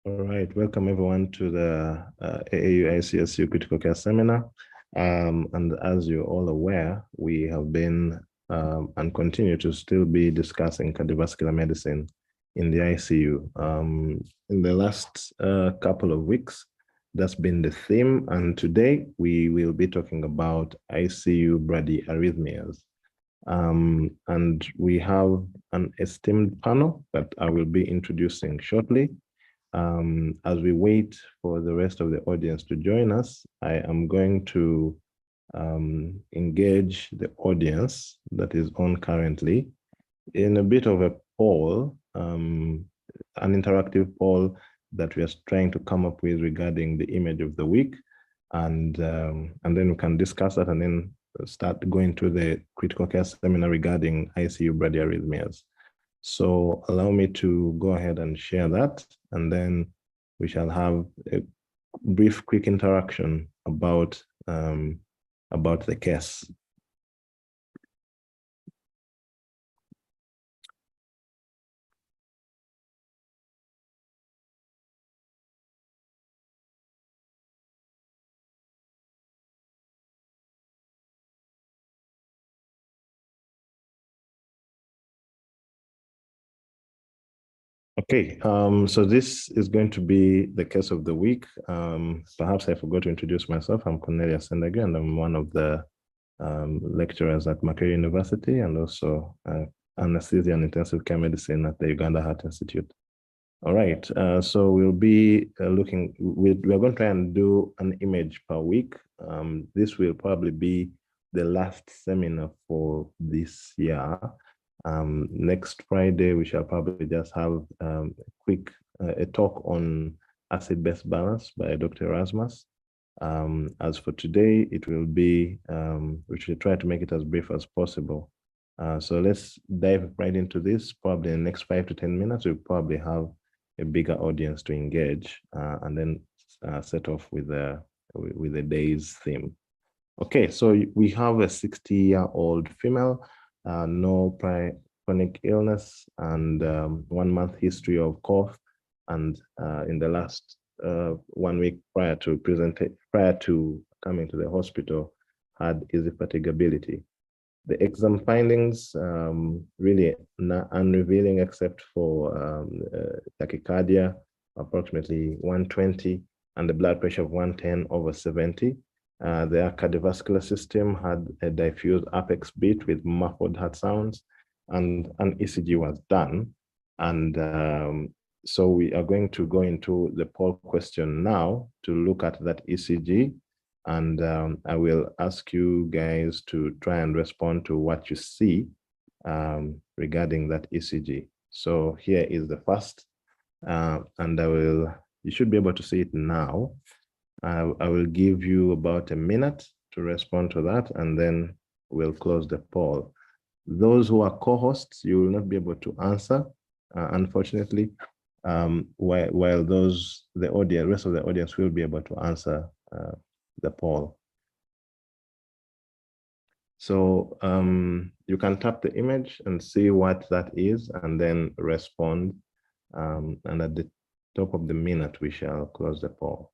All right, welcome everyone to the AAU ICSU Critical Care Seminar. And as you're all aware, we have been and continue to still be discussing cardiovascular medicine in the ICU. In the last couple of weeks, that's been the theme. And today we will be talking about ICU bradyarrhythmias. And we have an esteemed panel that I will be introducing shortly. As we wait for the rest of the audience to join us, I am going to engage the audience that is on currently in a bit of a poll, an interactive poll that we are trying to come up with regarding the image of the week. And then we can discuss that and then start going to the critical care seminar regarding ICU bradyarrhythmias. So allow me to go ahead and share that, and then we shall have a brief, quick interaction about the case. Okay, so this is going to be the case of the week. Perhaps I forgot to introduce myself. I'm Cornelia Sendagri, and I'm one of the lecturers at Makerere University, and also anesthesia and intensive care medicine at the Uganda Heart Institute. All right, so we'll be we're going to try and do an image per week. This will probably be the last seminar for this year. Next Friday, we shall probably just have a talk on acid-base balance by Dr. Erasmus. As for today, it will be, we should try to make it as brief as possible. So let's dive right into this. Probably in the next 5 to 10 minutes, we'll probably have a bigger audience to engage and then set off with the day's theme. Okay, so we have a 60-year-old female, no prior chronic illness, and 1 month history of cough, and in the last 1 week prior to coming to the hospital, had easy fatigability. The exam findings really unrevealing, except for tachycardia, approximately 120, and the blood pressure of 110/70. Their cardiovascular system had a diffuse apex beat with muffled heart sounds, and an ECG was done. And so we are going to go into the poll question now to look at that ECG. And I will ask you guys to try and respond to what you see regarding that ECG. So here is the first, and you should be able to see it now. I will give you about a minute to respond to that, and then we'll close the poll. Those who are co-hosts, you will not be able to answer, unfortunately, while the rest of the audience will be able to answer the poll. So you can tap the image and see what that is, and then respond. And at the top of the minute, we shall close the poll.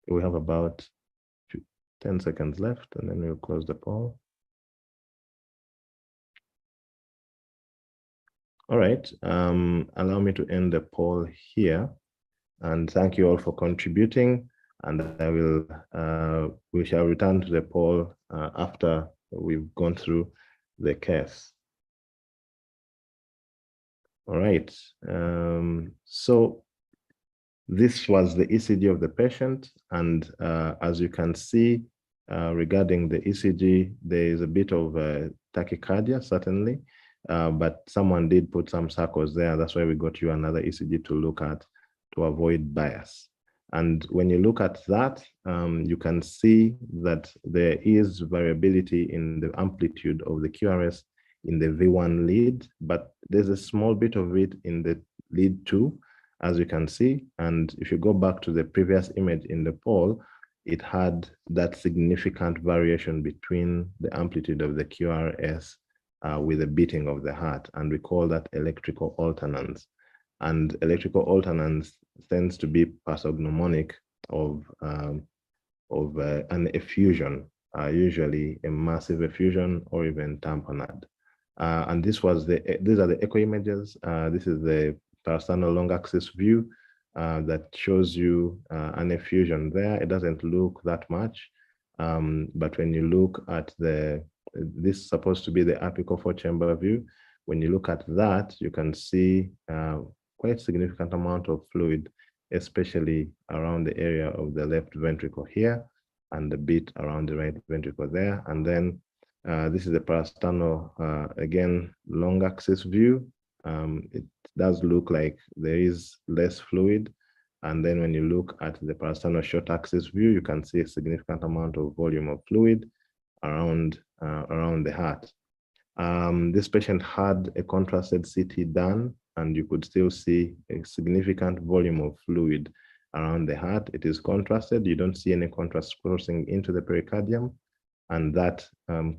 We have about 10 seconds left, and then we'll close the poll. All right, allow me to end the poll here, and thank you all for contributing. And we shall return to the poll after we've gone through the case. All right, so this was the ECG of the patient, and as you can see, regarding the ECG, there is a bit of tachycardia, certainly, but someone did put some circles there. That's why we got you another ECG to look at to avoid bias. And when you look at that, you can see that there is variability in the amplitude of the QRS in the V1 lead, but there's a small bit of it in the lead 2, as you can see. And if you go back to the previous image in the pole, it had that significant variation between the amplitude of the QRS with the beating of the heart. And we call that electrical alternance. And electrical alternance tends to be pathognomonic of an effusion, usually a massive effusion or even tamponade. And these are the echo images. This is the parasternal long axis view that shows you an effusion there. It doesn't look that much, but when you look at this is supposed to be the apical 4-chamber view. When you look at that, you can see quite significant amount of fluid, especially around the area of the left ventricle here, and a bit around the right ventricle there. And then this is the parasternal, again, long axis view. It does look like there is less fluid. And then when you look at the parasternal short axis view, you can see a significant amount of volume of fluid around the heart. This patient had a contrasted CT done, and you could still see a significant volume of fluid around the heart. It is contrasted. You don't see any contrast crossing into the pericardium. And that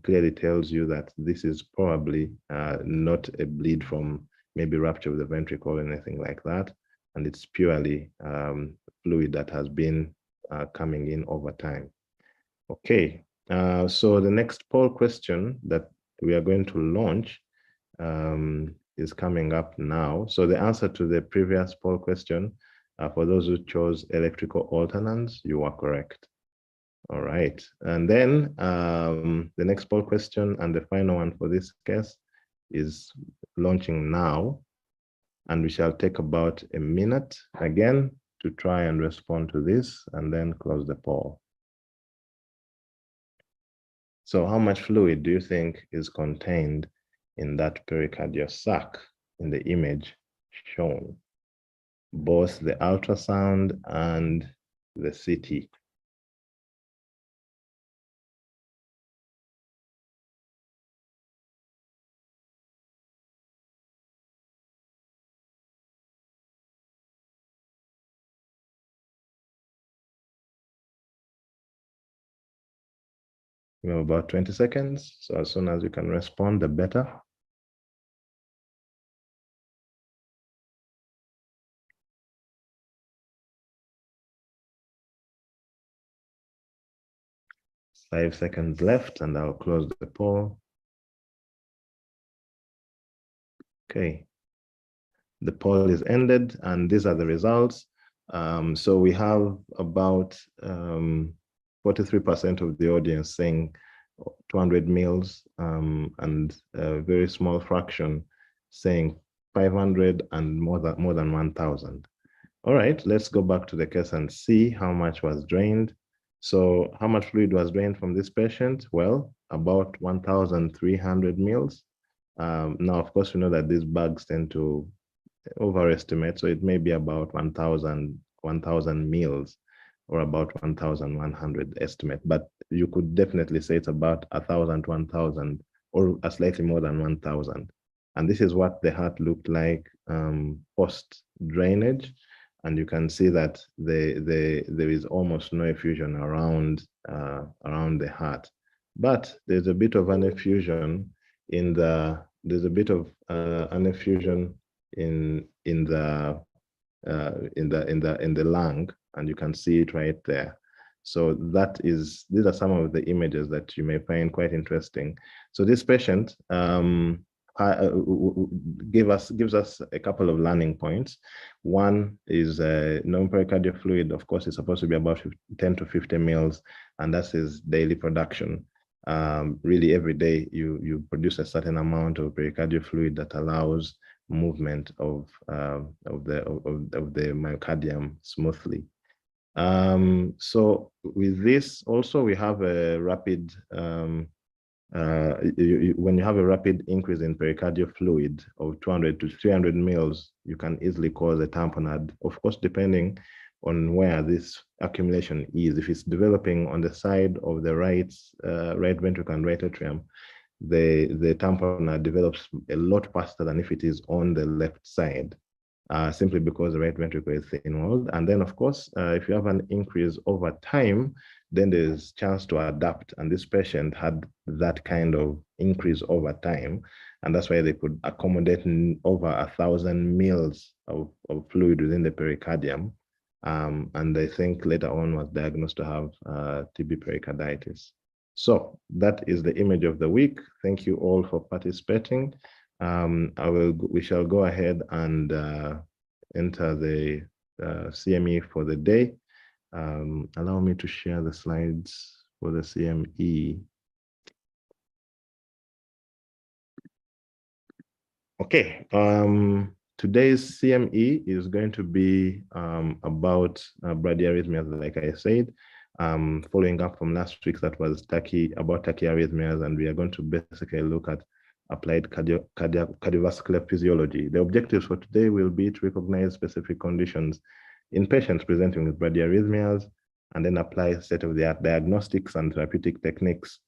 clearly tells you that this is probably not a bleed from maybe rupture of the ventricle or anything like that. And it's purely fluid that has been coming in over time. Okay, so the next poll question that we are going to launch is coming up now. So the answer to the previous poll question, for those who chose electrical alternance, you are correct. All right, and then the next poll question and the final one for this case is launching now, and we shall take about a minute again to try and respond to this and then close the poll. So how much fluid do you think is contained in that pericardial sac in the image shown? Both the ultrasound and the CT. We have about 20 seconds. So as soon as you can respond, the better. Five seconds left, and I'll close the poll. Okay. The poll is ended, and these are the results. So we have about 43% of the audience saying 200 mils, and a very small fraction saying 500 and more than 1,000. All right, let's go back to the case and see how much was drained. So how much fluid was drained from this patient? Well, about 1,300 mils. Now, of course, we know that these bags tend to overestimate, so it may be about 1,000 mils or about 1,100 estimate, but you could definitely say it's about 1,000, 1,000, or slightly more than 1,000. And this is what the heart looked like post drainage. And you can see that there is almost no effusion around the heart, but there's a bit of an effusion in the lung, and you can see it right there. So these are some of the images that you may find quite interesting. So this patient gives us a couple of learning points. One is non-pericardial fluid, of course, is supposed to be about 10 to 50 mils, and that's his daily production. Really, every day you produce a certain amount of pericardial fluid that allows movement of the myocardium smoothly. So with this, also we have a rapid when you have a rapid increase in pericardial fluid of 200 to 300 mils, you can easily cause a tamponade, of course, depending on where this accumulation is. If it's developing on the side of the right ventricle and right atrium, the tamponade develops a lot faster than if it is on the left side, simply because the right ventricle is thin-walled. And then, of course, if you have an increase over time, then there's chance to adapt. And this patient had that kind of increase over time. And that's why they could accommodate over 1,000 mils of fluid within the pericardium. And I think later on was diagnosed to have TB pericarditis. So that is the image of the week. Thank you all for participating. We shall go ahead and enter the CME for the day. Allow me to share the slides for the CME. Okay, today's CME is going to be about bradyarrhythmias, like I said, following up from last week that was about tachyarrhythmias, and we are going to basically look at applied cardiovascular physiology. The objectives for today will be to recognize specific conditions in patients presenting with bradyarrhythmias, and then apply state-of-the-art diagnostics and therapeutic techniques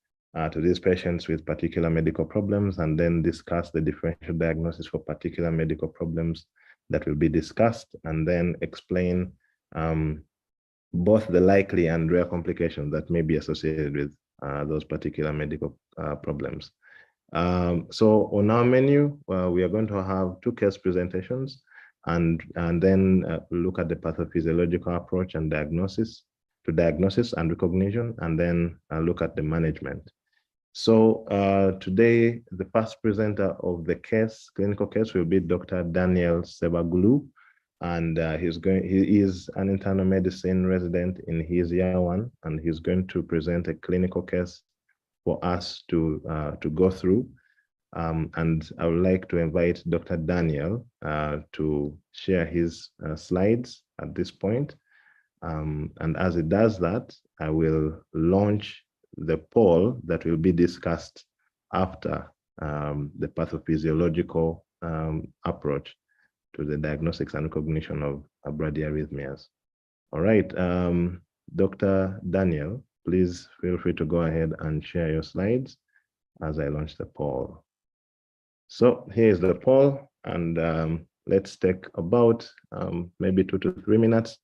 to these patients with particular medical problems, and then discuss the differential diagnosis for particular medical problems that will be discussed, and then explain both the likely and rare complications that may be associated with those particular medical problems. So on our menu, we are going to have 2 case presentations, and then look at the pathophysiological approach and diagnosis and recognition, and then look at the management. So today, the first presenter of the clinical case will be Dr. Daniel Sebagulu, and he is an internal medicine resident in his year 1, and he's going to present a clinical case for us to go through. And I would like to invite Dr. Daniel to share his slides at this point. And as he does that, I will launch the poll that will be discussed after the pathophysiological approach to the diagnostics and recognition of bradyarrhythmias. All right, Dr. Daniel, please feel free to go ahead and share your slides as I launch the poll. So here's the poll, and let's take about maybe 2 to 3 minutes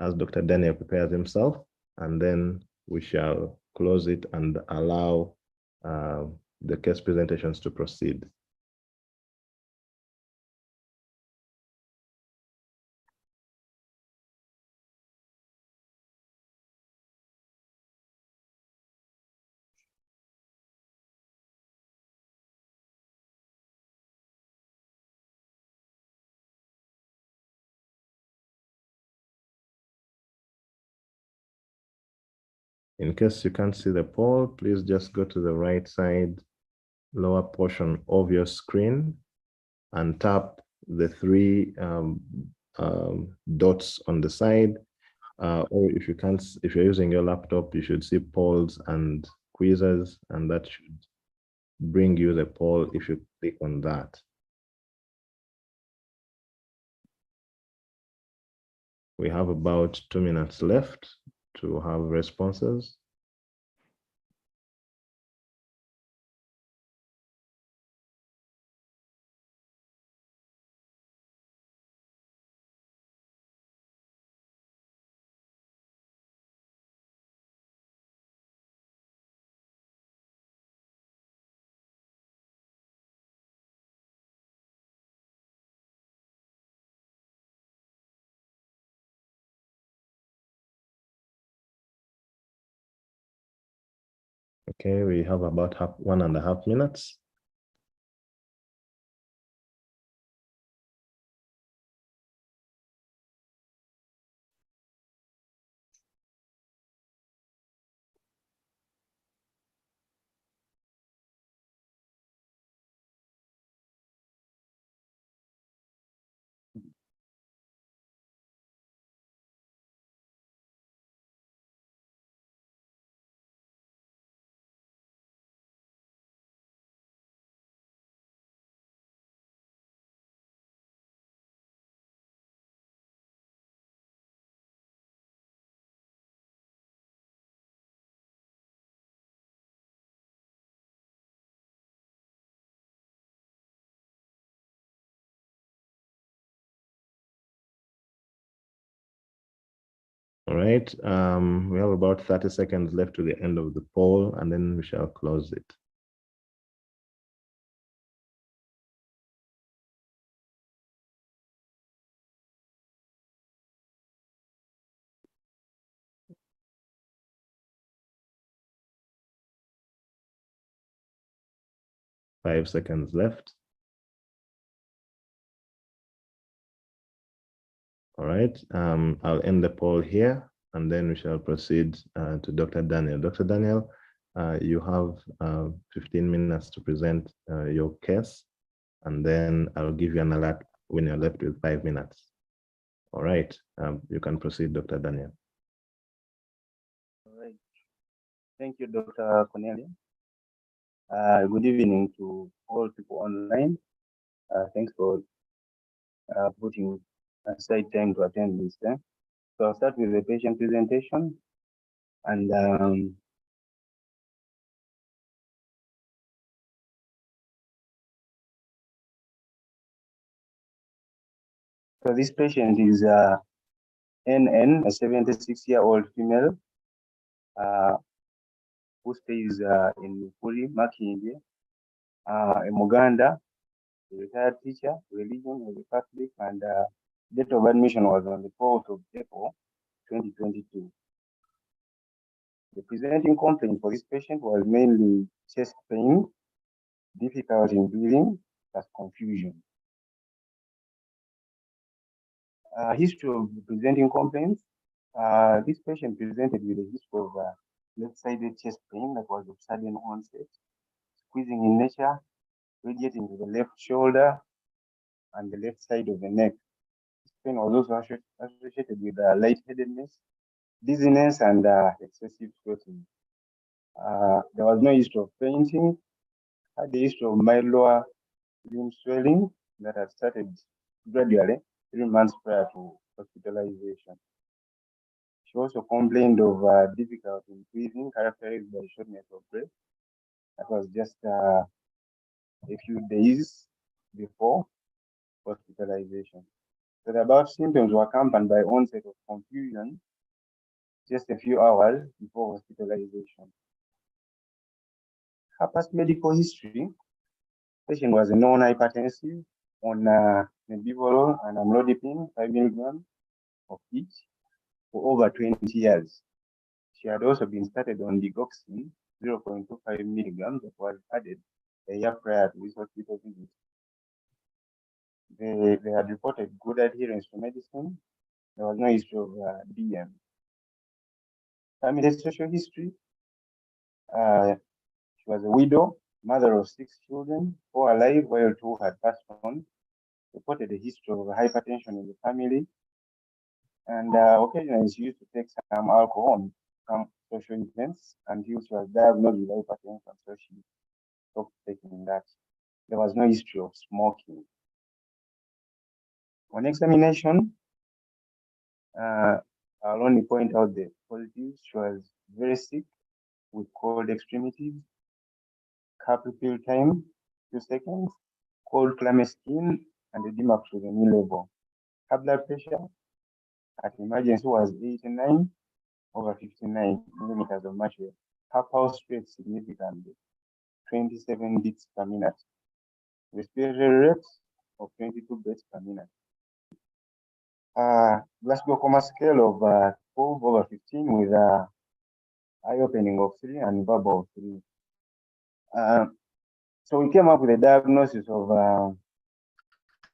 as Dr. Daniel prepares himself, and then we shall close it and allow the case presentations to proceed. In case you can't see the poll, please just go to the right side lower portion of your screen and tap the 3 dots on the side. Or if you're using your laptop, you should see polls and quizzes, and that should bring you the poll if you click on that. We have about 2 minutes left to have responses. Okay, we have about 1.5 minutes. All right. We have about 30 seconds left to the end of the poll, and then we shall close it. Five seconds left. All right. I'll end the poll here, and then we shall proceed to Dr. Daniel. Dr. Daniel, you have 15 minutes to present your case, and then I'll give you an alert when you're left with 5 minutes. All right. You can proceed, Dr. Daniel. All right. Thank you, Dr. Cornelia. Good evening to all people online. Thanks for putting aside time to attend this. So I'll start with the patient presentation. And so this patient is NN, a 76-year-old female who stays in Puri, Makindye, a Muganda, a retired teacher, religion was a Catholic, and date of admission was on the 4th of April, 2022. The presenting complaint for this patient was mainly chest pain, difficulty in breathing, plus confusion. History of presenting complaints. This patient presented with a history of left-sided chest pain that was of sudden onset, squeezing in nature, radiating to the left shoulder and the left side of the neck. This pain was also associated with lightheadedness, dizziness, and excessive sweating. There was no history of fainting, had the history of mild lower limb swelling that had started gradually 3 months prior to hospitalization. She also complained of difficulty in breathing, characterized by shortness of breath. That was just a few days before hospitalization. So the above symptoms were accompanied by onset of confusion just a few hours before hospitalization. Her past medical history: patient was a non-hypertensive on nebivolol and amlodipine, 5 milligrams of each, for over 20 years. She had also been started on digoxin, 0.25 milligrams, that was added a year prior to this hospital visit. They had reported good adherence to medicine. There was no history of DM. Family social history: she was a widow, mother of 6 children, 4 alive while 2 had passed on. Reported a history of hypertension in the family, and occasionally she used to take some alcohol on some social events until she was diagnosed with hypertension, so she stopped taking that. There was no history of smoking. On examination, I'll only point out the positives. She was very sick with cold extremities, cup refill time 2 seconds, cold clammy skin, and edema to the knee level. Her blood pressure at emergency was 89/59 millimeters of mercury. Her pulse rate significantly, 27 beats per minute. Respiratory rate of 22 beats per minute. Glasgow Coma scale of 12/15 with eye opening of 3 and verbal of 3. So we came up with a diagnosis of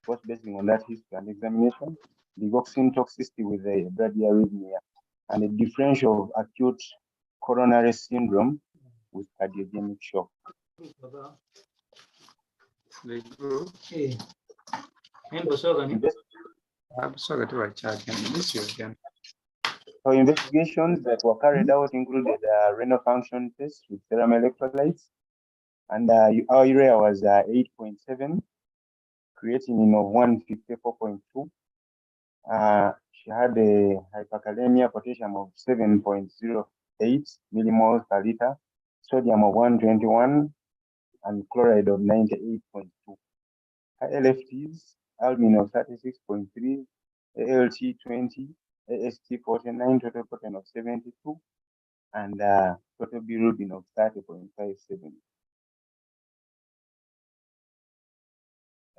was based on that history and examination, digoxin toxicity with a bradyarrhythmia, and a differential of acute coronary syndrome with cardiogenic shock. So investigations that were carried out included renal function tests with serum electrolytes, and our urea was 8.7, creatinine of 154.2. She had a hyperkalemia, potassium of 7.08 millimoles per liter, sodium of 121, and chloride of 98.2. Her LFTs: albumin of 36.3, ALT 20, AST 49, total protein of 72, and total bilirubin of 30.57.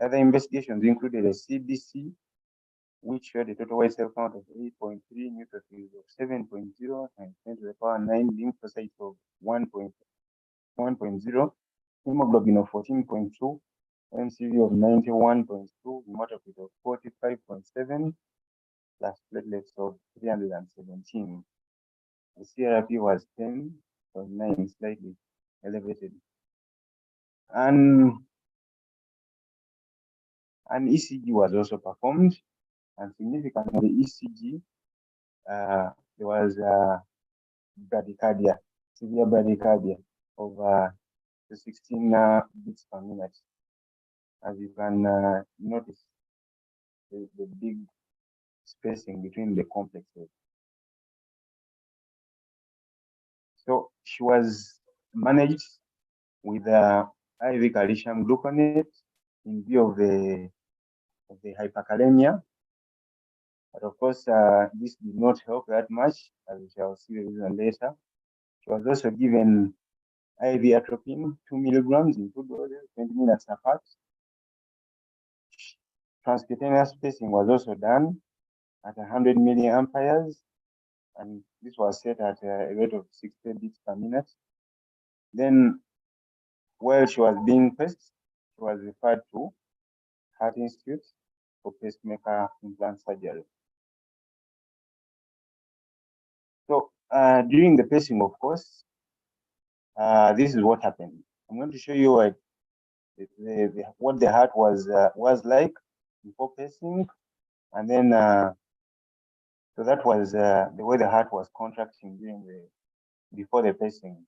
Other investigations included a CBC, which showed a total white cell count of 8.3, neutrophils of 7.0, and 10 to the power 9, lymphocytes of 1.0, hemoglobin of 14.2, MCV of 91.2, hematocrit of 45.7, plus platelets of 317. The CRP was 10.9, slightly elevated. And an ECG was also performed, and significantly the ECG, there was bradycardia, severe bradycardia of 16 beats per minute. As you can notice, the big spacing between the complexes. So she was managed with IV calcium gluconate in view of the hyperkalemia. But of course, this did not help that much, as we shall see the reason later. She was also given IV atropine, 2 milligrams in 2 doses, 20 minutes apart. Transcutaneous spacing was also done at 100 milliamperes, and this was set at a rate of 60 beats per minute. Then, while she was being paced, she was referred to Heart Institute for pacemaker implant surgery. So during the pacing, of course, this is what happened. I'm going to show you what the heart was like before pacing, and then so that was the way the heart was contracting before the pacing.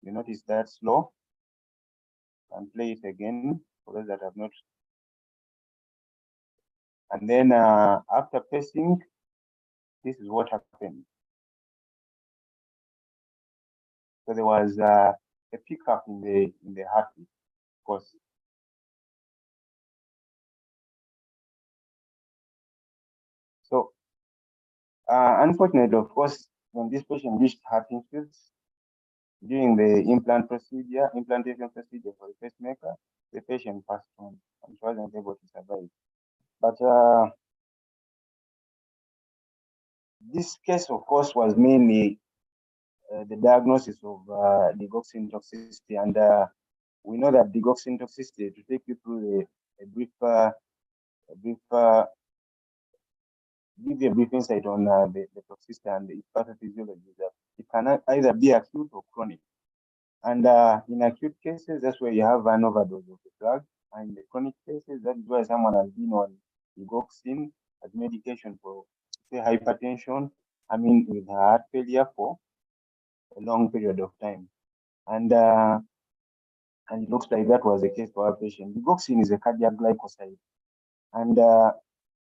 You notice that slow. And play it again for those that have not. And then after pacing, this is what happened. So there was a pickup in the heartbeat, of course. So unfortunately, of course, when this patient reached Heart Institute during the implantation procedure for the pacemaker, the patient passed on and she wasn't able to survive. But this case, of course, was mainly the diagnosis of digoxin toxicity, and we know that digoxin toxicity, to take you through give you a brief insight on the toxicity and its pathophysiology, that it can either be acute or chronic. And in acute cases, that's where you have an overdose of the drug. And in the chronic cases, that's where someone has been on digoxin as medication for, say, hypertension, with heart failure for a long period of time. And it looks like that was the case for our patient. Digoxin is a cardiac glycoside. And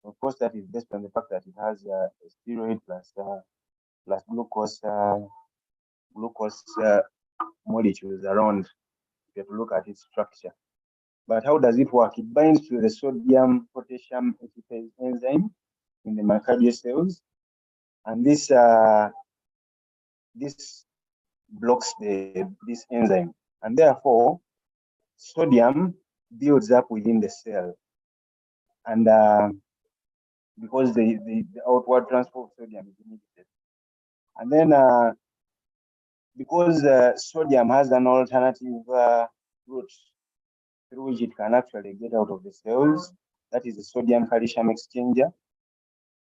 of course, that is based on the fact that it has a steroid plus glucose molecules around. You have to look at its structure. But how does it work? It binds to the sodium potassium ATPase enzyme in the myocardial cells, and this blocks this enzyme, and therefore sodium builds up within the cell, and because the outward transfer of sodium is inhibited, and then because sodium has an alternative route through which it can actually get out of the cells, that is the sodium calcium exchanger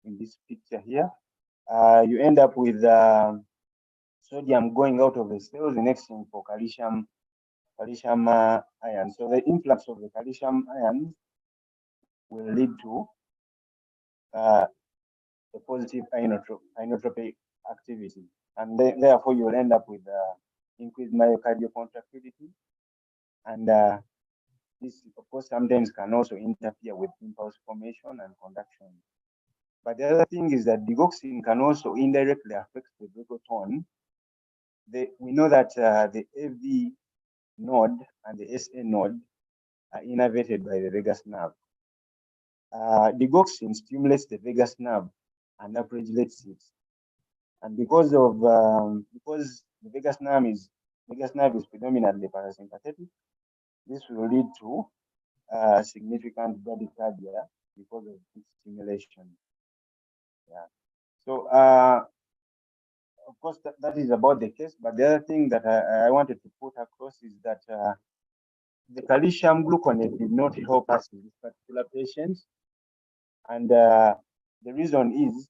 in this picture here. You end up with sodium going out of the cells in exchange for calcium ions. So the influx of the calcium ions will lead to a positive inotropic activity, and therefore you will end up with increased myocardial contractility, and this, of course, sometimes can also interfere with impulse formation and conduction. But the other thing is that digoxin can also indirectly affect the vagal tone. We know that the AV node and the SA node are innervated by the vagus nerve. Digoxin stimulates the vagus nerve, and upper leg seats. And because the vagus nerve is predominantly parasympathetic, this will lead to significant bradycardia because of its stimulation. Yeah. So of course that is about the case. But the other thing that I wanted to put across is that the calcium gluconate did not help us in this particular patient, and the reason is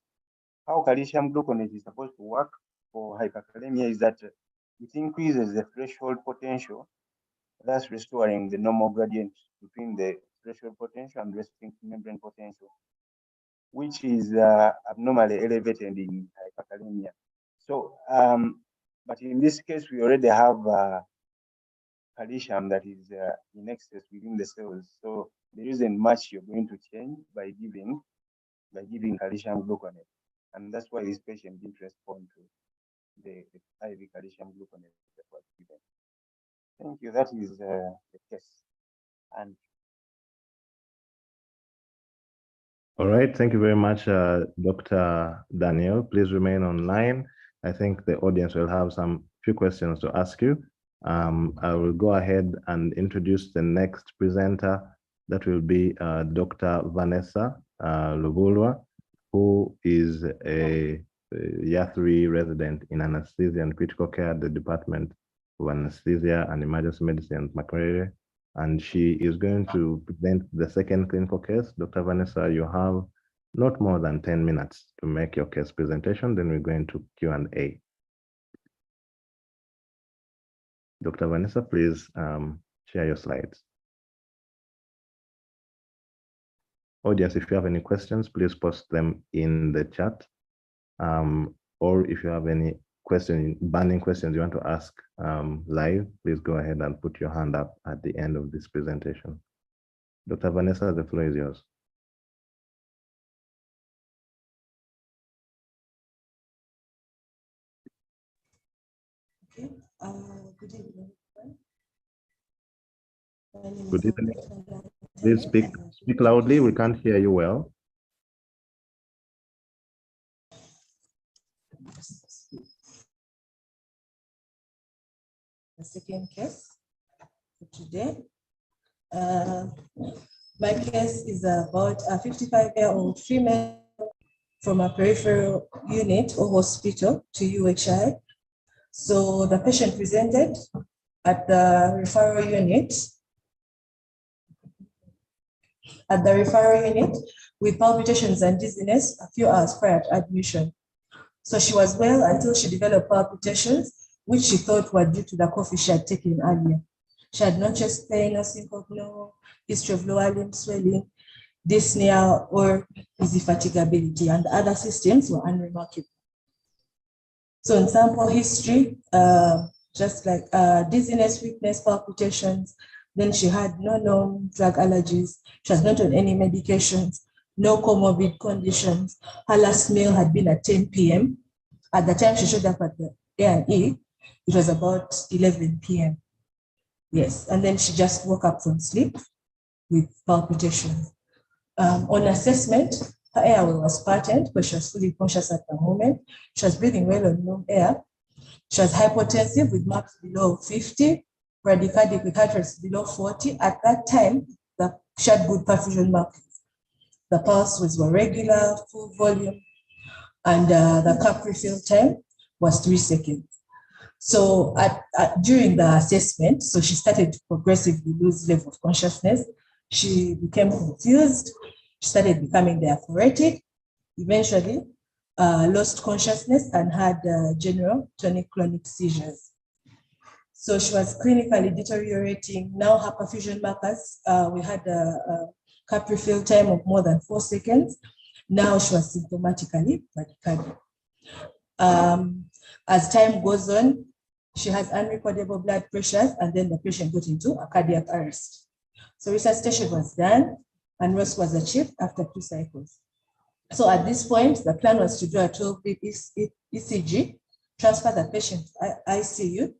how calcium gluconate is supposed to work for hyperkalemia is that it increases the threshold potential, thus restoring the normal gradient between the threshold potential and resting membrane potential, which is abnormally elevated in hyperkalemia. So, but in this case, we already have calcium that is in excess within the cells. So there isn't much you're going to change by giving calcium gluconate, and that's why this patient didn't respond to the IV calcium gluconate that was given. Thank you. That is the case. And all right, thank you very much, Dr. Daniel. Please remain online. I think the audience will have some few questions to ask you. I will go ahead and introduce the next presenter. That will be Dr. Vanessa Lubulwa, who is a Year 3 resident in anesthesia and critical care at the Department of Anesthesia and Emergency Medicine at Macquarie. And she is going to present the second clinical case. Dr. Vanessa, you have not more than 10 minutes to make your case presentation, then we're going to Q&A. Dr. Vanessa, please share your slides. Audience, if you have any questions, please post them in the chat. Or if you have any burning questions you want to ask live, please go ahead and put your hand up at the end of this presentation. Dr. Vanessa, the floor is yours. Okay. Good evening. Good evening. Please speak loudly. We can't hear you well. The second case for today. My case is about a 55-year-old female from a peripheral unit or hospital to UHI. So the patient presented at the referral unit with palpitations and dizziness a few hours prior to admission. So she was well until she developed palpitations, which she thought were due to the coffee she had taken earlier. She had no chest pain, no syncope, no history of lower limb swelling, dyspnea, or easy fatigability, and other systems were unremarkable. So in sample history, just like dizziness, weakness, palpitations, then she had no known drug allergies, she was not on any medications, no comorbid conditions. Her last meal had been at 10 p.m. At the time she showed up at the A&E, it was about 11 p.m. Yes, and then she just woke up from sleep with palpitations. On assessment, her airway was patent, but she was fully conscious at the moment. She was breathing well on room air. She was hypotensive with marks below 50, bradycardic with heart rates below 40. At that time, she had good perfusion markers. The pulses were regular, full volume, and the cup refill time was 3 seconds. So during the assessment, so she started to progressively lose level of consciousness. She became confused. She started becoming diaphoretic, eventually lost consciousness and had general tonic-clonic seizures. So she was clinically deteriorating. Now her perfusion markers, we had a cup refill time of more than 4 seconds. Now she was symptomatically bradycardic. As time goes on, she has unrecordable blood pressures, and then the patient got into a cardiac arrest. So resuscitation was done, and ROS was achieved after 2 cycles. So at this point, the plan was to do a 12-lead ECG, transfer the patient to ICU.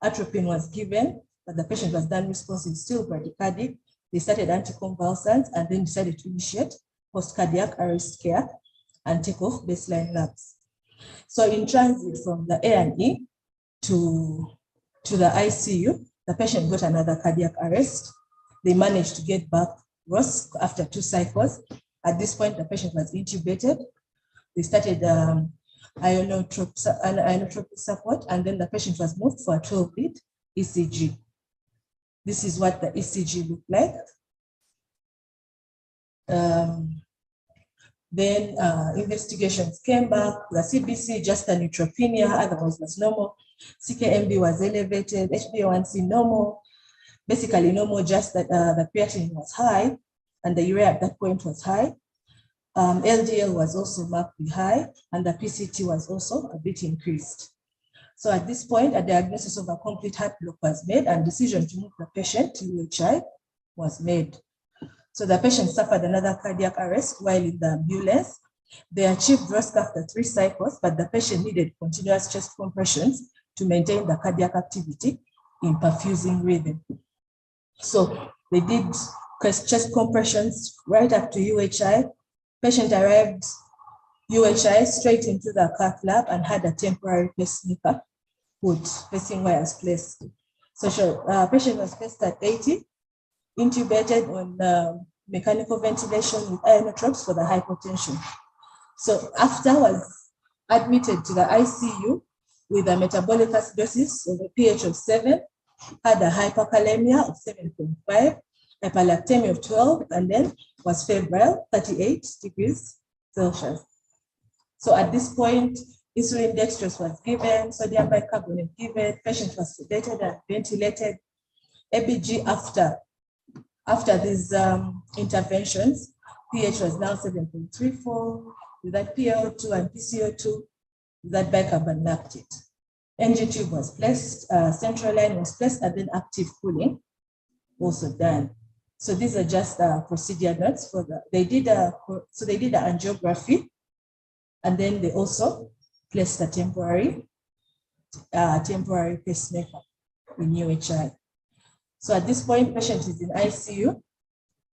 Atropine was given, but the patient was done responsive, still bradycardic. They started anticonvulsants and then decided to initiate post-cardiac arrest care. and take off baseline labs. So in transit from the A&E to the ICU, the patient got another cardiac arrest. They managed to get back ROSC after 2 cycles. At this point, the patient was intubated. They started inotropic support, and then the patient was moved for a 12-lead ECG. This is what the ECG looked like. Then investigations came back. The CBC, just a neutropenia, otherwise was normal. CKMB was elevated, HbA1c normal, basically normal, just that the creatinine was high and the urea at that point was high. LDL was also markedly high, and the PCT was also a bit increased. So at this point, a diagnosis of a complete heart block was made, and decision to move the patient to UHI was made. So the patient suffered another cardiac arrest while in the ambulance. They achieved ROSC after 3 cycles, but the patient needed continuous chest compressions to maintain the cardiac activity in perfusing rhythm. So they did chest compressions right up to UHI. Patient arrived UHI straight into the cath lab and had a temporary pacemaker put, pacing wires placed. So patient was placed at 80, intubated on mechanical ventilation with inotropes for the hypotension. So after was admitted to the ICU with a metabolic acidosis of a pH of 7, had a hyperkalemia of 7.5, hyperlactemia of 12, and then was febrile, 38 degrees Celsius. So at this point, insulin dextrose was given, sodium bicarbonate given, patient was sedated and ventilated. ABG after these interventions, pH was now 7.34, with that PaO2 and PCO2, with that bicarbonate lactate. NG tube was placed, central line was placed, and then active cooling also done. So these are just procedure notes for the, they did an angiography, and then they also placed a temporary pacemaker in UHI. So at this point, patient is in ICU.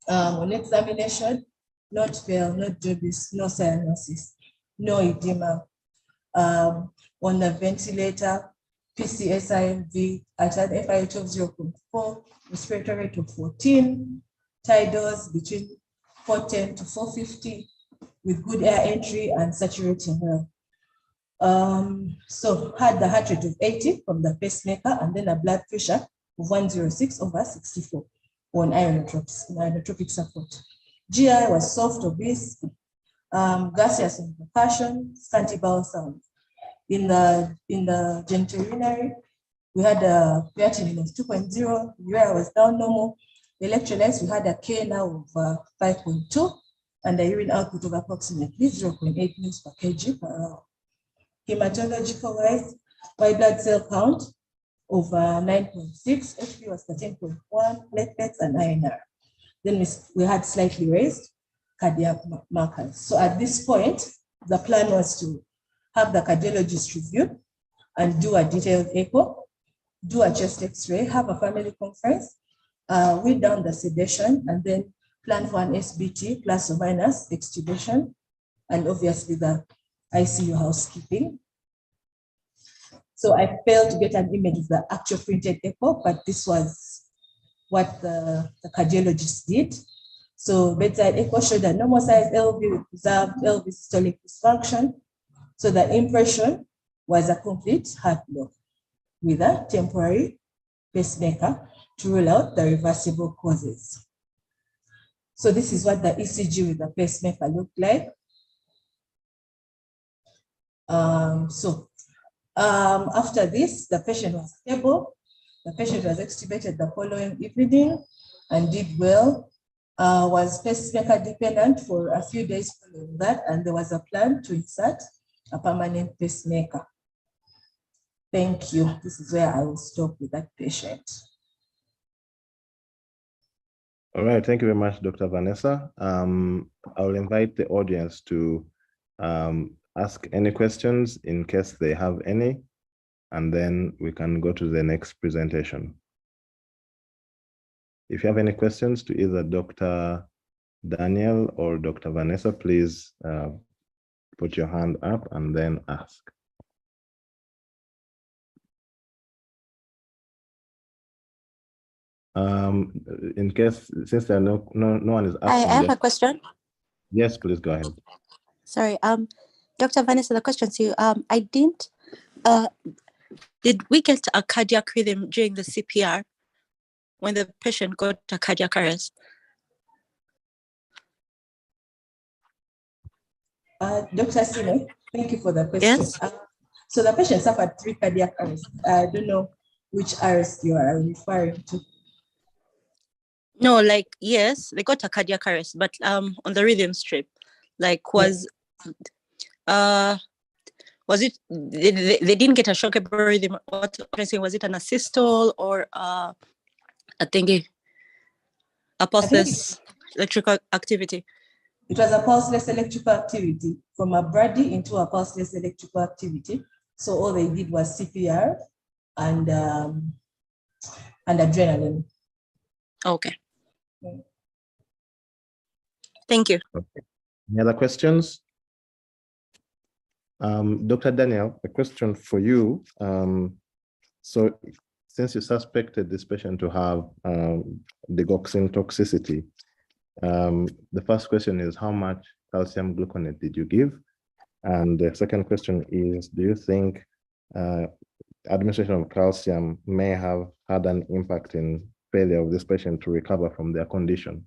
On examination, not fail, not jaundice, no cyanosis, no edema. On the ventilator, PCSIMV at an FiO2 of 0.4, respiratory rate of 14, tidals between 410 to 450, with good air entry and saturating well. So had the heart rate of 80 from the pacemaker, and then a blood pressure of 106/64 on inotropic support. GI was soft, obese, gaseous in percussion, scanty bowel sounds. In the genitourinary, we had a creatinine of 2.0, urea was down normal. Electrolytes, we had a K now of 5.2, and a urine output of approximately 0.8 mils per kg per hour. Hematological wise, white blood cell count of 9.6, HP was 13.1, platelets and INR. Then we had slightly raised cardiac markers. So at this point, the plan was to have the cardiologist review and do a detailed echo, do a chest x-ray, have a family conference, weed down the sedation, and then plan for an SBT plus or minus extubation, and obviously the ICU housekeeping. So I failed to get an image of the actual printed echo, but this was what the cardiologist did. So bedside echo showed a normal size LV with preserved LV systolic dysfunction. So the impression was a complete heart block with a temporary pacemaker to rule out the reversible causes. So this is what the ECG with the pacemaker looked like. After this, the patient was stable. The patient was extubated the following evening and did well. Was pacemaker dependent for a few days following that, and there was a plan to insert a permanent pacemaker. Thank you. This is where I will stop with that patient. All right, thank you very much, Dr. Vanessa. I will invite the audience to ask any questions in case they have any, and then we can go to the next presentation. If you have any questions to either Dr. Daniel or Dr. Vanessa, please put your hand up and then ask. In case, since there are no one is asking. I have a question. Yes, please go ahead. Sorry, Dr. Vanessa, the question to you. I didn't. Did we get a cardiac rhythm during the CPR when the patient got a cardiac arrest? Dr. Sime, thank you for the question. Yes. So the patient suffered 3 cardiac arrests. I don't know which arrest you are referring to. No, like, yes, they got a cardiac arrest, but on the rhythm strip, like, was it, they didn't get a shockable rhythm? What I'm saying, was it an asystole or a thingy, a pulseless electrical activity? It was a pulseless electrical activity, from a Brady into a pulseless electrical activity. So all they did was CPR and adrenaline. Okay. Thank you. Okay. Any other questions? Dr. Daniel, a question for you. So since you suspected this patient to have digoxin toxicity, the first question is, how much calcium gluconate did you give? And the second question is, do you think administration of calcium may have had an impact in failure of this patient to recover from their condition?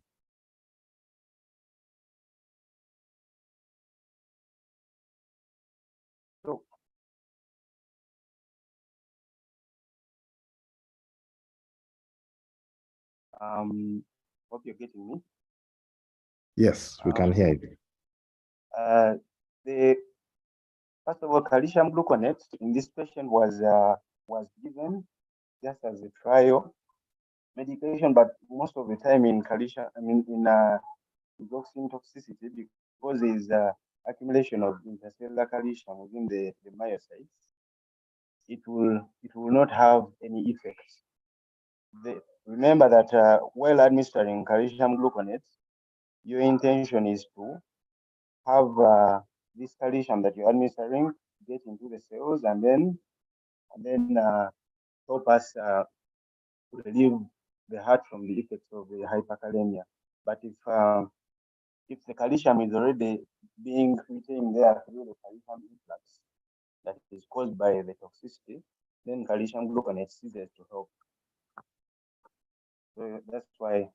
Hope you're getting me. Yes, we can hear you. First of all, calcium gluconate in this patient was given just as a trial medication, but most of the time in calcium, in digoxin toxicity, because there is accumulation of intercellular calcium within the myocytes, it will not have any effect. Remember that while administering calcium gluconate, your intention is to have this calcium that you're administering get into the cells and then help us relieve the heart from the effects of the hyperkalemia. But if the calcium is already being retained there through the calcium influx that is caused by the toxicity, then calcium gluconate ceases to help. So that's why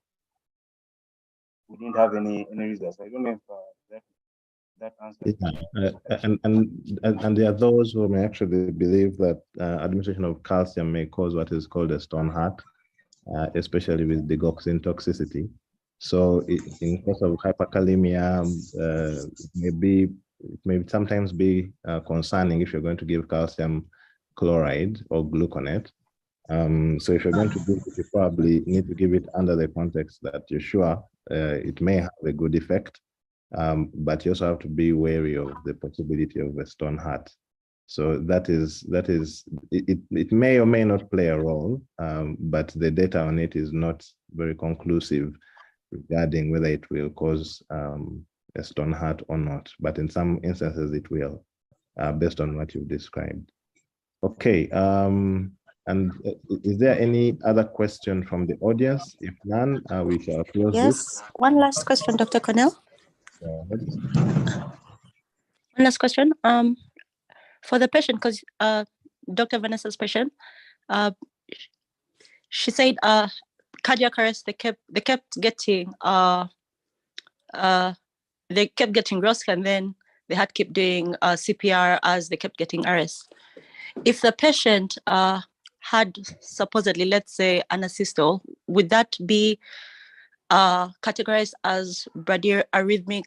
we didn't have any results. I don't know if that answers. Yeah. And there are those who may actually believe that administration of calcium may cause what is called a stone heart, especially with digoxin toxicity. So in case of hyperkalemia, it may sometimes be concerning if you're going to give calcium chloride or gluconate. So if you're going to do it, you probably need to give it under the context that you're sure it may have a good effect, but you also have to be wary of the possibility of a stone heart. So it may or may not play a role, but the data on it is not very conclusive regarding whether it will cause a stone heart or not. But in some instances it will, based on what you've described. Okay. And is there any other question from the audience? If none, we shall close this. Yes, one last question, Dr. Cornell. One last question. For the patient, because Dr. Vanessa's patient, she said cardiac arrest, they kept getting ROSC, and then they had to keep doing CPR as they kept getting arrest. If the patient had supposedly, let's say, an asystole, would that be categorized as bradyarrhythmic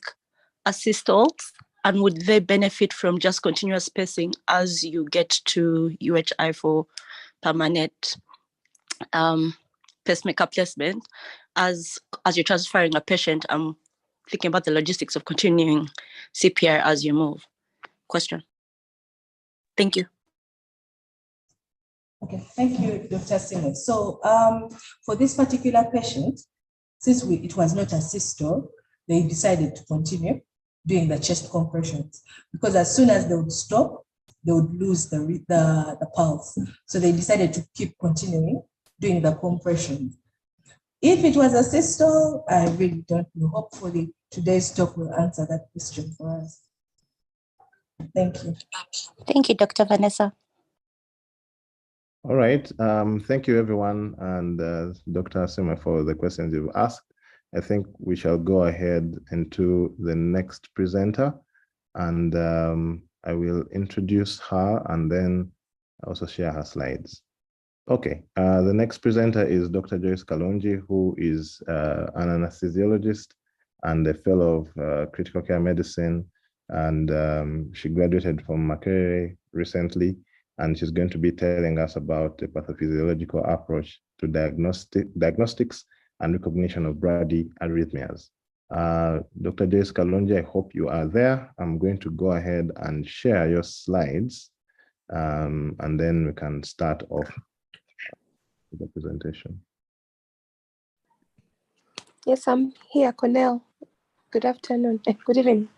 asystoles? And would they benefit from just continuous pacing as you get to UHI for permanent pacemaker placement? As you're transferring a patient, I'm thinking about the logistics of continuing CPR as you move. Question. Thank you. Okay, thank you, Dr. Sime. So for this particular patient, since it was not a systole, they decided to continue. doing the chest compressions, because as soon as they would stop, they would lose the pulse. So they decided to keep continuing doing the compressions. If it was a systole, I really don't know. Hopefully today's talk will answer that question for us. Thank you. Thank you, Dr. Vanessa. All right. Thank you, everyone, and Dr. Asima for the questions you've asked. I think we shall go ahead into the next presenter, and I will introduce her and then also share her slides. Okay, the next presenter is Dr. Joyce Kalonji, who is an anesthesiologist and a fellow of critical care medicine, and she graduated from Makerere recently, and she's going to be telling us about the pathophysiological approach to diagnostics and recognition of bradyarrhythmias. Dr. Joyce Kalonji, I hope you are there. I'm going to go ahead and share your slides, and then we can start off the presentation. Yes, I'm here, Cornell. Good afternoon. Good evening.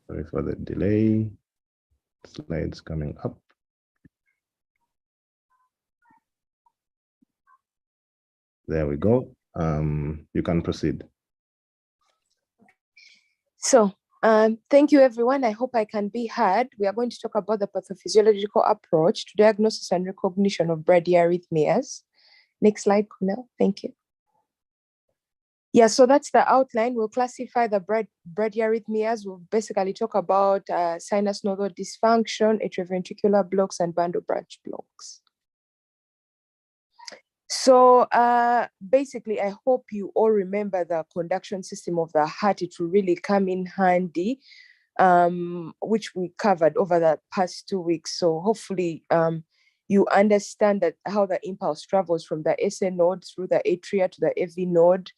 Sorry for the delay. Slides coming up. There we go. You can proceed. So, thank you, everyone. I hope I can be heard. We are going to talk about the pathophysiological approach to diagnosis and recognition of bradyarrhythmias. Next slide, Cornell. Thank you. Yeah, so that's the outline. We'll classify the bradyarrhythmias. We'll basically talk about sinus nodal dysfunction, atrioventricular blocks, and bundle branch blocks. So basically, I hope you all remember the conduction system of the heart. It will really come in handy, which we covered over the past 2 weeks. So hopefully you understand that how the impulse travels from the SA node through the atria to the AV node,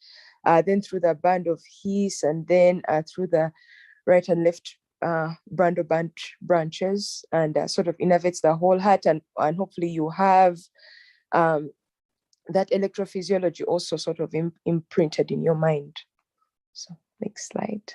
then through the band of His, and then through the right and left bundle branches, and sort of innervates the whole heart. And hopefully you have that electrophysiology also sort of imprinted in your mind. So next slide.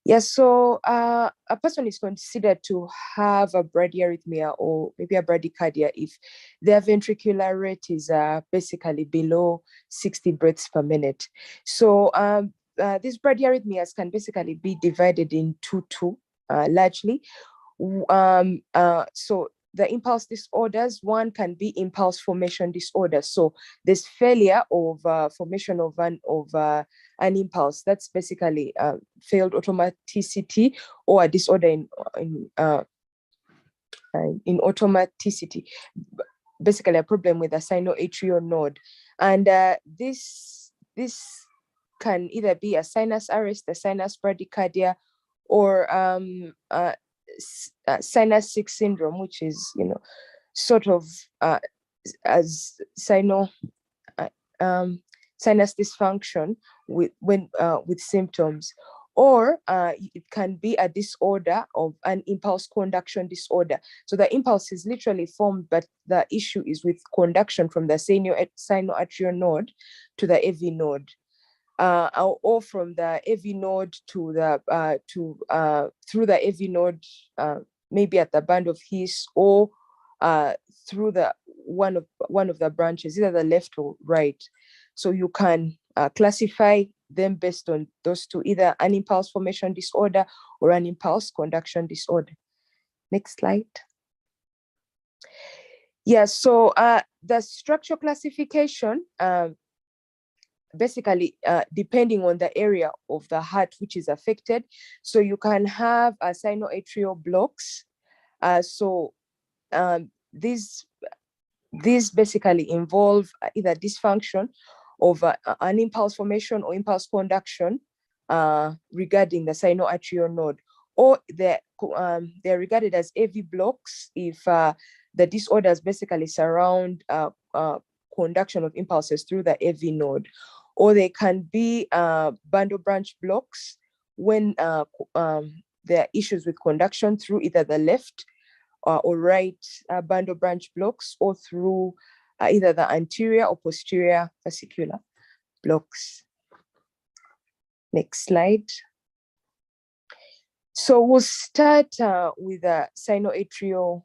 Yeah, so a person is considered to have a bradyarrhythmia or maybe a bradycardia if their ventricular rate is basically below 60 breaths per minute. So these bradyarrhythmias can basically be divided into two largely. So the impulse disorders, one can be impulse formation disorder. So there's failure of formation of an impulse. That's basically failed automaticity or a disorder in automaticity. Basically, a problem with the sinoatrial node, and this can either be a sinus arrest, a sinus bradycardia, or sinus 6 syndrome, which is, sort of as sinus dysfunction with symptoms, or it can be a disorder of an impulse conduction disorder. So the impulse is literally formed, but the issue is with conduction from the sinoatrial node to the AV node. Or from the AV node to the through the AV node, maybe at the band of His, or through the one of the branches, either the left or right. So you can classify them based on those two, either an impulse formation disorder or an impulse conduction disorder. Next slide. Yeah, so the structural classification, basically depending on the area of the heart which is affected. So you can have sinoatrial blocks. So these basically involve either dysfunction of an impulse formation or impulse conduction regarding the sinoatrial node, or they're regarded as AV blocks if the disorders basically surround conduction of impulses through the AV node. Or they can be bundle branch blocks, when there are issues with conduction through either the left or right bundle branch blocks, or through either the anterior or posterior fascicular blocks. Next slide. So we'll start with a sinoatrial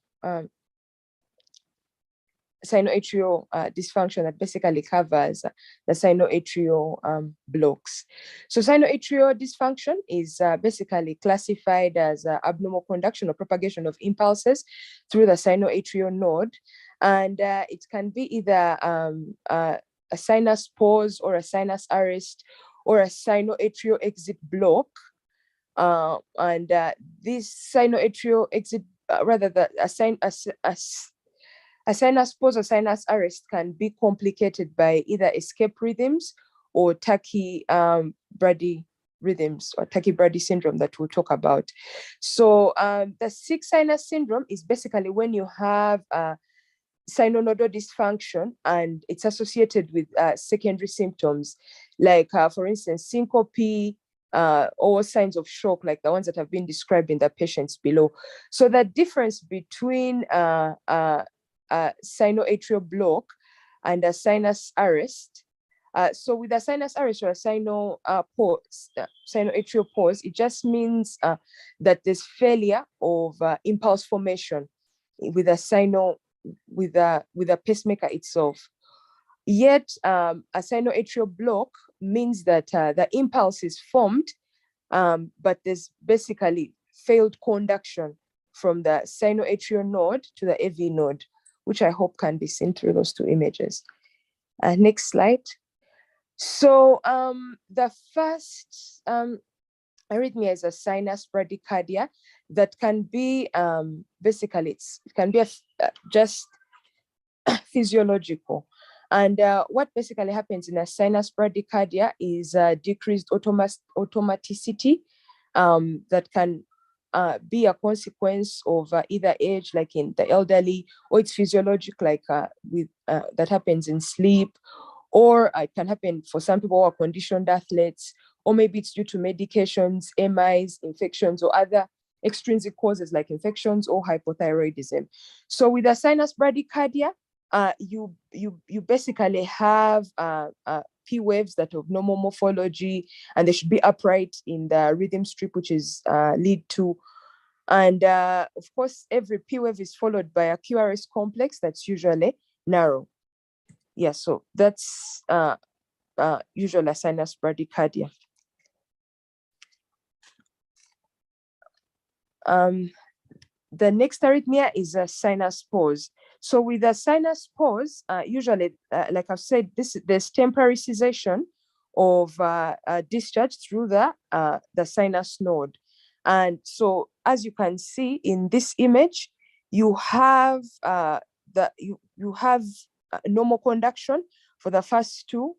dysfunction that basically covers the sinoatrial blocks. So sinoatrial dysfunction is basically classified as abnormal conduction or propagation of impulses through the sinoatrial node. And it can be either a sinus pause or a sinus arrest or a sinoatrial exit block. This sinoatrial exit, a sinus pause or sinus arrest can be complicated by either escape rhythms or tachybrady rhythms or tachybrady syndrome that we'll talk about. So the sick sinus syndrome is basically when you have sinonodal dysfunction and it's associated with secondary symptoms, like for instance, syncope, or signs of shock, like the ones that have been described in the patients below. So the difference between sinoatrial block and a sinus arrest. So with a sinus arrest or a sinoatrial pause, it just means that there's failure of impulse formation with a pacemaker itself. Yet a sinoatrial block means that the impulse is formed, but there's basically failed conduction from the sinoatrial node to the AV node, which I hope can be seen through those two images. Next slide. So the first arrhythmia is a sinus bradycardia that can be basically it can be just physiological. And what basically happens in a sinus bradycardia is decreased automaticity that can be a consequence of either age, like in the elderly, or it's physiologic, like that happens in sleep, or it can happen for some people who are conditioned athletes, or maybe it's due to medications, MIs, infections, or other extrinsic causes like infections or hypothyroidism. So with a sinus bradycardia, you basically have P waves that have normal morphology, and they should be upright in the rhythm strip, which is lead 2. And of course, every P wave is followed by a QRS complex that's usually narrow. Yeah, so that's usually a sinus bradycardia. The next arrhythmia is a sinus pause. So with a sinus pause, usually, like I've said, there's temporary cessation of discharge through the sinus node. And so, as you can see in this image, you have normal conduction for the first two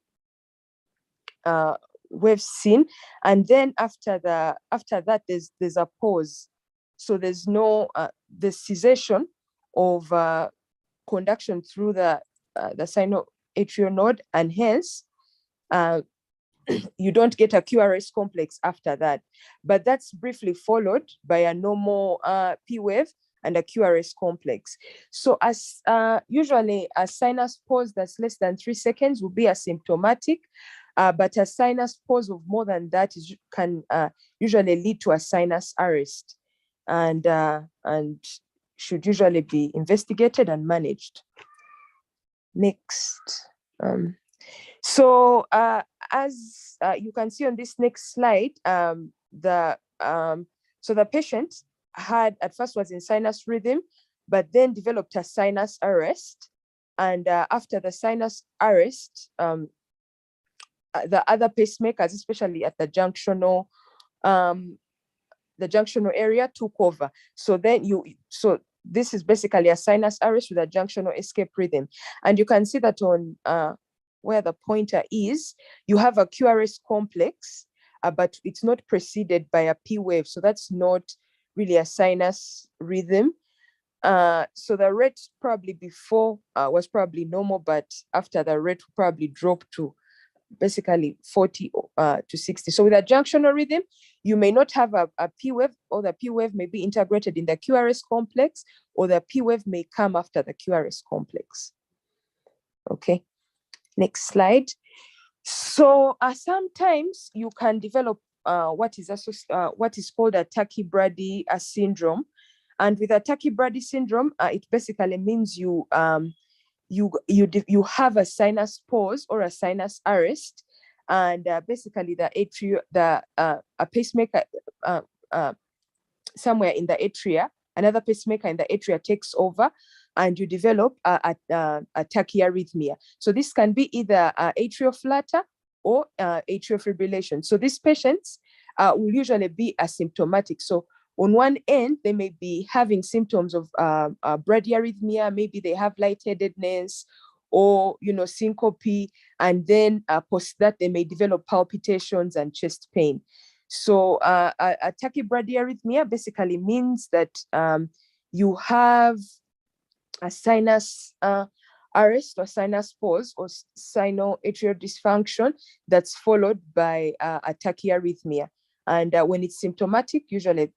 waves seen, and then after that there's a pause. So there's no the cessation of conduction through the sinoatrial node, and hence you don't get a QRS complex after that. But that's briefly followed by a normal P wave and a QRS complex. So as usually a sinus pause that's less than 3 seconds will be asymptomatic, but a sinus pause of more than that can usually lead to a sinus arrest, and should usually be investigated and managed. Next. So as you can see on this next slide, so the patient at first was in sinus rhythm, but then developed a sinus arrest. And after the sinus arrest, the other pacemakers, especially at the junctional area, took over. So then this is basically a sinus arrest with a junctional escape rhythm. And you can see that on where the pointer is, you have a QRS complex, but it's not preceded by a P wave. So that's not really a sinus rhythm. So the rate probably before was probably normal, but after the rate probably dropped to basically 40 to 60. So with a junctional rhythm, You may not have a P wave, or the P wave may be integrated in the QRS complex, or the P wave may come after the QRS complex. Okay, next slide. So sometimes you can develop what is called a tachybrady syndrome. And with a tachybrady syndrome, it basically means you have a sinus pause or a sinus arrest, and basically a pacemaker somewhere in the atria, another pacemaker in the atria takes over, and you develop a tachyarrhythmia. So this can be either atrial flutter or atrial fibrillation. So these patients will usually be asymptomatic. So on one end, they may be having symptoms of bradyarrhythmia. Maybe they have lightheadedness or syncope, and then post that they may develop palpitations and chest pain. So a tachybradyarrhythmia basically means that you have a sinus arrest or sinus pause or sinoatrial dysfunction that's followed by a tachyarrhythmia. And when it's symptomatic, usually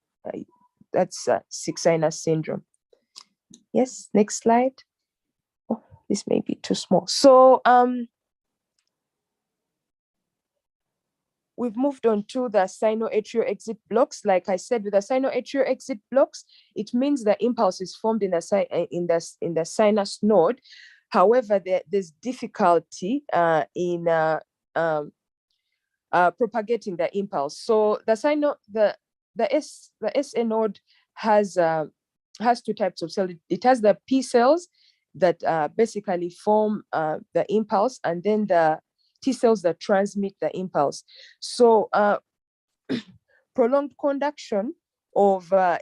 that's sick sinus syndrome. Yes, next slide. Oh, this may be too small. So we've moved on to the sinoatrial exit blocks. Like I said, with the sinoatrial exit blocks, it means the impulse is formed in the sinus node. However, there's difficulty in propagating the impulse. So the SA node has two types of cells. It has the P cells that basically form the impulse, and then the T cells that transmit the impulse. So prolonged conduction of the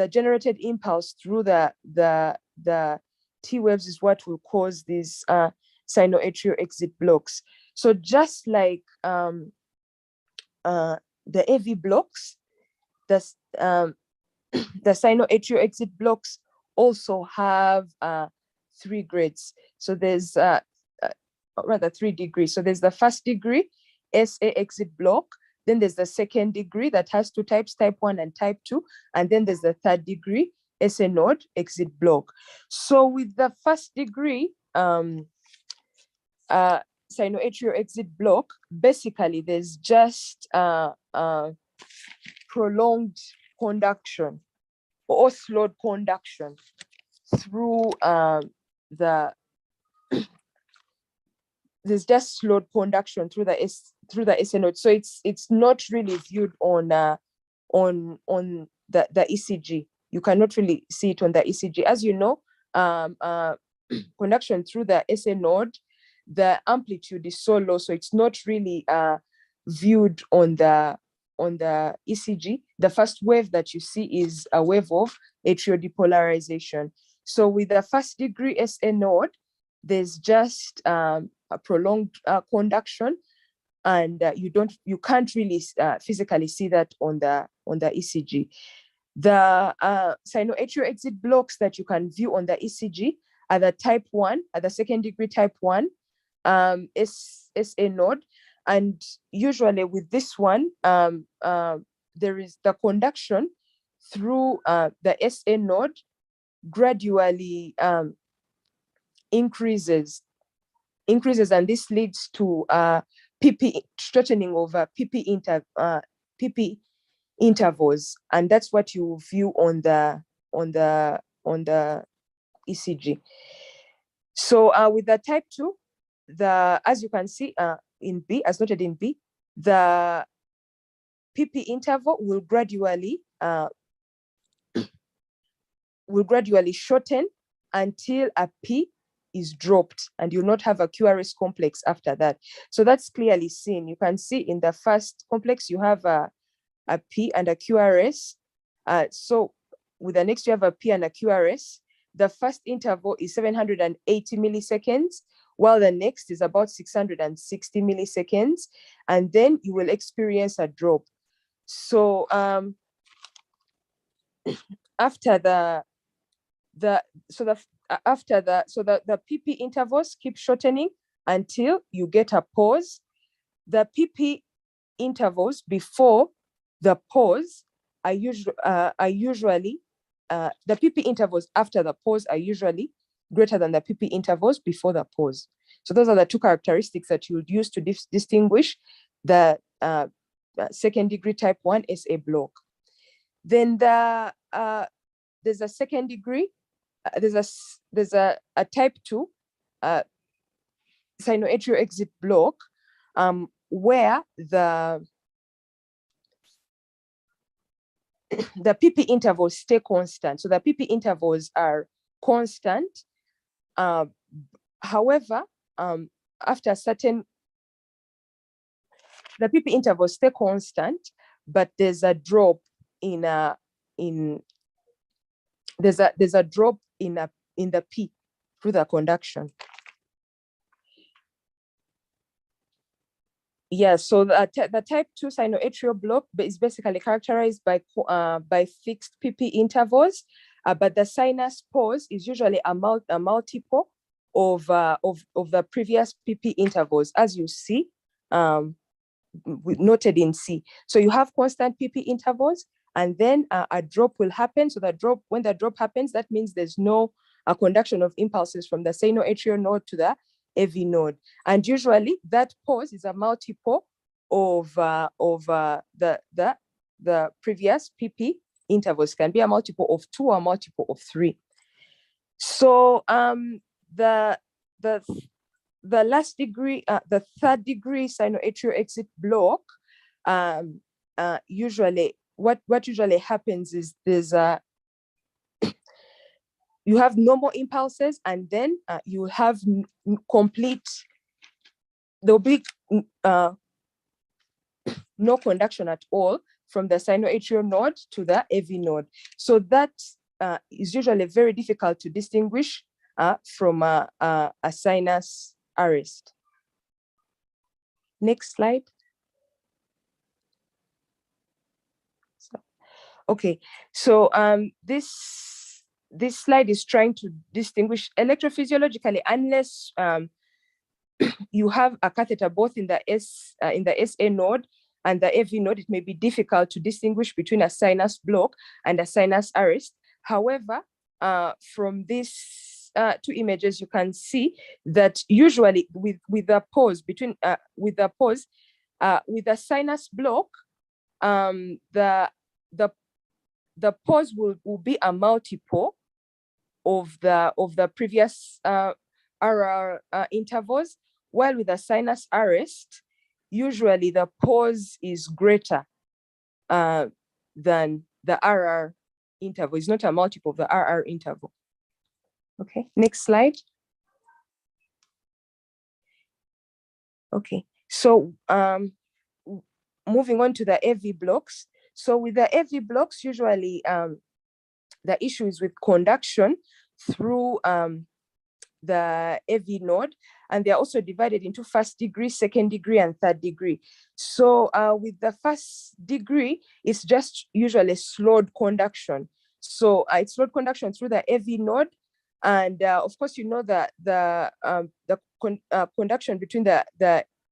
generated impulse through the T waves is what will cause these sinoatrial exit blocks. So just like the AV blocks, the sinoatrial exit blocks also have 3 grades. So there's rather 3 degrees. So there's the first degree SA exit block, then there's the second degree that has 2 types, type 1 and type 2, and then there's the third degree SA node exit block. So with the first degree sinoatrial exit block, basically there's just prolonged conduction or slowed conduction through there's just slowed conduction through the SA node. So it's not really viewed on the ECG. You cannot really see it on the ECG. As you know, conduction through the SA node, the amplitude is so low, so it's not really viewed on the ECG. The first wave that you see is a wave of atrial depolarization. So with the first degree SA node, there's just a prolonged conduction, and you can't really physically see that on the ECG. The sinoatrial exit blocks that you can view on the ECG are the type 1, at the second degree type 1 SA node, and usually with this one there is the conduction through the SA node gradually increases, and this leads to PP shortening of PP intervals, and that's what you view on the ECG. So with the type 2, as you can see in B, as noted in B, the PP interval will gradually shorten until a P is dropped, and you'll not have a QRS complex after that. So that's clearly seen. You can see in the first complex you have a P and a QRS. So with the next you have a P and a QRS. The first interval is 780 milliseconds, while the next is about 660 milliseconds, and then you will experience a drop. So after the PP intervals keep shortening until you get a pause. The PP intervals before the pause are usually the PP intervals after the pause are usually greater than the PP intervals before the pause. So those are the two characteristics that you would use to distinguish the second degree type 1 SA block. Then there's a second degree, there's a type 2 sinoatrial exit block where the PP intervals stay constant. So the PP intervals are constant. However, after a certain, the PP intervals stay constant, but there's a drop there's a drop in the P through the conduction. Yeah, so the type 2 sinoatrial block is basically characterized by fixed PP intervals, but the sinus pause is usually a multiple of the previous PP intervals, as you see, noted in C. So you have constant PP intervals, and then a drop will happen. So when the drop happens, that means there's no conduction of impulses from the sinoatrial node to the AV node. And usually that pause is a multiple of the previous PP intervals. Can be a multiple of 2 or a multiple of 3. So the last degree, the third degree sinoatrial exit block, usually what usually happens is there's you have normal impulses, and then you have complete, there'll be no conduction at all from the sinoatrial node to the AV node. So that is usually very difficult to distinguish from a sinus arrest. Next slide. Okay, so this slide is trying to distinguish electrophysiologically, unless you have a catheter both in the SA node and the AV node, it may be difficult to distinguish between a sinus block and a sinus arrest. However, from these two images, you can see that usually with the pause with a sinus block, the pause will be a multiple of the previous RR intervals, while with a sinus arrest, usually the pause is greater than the RR interval. It's not a multiple of the RR interval. Okay, next slide. Okay, so moving on to the AV blocks. So with the AV blocks, usually the issue is with conduction through the AV node, and they're also divided into first degree, second degree, and third degree. So with the first degree, it's just usually slowed conduction. So it's slowed conduction through the AV node, and of course, you know that the conduction between the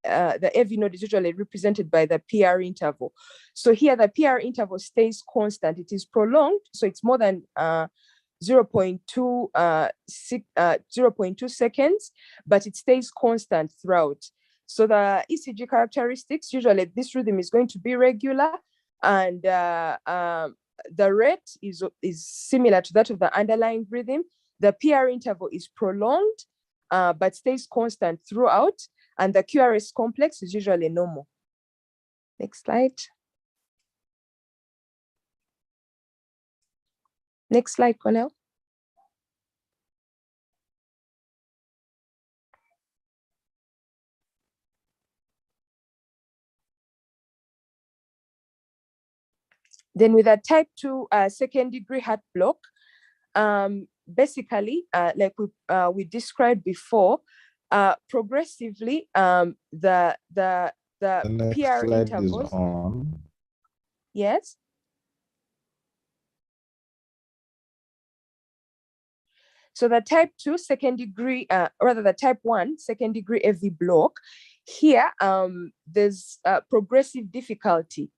AV node is usually represented by the PR interval. So here the PR interval stays constant. It is prolonged, so it's more than 0.2 seconds, but it stays constant throughout. So the ECG characteristics, usually this rhythm is going to be regular, and the rate is similar to that of the underlying rhythm. The PR interval is prolonged, but stays constant throughout, and the QRS complex is usually normal. Next slide. Next slide, Cornell. Then with a type 2 second degree heart block, basically, like we described before, progressively the PR intervals. Yes. So the type 2 second degree, rather the type 1 second degree AV block, here there's progressive difficulty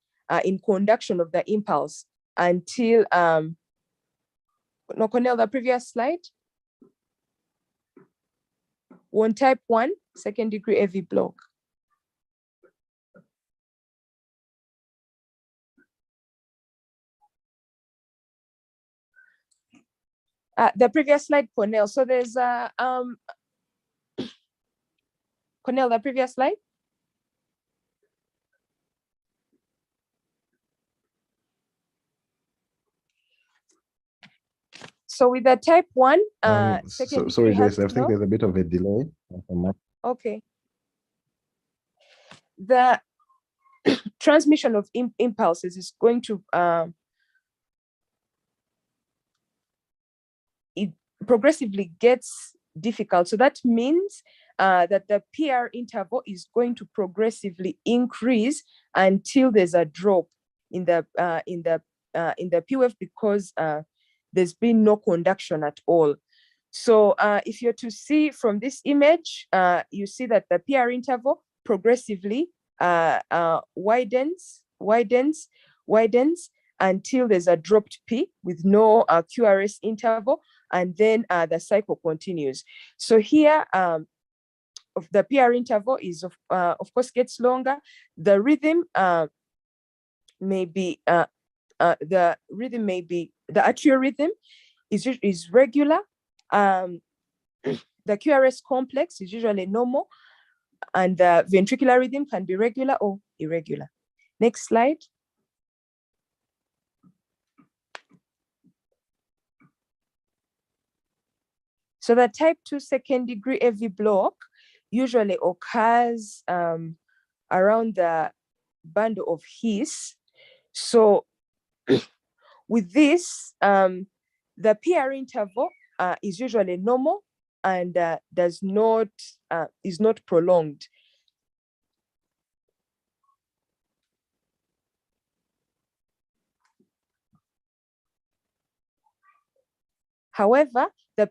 in conduction of the impulse until, no, Cornell, the previous slide. On type 1, second degree AV block. The previous slide, Cornell. So there's a, Cornell, the previous slide. So with the type 1, second sorry, degree Joyce, I think there's a bit of a delay. Okay. The transmission of impulses is going to it progressively gets difficult. So that means that the PR interval is going to progressively increase until there's a drop in the P wave because there's been no conduction at all. So if you're to see from this image, you see that the PR interval progressively widens until there's a dropped P with no QRS interval, and then the cycle continues. So here, of the PR interval is of course gets longer. The rhythm may be the atrial rhythm is regular. The QRS complex is usually normal, and the ventricular rhythm can be regular or irregular. Next slide. So the type 2 second degree AV block usually occurs around the bundle of His. So with this, the PR interval is usually normal and is not prolonged. However, the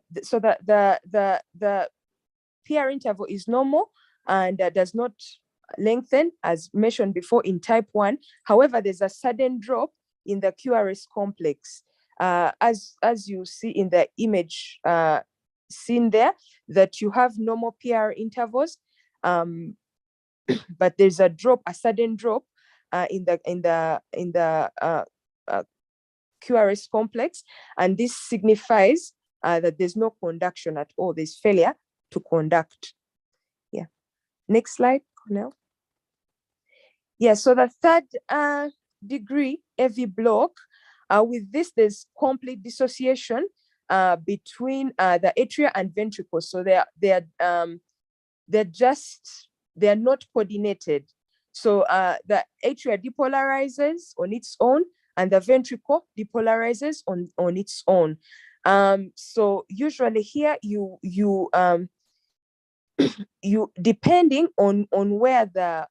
PR interval is normal and does not lengthen as mentioned before in type 1. However, there's a sudden drop in the QRS complex. As you see in the image seen there, that you have normal PR intervals, but there's a sudden drop in the QRS complex, and this signifies that there's no conduction at all. There's failure to conduct. Yeah. Next slide, Cornell. Yeah. So the third degree AV block, with this, there's complete dissociation between the atria and ventricles. So they're not coordinated. So the atria depolarizes on its own, and the ventricle depolarizes on its own. So usually here you depending on where the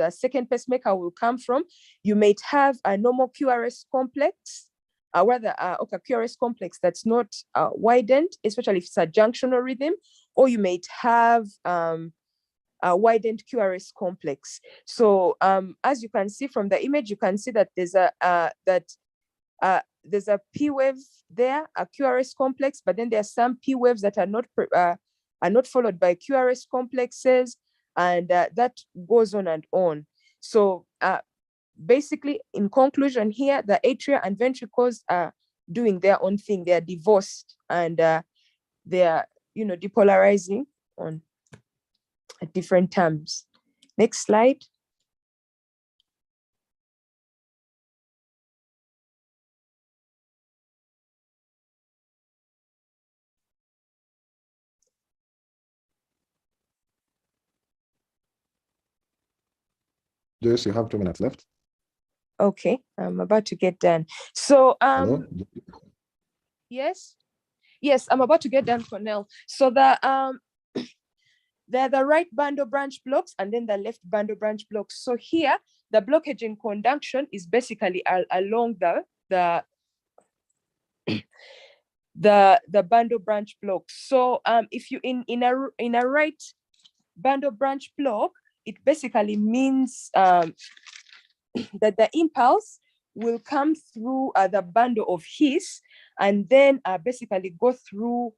second pacemaker will come from, you might have a normal QRS complex, QRS complex that's not widened, especially if it's a junctional rhythm, or you might have a widened QRS complex. So as you can see from the image, you can see that there's a P wave there, a QRS complex, but then there are some P waves that are not followed by QRS complexes, and that goes on and on. So basically, in conclusion here, the atria and ventricles are doing their own thing. They are divorced, and they are, depolarizing on at different terms. Next slide. Joyce, you have 2 minutes left. Okay, I'm about to get done. So Hello? yes, I'm about to get done, Cornell. So the right bundle branch blocks and then the left bundle branch blocks. So here, the blockage in conduction is basically along the bundle branch block. So if you in a right bundle branch block, it basically means that the impulse will come through the bundle of His and then basically go through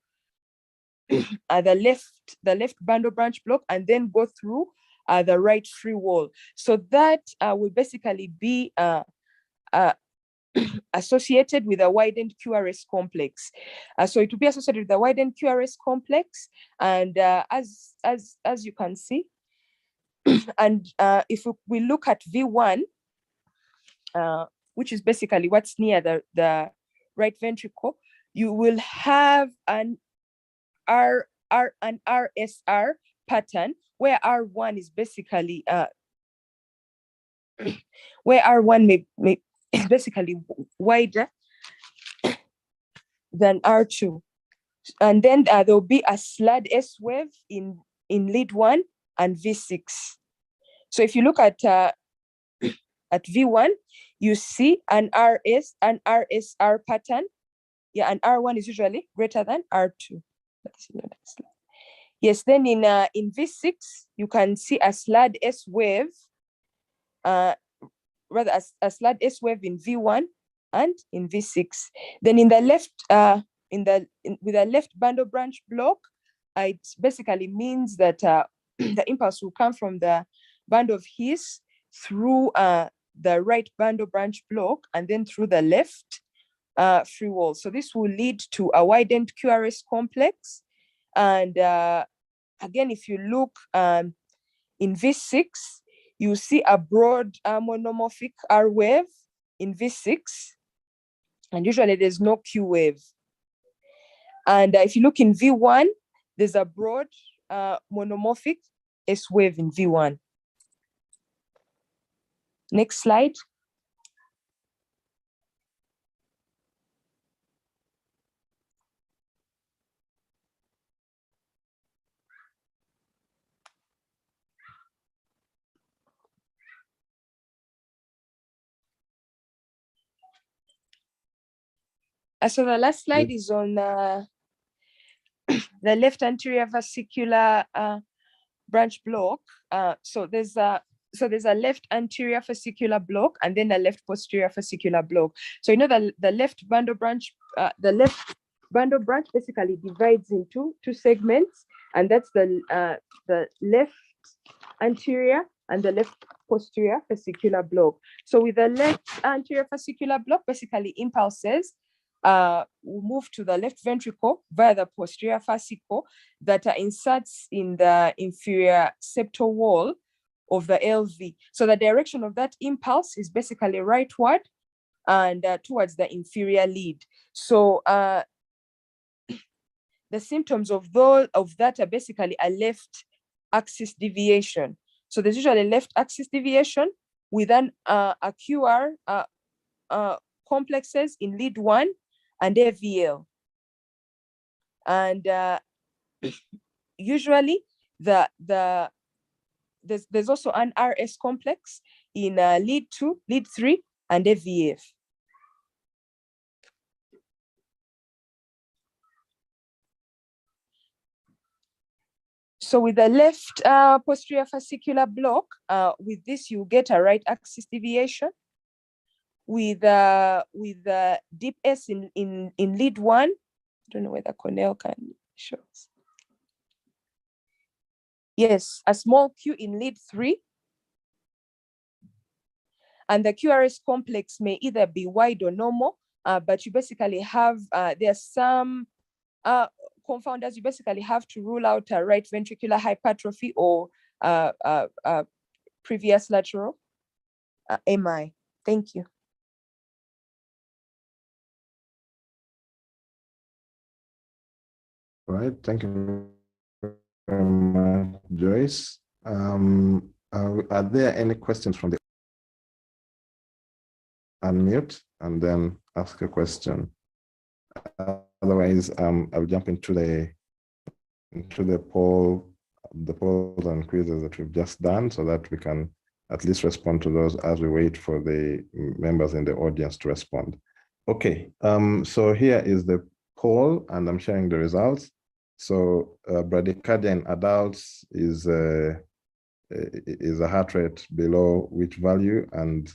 the left bundle branch block and then go through the right free wall. So that will basically be associated with a widened QRS complex. So it will be associated with the widened QRS complex, and as you can see, and if we look at V1, which is basically what's near the right ventricle, you will have an RSR pattern where R1 is basically where R1 is basically wider than R2. And then there'll be a slurred S wave in lead 1 and V6. So if you look at V1, you see an RSR pattern. Yeah, and R1 is usually greater than R2. Let's see the next slide. Yes, then in V6, you can see a slurred S wave, rather a slurred S wave in V1 and in V6. Then in the left, with a left bundle branch block, it basically means that the impulse will come from the bundle of His through the right bundle branch block and then through the left free wall. So this will lead to a widened QRS complex. And again, if you look in V6, you see a broad monomorphic R wave in V6, and usually there's no Q wave. And if you look in V1, there's a broad monomorphic S wave in V1. Next slide. So the last slide is on the left anterior fascicular branch block. So there's a left anterior fascicular block and then a left posterior fascicular block. So you know the left bundle branch basically divides into two segments, and that's the left anterior and the left posterior fascicular block. So with the left anterior fascicular block, basically impulses will move to the left ventricle via the posterior fascicle that inserts in the inferior septal wall of the LV. So the direction of that impulse is basically rightward and towards the inferior lead. So the symptoms of that are basically a left axis deviation. So there's usually left axis deviation with a QR complexes in lead 1 and AVL. And usually there's also an RS complex in lead 2, lead 3, and AVF. So with the left posterior fascicular block, with this you get a right axis deviation. With deep S in lead 1, I don't know whether Cornell can show us. Yes, a small Q in lead 3. And the QRS complex may either be wide or normal, but you basically have, there's some confounders. You basically have to rule out a right ventricular hypertrophy or previous lateral MI. Thank you. All right, thank you very much, Joyce. Are there any questions from the unmute and then ask a question? Otherwise, I'll jump into the polls and quizzes that we've just done, so that we can at least respond to those as we wait for the members in the audience to respond. Okay, so here is the poll, and I'm sharing the results. So bradycardia in adults is a heart rate below which value, and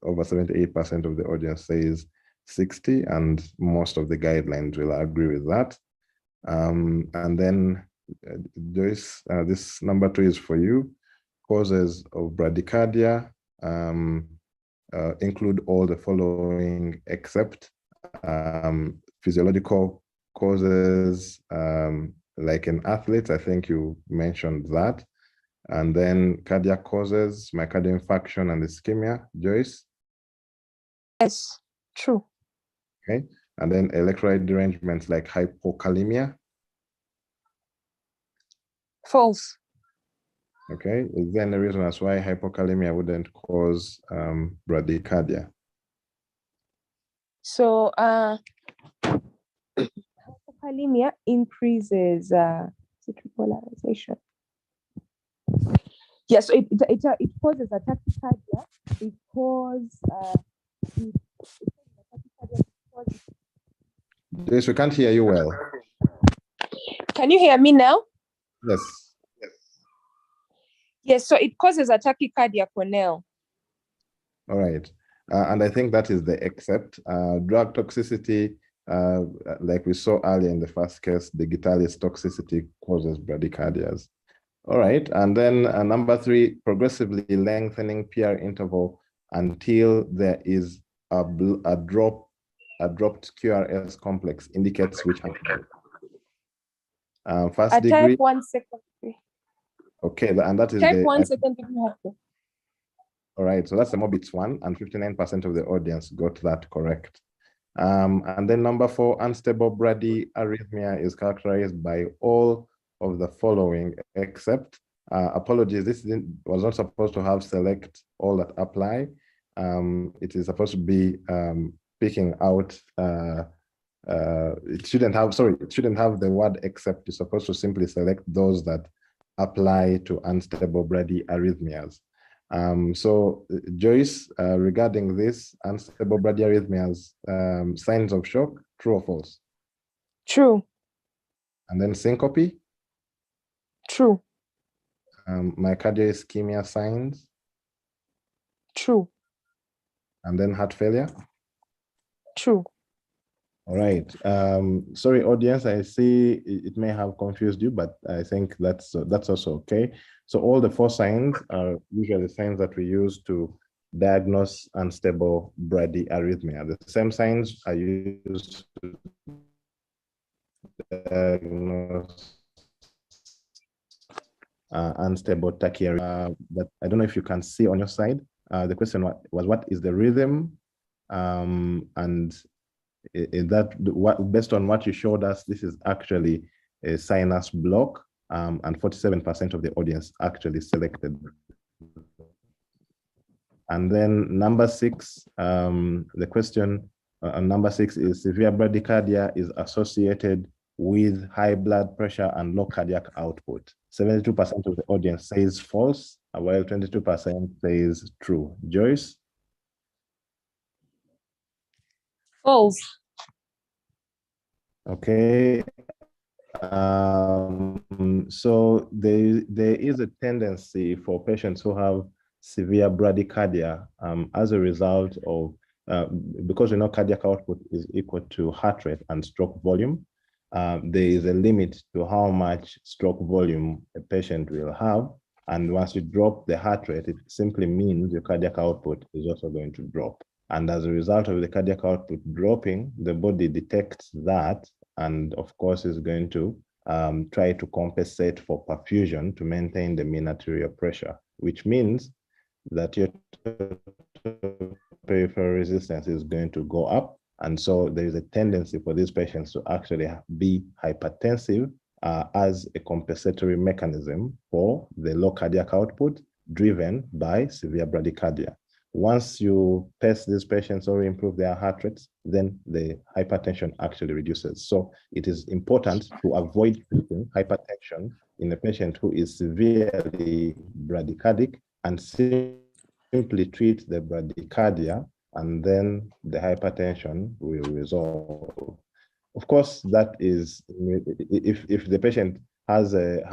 over 78% of the audience says 60, and most of the guidelines will agree with that. And then, Joyce, this number 2 is for you. Causes of bradycardia include all the following except physiological causes, like in athletes. I think you mentioned that. And then cardiac causes, myocardial infarction and ischemia. Joyce? Yes, true. Okay. And then electrolyte derangements like hypokalemia. False. Okay. Is there any reason as why hypokalemia wouldn't cause bradycardia? So hypokalemia increases polarization. Yes, it causes a tachycardia because Yes, we can't hear you well. Can you hear me now? Yes. Yes, so it causes a tachycardia, Cornell. All right. And I think that is the except. Drug toxicity, like we saw earlier in the first case, digitalis toxicity causes bradycardias. All right. And then number 3, progressively lengthening PR interval until there is a dropped QRS complex indicates which happens. First degree. Type 1 secondary. Okay, and that is type the 1 secondary. All right, so that's the Mobitz one, and 59% of the audience got that correct. And then number 4, unstable bradyarrhythmia is characterized by all of the following except, apologies, this was not supposed to have select all that apply. It is supposed to be picking out, it shouldn't have the word except. It's supposed to simply select those that apply to unstable bradyarrhythmias. So Joyce, regarding this unstable bradyarrhythmias, signs of shock, true or false? True. And then syncope? True. Myocardial ischemia signs? True. And then heart failure? True. All right. Sorry, audience, I see it may have confused you, but I think that's also okay. So all the 4 signs are usually signs that we use to diagnose unstable bradyarrhythmia. The same signs are used to diagnose unstable tachyarrhythmia. But I don't know if you can see on your side. The question was what is the rhythm? And based on what you showed us, this is actually a sinus block, and 47% of the audience actually selected. And then number 6, the question on number 6 is severe bradycardia is associated with high blood pressure and low cardiac output. 72% of the audience says false, while 22% says true. Joyce? False. Okay. So there is a tendency for patients who have severe bradycardia as a result of, because we know cardiac output is equal to heart rate and stroke volume, there is a limit to how much stroke volume a patient will have. And once you drop the heart rate, it simply means your cardiac output is also going to drop. And as a result of the cardiac output dropping, the body detects that, and of course is going to try to compensate for perfusion to maintain the mean arterial pressure, which means that your peripheral resistance is going to go up. And so there is a tendency for these patients to actually be hypertensive as a compensatory mechanism for the low cardiac output driven by severe bradycardia. Once you pace these patients or improve their heart rates, then the hypertension actually reduces. So it is important to avoid treating hypertension in a patient who is severely bradycardic and simply treat the bradycardia, and then the hypertension will resolve. Of course, that is if the patient has a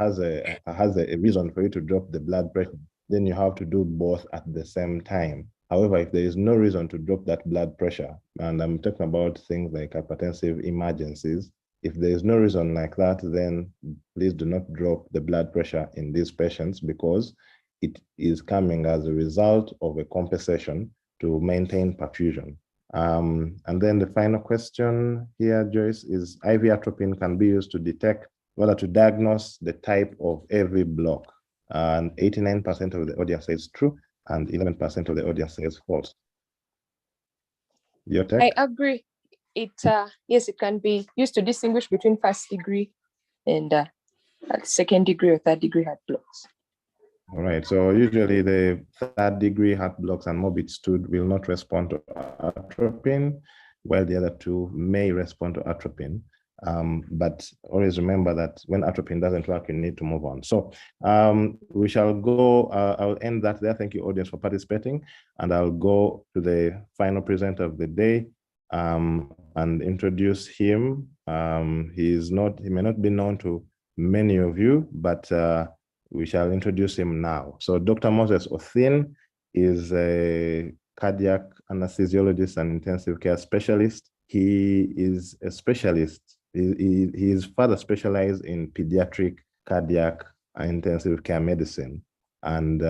reason for you to drop the blood pressure, then you have to do both at the same time. However, if there is no reason to drop that blood pressure, and I'm talking about things like hypertensive emergencies, if there is no reason like that, then please do not drop the blood pressure in these patients, because it is coming as a result of a compensation to maintain perfusion. And then the final question here, Joyce, is IV atropine can be used to detect, whether to diagnose the type of AV block. And 89% of the audience says true, and 11% of the audience says false. Your take? I agree. It yes, it can be used to distinguish between first degree and second degree or third degree heart blocks. All right. So usually the third degree heart blocks and morbid stool will not respond to atropine, while the other two may respond to atropine. But always remember that when atropine doesn't work, you need to move on. So we shall go, I'll end that there. Thank you, audience, for participating. And I'll go to the final presenter of the day and introduce him. He may not be known to many of you, but we shall introduce him now. So Dr. Moses Othin is a cardiac anesthesiologist and intensive care specialist. He is a specialist. He is further specialized in pediatric cardiac intensive care medicine. And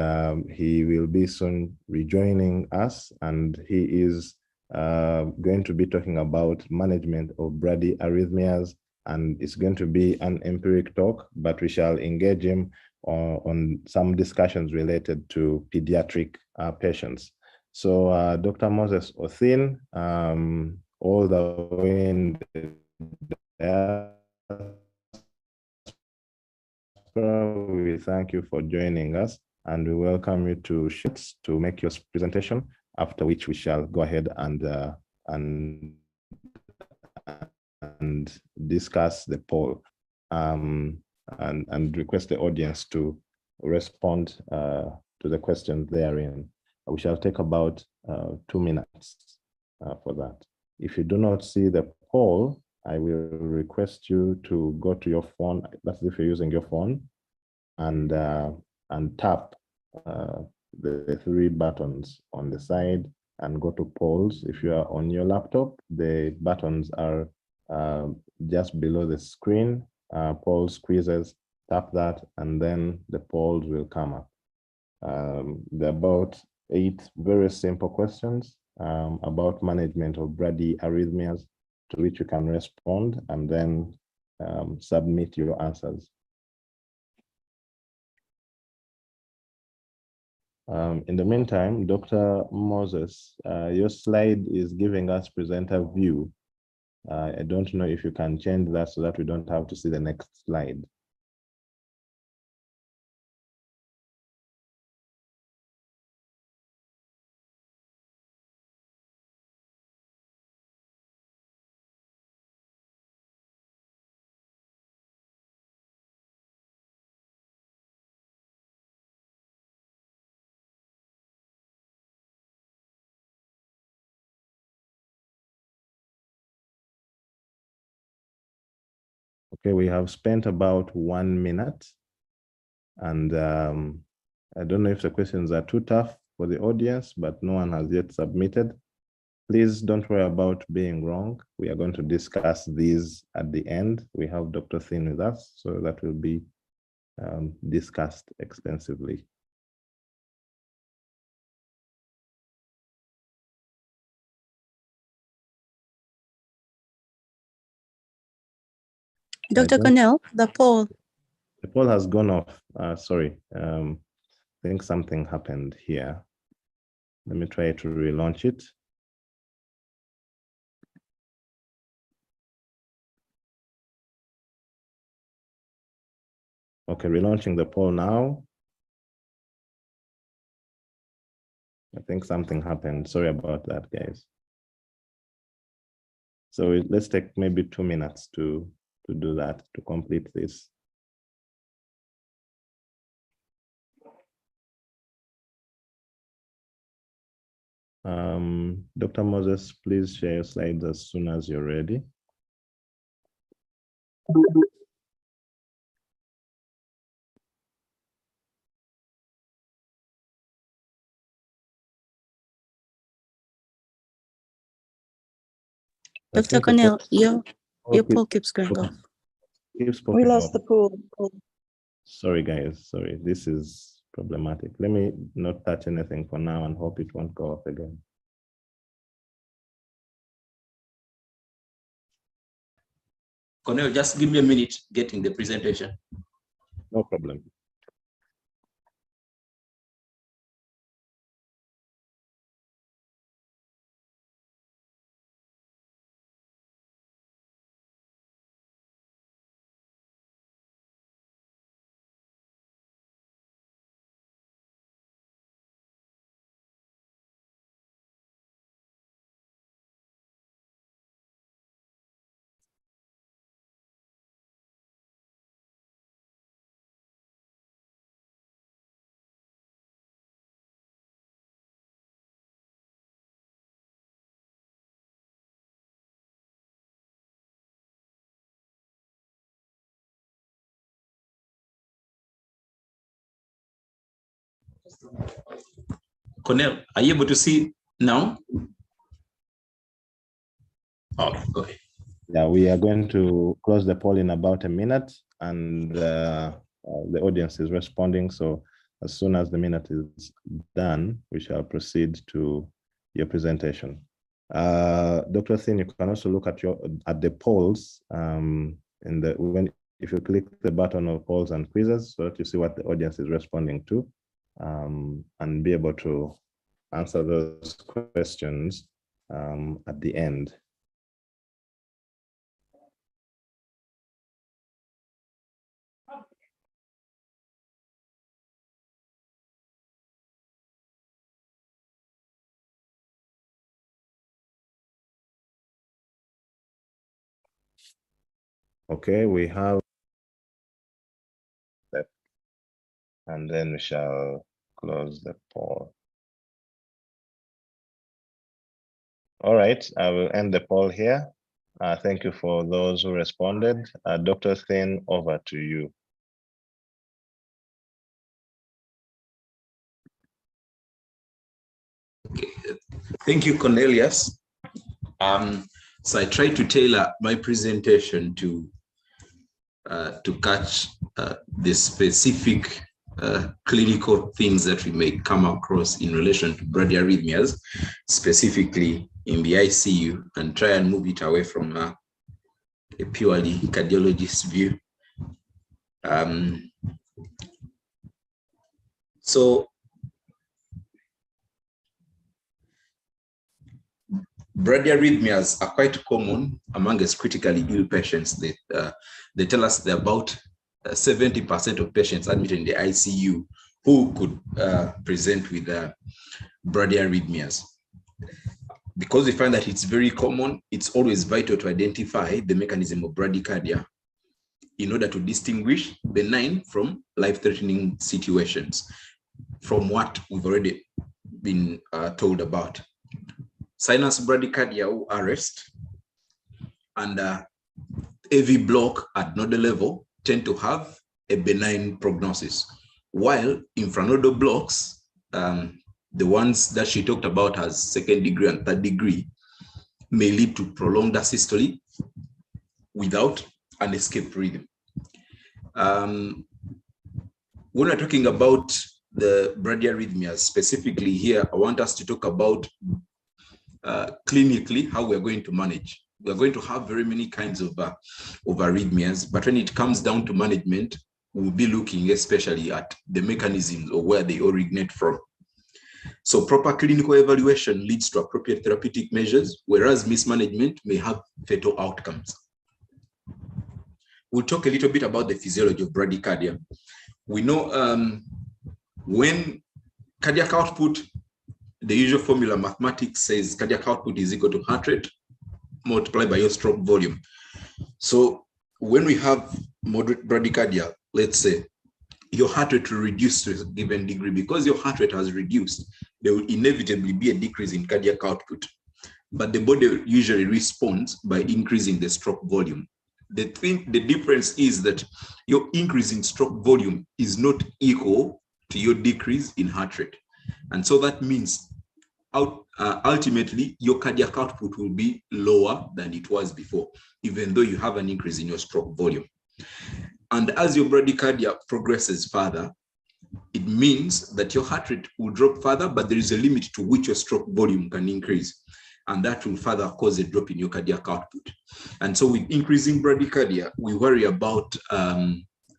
he will be soon rejoining us. And he is going to be talking about management of bradyarrhythmias. And it's going to be an empiric talk, but we shall engage him on some discussions related to pediatric patients. So Dr. Moses Othin, all the way in the we thank you for joining us, and we welcome you to make your presentation, after which we shall go ahead and discuss the poll. And request the audience to respond to the questions therein. We shall take about 2 minutes for that. If you do not see the poll, I will request you to go to your phone, that's if you're using your phone, and tap the 3 buttons on the side and go to polls. If you are on your laptop, the buttons are just below the screen. Polls, quizzes, tap that, and then the polls will come up. There are about 8 very simple questions about management of bradyarrhythmias, to which you can respond and then submit your answers. In the meantime, Dr. Moses, your slide is giving us presenter view. I don't know if you can change that so that we don't have to see the next slide. Okay, we have spent about 1 minute, and I don't know if the questions are too tough for the audience, but no one has yet submitted. Please don't worry about being wrong. We are going to discuss these at the end. We have Dr. Thin with us, so that will be discussed extensively. Dr. Cornell, the poll. The poll has gone off. Sorry, I think something happened here. Let me try to relaunch it. Okay, relaunching the poll now. I think something happened. Sorry about that, guys. So let's take maybe 2 minutes to do that, to complete this. Dr. Moses, please share your slides as soon as you're ready. I Dr. think Cornell, your poll poll keeps going off. keeps We popping lost up. the pool. Sorry, guys. Sorry, this is problematic. Let me not touch anything for now and hope it won't go off again. Cornel, just give me a minute getting the presentation. No problem. Cornel, are you able to see now? Oh, go ahead. Yeah, we are going to close the poll in about a minute, and the audience is responding. So as soon as the minute is done, we shall proceed to your presentation. Dr. Thin, you can also look at the polls if you click the button of polls and quizzes, so that you see what the audience is responding to, and be able to answer those questions at the end. Okay, we have that, and then we shall close the poll. All right, I will end the poll here. Thank you for those who responded. Dr. Thin, over to you. Okay. Thank you, Cornelius. So I tried to tailor my presentation to catch the specific clinical things that we may come across in relation to bradyarrhythmias, specifically in the ICU, and try and move it away from a purely cardiologist view. So bradyarrhythmias are quite common amongst critically ill patients. They tell us that about 70% of patients admitted in the ICU who could present with bradyarrhythmias. Because we find that it's very common, it's always vital to identify the mechanism of bradycardia in order to distinguish benign from life-threatening situations from what we've already been told about. Sinus bradycardia or arrest and AV block at nodal level tend to have a benign prognosis, while infranodal blocks, the ones that she talked about as second degree and third degree, may lead to prolonged asystole without an escape rhythm. When we're talking about the bradyarrhythmias specifically here, I want us to talk about clinically how we're going to manage. We're going to have very many kinds of arrhythmias, but when it comes down to management, we'll be looking especially at the mechanisms or where they originate from. So proper clinical evaluation leads to appropriate therapeutic measures, whereas mismanagement may have fatal outcomes. We'll talk a little bit about the physiology of bradycardia. We know when cardiac output, the usual formula mathematics says cardiac output is equal to heart rate multiplied by your stroke volume. So when we have moderate bradycardia, let's say, your heart rate will reduce to a given degree. Because your heart rate has reduced, there will inevitably be a decrease in cardiac output. But the body usually responds by increasing the stroke volume. The difference is that your increase in stroke volume is not equal to your decrease in heart rate. And so that means ultimately your cardiac output will be lower than it was before, even though you have an increase in your stroke volume. And as your bradycardia progresses further, it means that your heart rate will drop further, but there is a limit to which your stroke volume can increase. And that will further cause a drop in your cardiac output. And so with increasing bradycardia, we worry about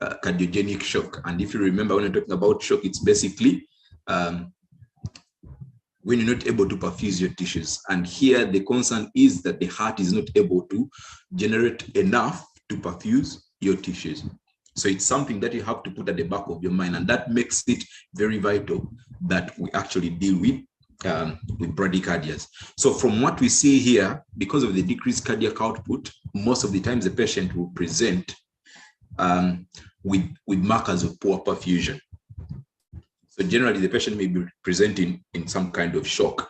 cardiogenic shock. And if you remember, when we're talking about shock, it's basically when you're not able to perfuse your tissues. And here the concern is that the heart is not able to generate enough to perfuse your tissues. So it's something that you have to put at the back of your mind, and that makes it very vital that we actually deal with bradycardias. So from what we see here, because of the decreased cardiac output, most of the times the patient will present with markers of poor perfusion. So generally the patient may be presenting in some kind of shock,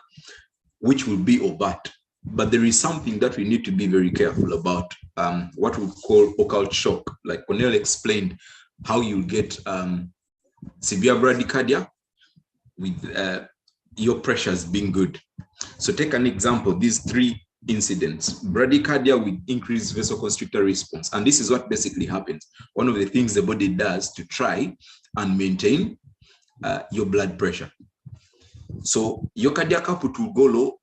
which will be overt. But there is something that we need to be very careful about, what we call occult shock. Like Cornell explained, how you get severe bradycardia with your pressures being good. So take an example, these three incidents: bradycardia with increased vasoconstrictor response. And this is what basically happens. One of the things the body does to try and maintain your blood pressure. So your cardiac output will go low,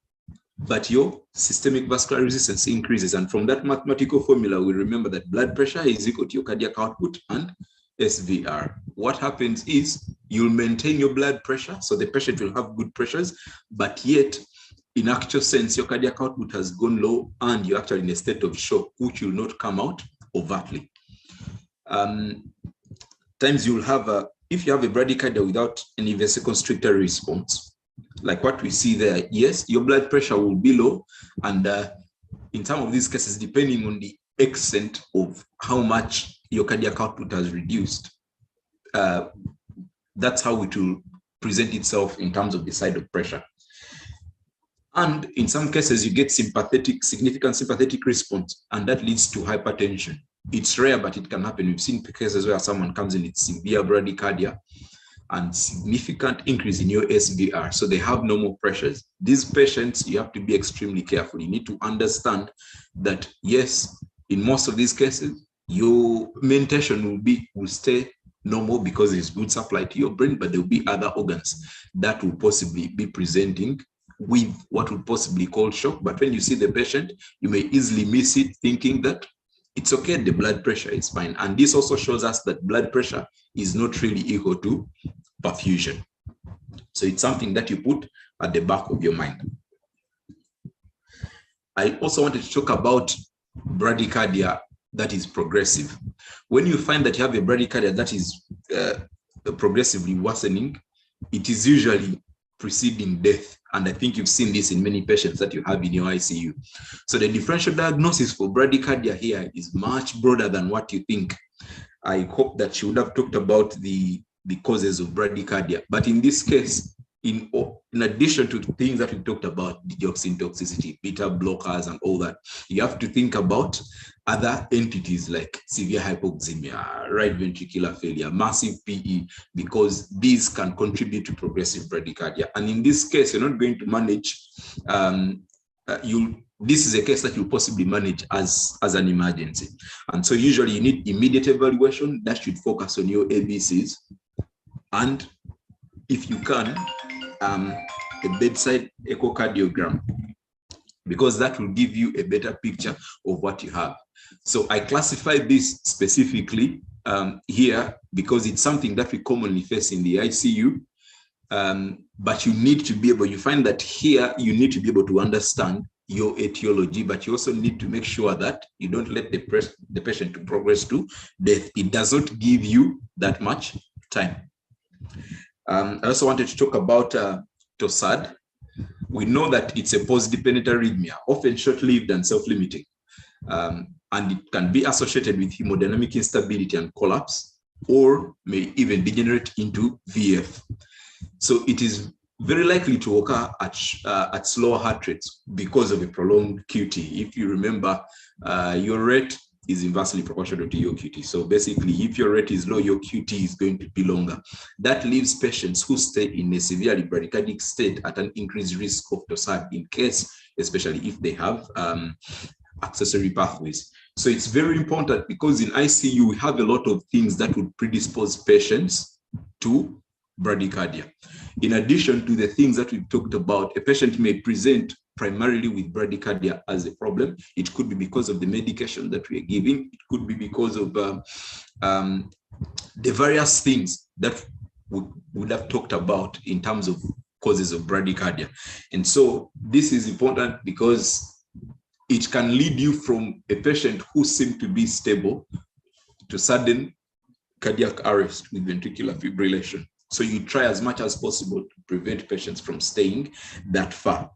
but your systemic vascular resistance increases. And from that mathematical formula, we remember that blood pressure is equal to your cardiac output and SVR. What happens is you'll maintain your blood pressure, so the patient will have good pressures, but yet in actual sense, your cardiac output has gone low and you're actually in a state of shock, which will not come out overtly. Times you'll have if you have a bradycardia without any vasoconstrictor response, like what we see there, yes, your blood pressure will be low. And in some of these cases, depending on the extent of how much your cardiac output has reduced, that's how it will present itself in terms of the side of pressure. And in some cases, you get significant sympathetic response, and that leads to hypertension. It's rare, but it can happen. We've seen cases where someone comes in with severe bradycardia and significant increase in your SVR, so they have normal pressures. These patients, you have to be extremely careful. You need to understand that, yes, in most of these cases, your mentation will stay normal because there's good supply to your brain, but there will be other organs that will possibly be presenting with what would possibly call shock. But when you see the patient, you may easily miss it, thinking that it's okay, the blood pressure is fine. And this also shows us that blood pressure is not really equal to perfusion. So it's something that you put at the back of your mind. I also wanted to talk about bradycardia that is progressive. When you find that you have a bradycardia that is progressively worsening, it is usually preceding death. And I think you've seen this in many patients that you have in your ICU. So the differential diagnosis for bradycardia here is much broader than what you think. I hope that she would have talked about the causes of bradycardia. But in this case, in addition to things that we talked about, digoxin toxicity, beta blockers, and all that, you have to think about other entities like severe hypoxemia, right ventricular failure, massive PE, because these can contribute to progressive bradycardia. And in this case, you're not going to manage, this is a case that you'll possibly manage as an emergency. And so usually you need immediate evaluation that should focus on your ABCs. And if you can, a bedside echocardiogram, because that will give you a better picture of what you have. So I classify this specifically here because it's something that we commonly face in the ICU. But you need to be able, you find that here you need to be able to understand your etiology, but you also need to make sure that you don't let the patient to progress to death. It does not give you that much time. I also wanted to talk about TOSAD. We know that it's a pulse-dependent arrhythmia, often short-lived and self-limiting, and it can be associated with hemodynamic instability and collapse, or may even degenerate into VF. So it is very likely to occur at slower heart rates because of a prolonged QT. If you remember, your rate is inversely proportional to your QT. So basically, if your rate is low, your QT is going to be longer. That leaves patients who stay in a severely bradycardic state at an increased risk of TOSAD in case, especially if they have accessory pathways. So it's very important because in ICU, we have a lot of things that would predispose patients to bradycardia. In addition to the things that we talked about, a patient may present primarily with bradycardia as a problem. It could be because of the medication that we are giving. It could be because of the various things that we would have talked about in terms of causes of bradycardia. And so this is important because it can lead you from a patient who seemed to be stable to sudden cardiac arrest with ventricular fibrillation. So you try as much as possible to prevent patients from staying that far.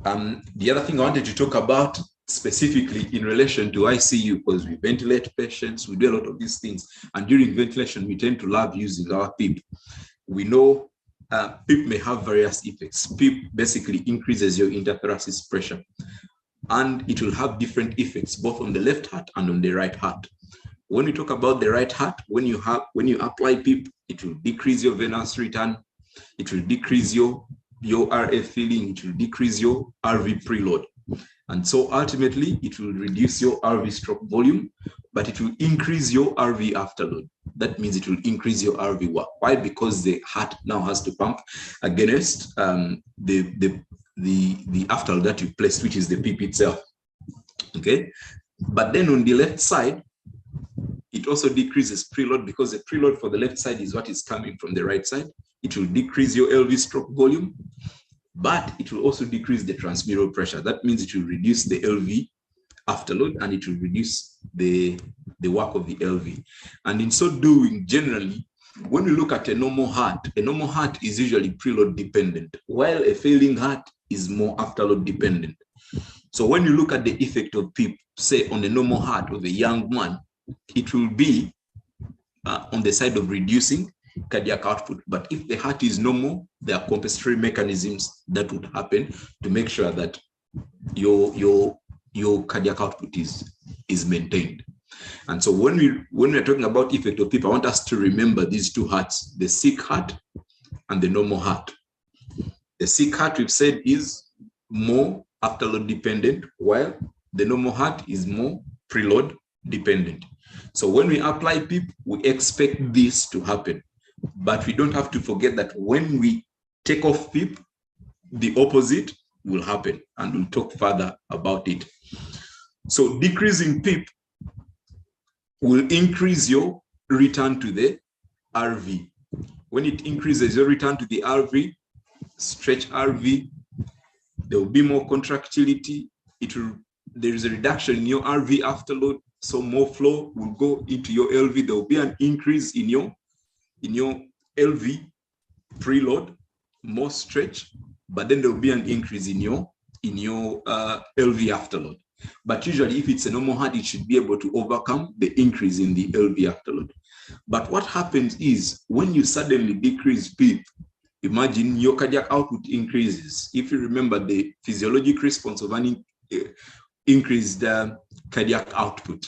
The other thing I wanted to talk about specifically in relation to ICU, because we ventilate patients, we do a lot of these things. And during ventilation, we tend to love using our PEEP. We know PEEP may have various effects. PEEP basically increases your interthoracic pressure, and it will have different effects both on the left heart and on the right heart. When we talk about the right heart, when you apply PEEP, it will decrease your venous return, it will decrease your RF filling, it will decrease your RV preload. And so ultimately, it will reduce your RV stroke volume, but it will increase your RV afterload. That means it will increase your RV work. Why? Because the heart now has to pump against the afterload that you placed, which is the PEEP itself. Okay, but then on the left side, it also decreases preload because the preload for the left side is what is coming from the right side. It will decrease your LV stroke volume, but it will also decrease the transmural pressure. That means it will reduce the LV afterload and it will reduce the work of the LV. And in so doing, generally, when we look at a normal heart is usually preload dependent, while a failing heart is more afterload dependent. So when you look at the effect of PEEP, say on a normal heart of a young man, it will be on the side of reducing cardiac output. But if the heart is normal, there are compensatory mechanisms that would happen to make sure that your cardiac output is maintained. And so when we're talking about effect of PEEP, I want us to remember these two hearts, the sick heart and the normal heart. The sick heart, we've said, is more afterload dependent, while the normal heart is more preload dependent. So when we apply PEEP, we expect this to happen. But we don't have to forget that when we take off PEEP, the opposite will happen, and we'll talk further about it. So decreasing PEEP will increase your return to the RV. When it increases your return to the RV, stretch RV, there will be more contractility. There is a reduction in your RV afterload, so more flow will go into your LV. There will be an increase in your LV preload, more stretch, but then there will be an increase in your LV afterload. But usually, if it's a normal heart, it should be able to overcome the increase in the LV afterload. But what happens is when you suddenly decrease PEEP, imagine your cardiac output increases. If you remember the physiologic response of an increased cardiac output,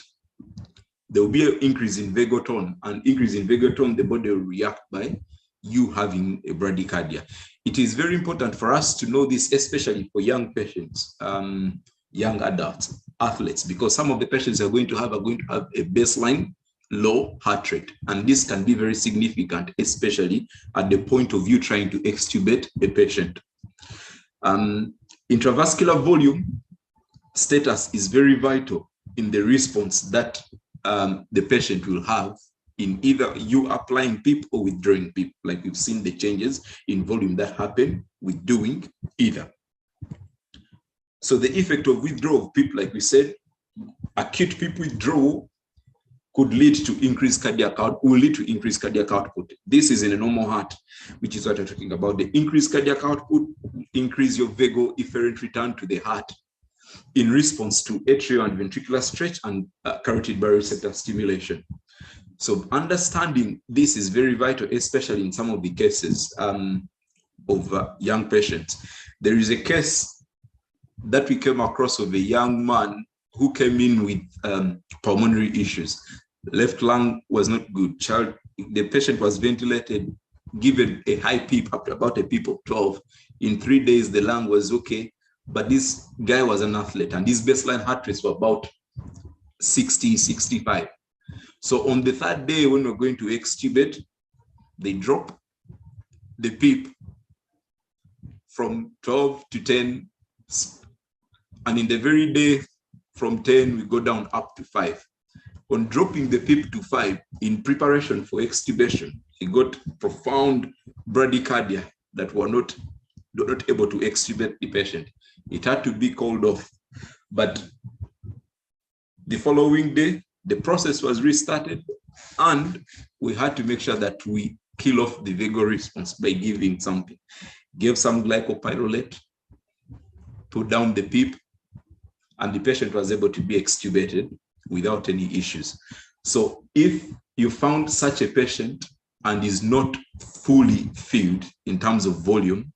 there will be an increase in vagotone, and increase in vagotone, the body will react by you having a bradycardia. It is very important for us to know this, especially for young patients, young adults, athletes, because some of the patients are going to have a baseline low heart rate, and this can be very significant, especially at the point of you trying to extubate a patient. Intravascular volume status is very vital in the response that the patient will have in either you applying PEEP or withdrawing PEEP. Like we've seen the changes in volume that happen with doing either. So the effect of withdrawal of PEEP, like we said, acute PEEP withdrawal could lead to increased cardiac output, will lead to increased cardiac output. This is in a normal heart, which is what we're talking about. The increased cardiac output increase your vago-efferent return to the heart in response to atrial and ventricular stretch and carotid baroreceptor stimulation. So understanding this is very vital, especially in some of the cases of young patients. There is a case that we came across of a young man who came in with pulmonary issues. Left lung was not good. The patient was ventilated, given a high PEEP, up to about a PEEP of 12. In 3 days, the lung was okay, but this guy was an athlete, and his baseline heart rates were about 60, 65. So on the 3rd day, when we're going to extubate, they drop the PEEP from 12 to 10. And in the very day, from 10, we go down up to 5. On dropping the PEEP to 5, in preparation for extubation, he got profound bradycardia that were not able to extubate the patient. It had to be called off. But the following day, the process was restarted, and we had to make sure that we kill off the vagal response by giving something. Gave some glycopyrrolate, put down the PEEP, and the patient was able to be extubated without any issues. So if you found such a patient and is not fully filled in terms of volume,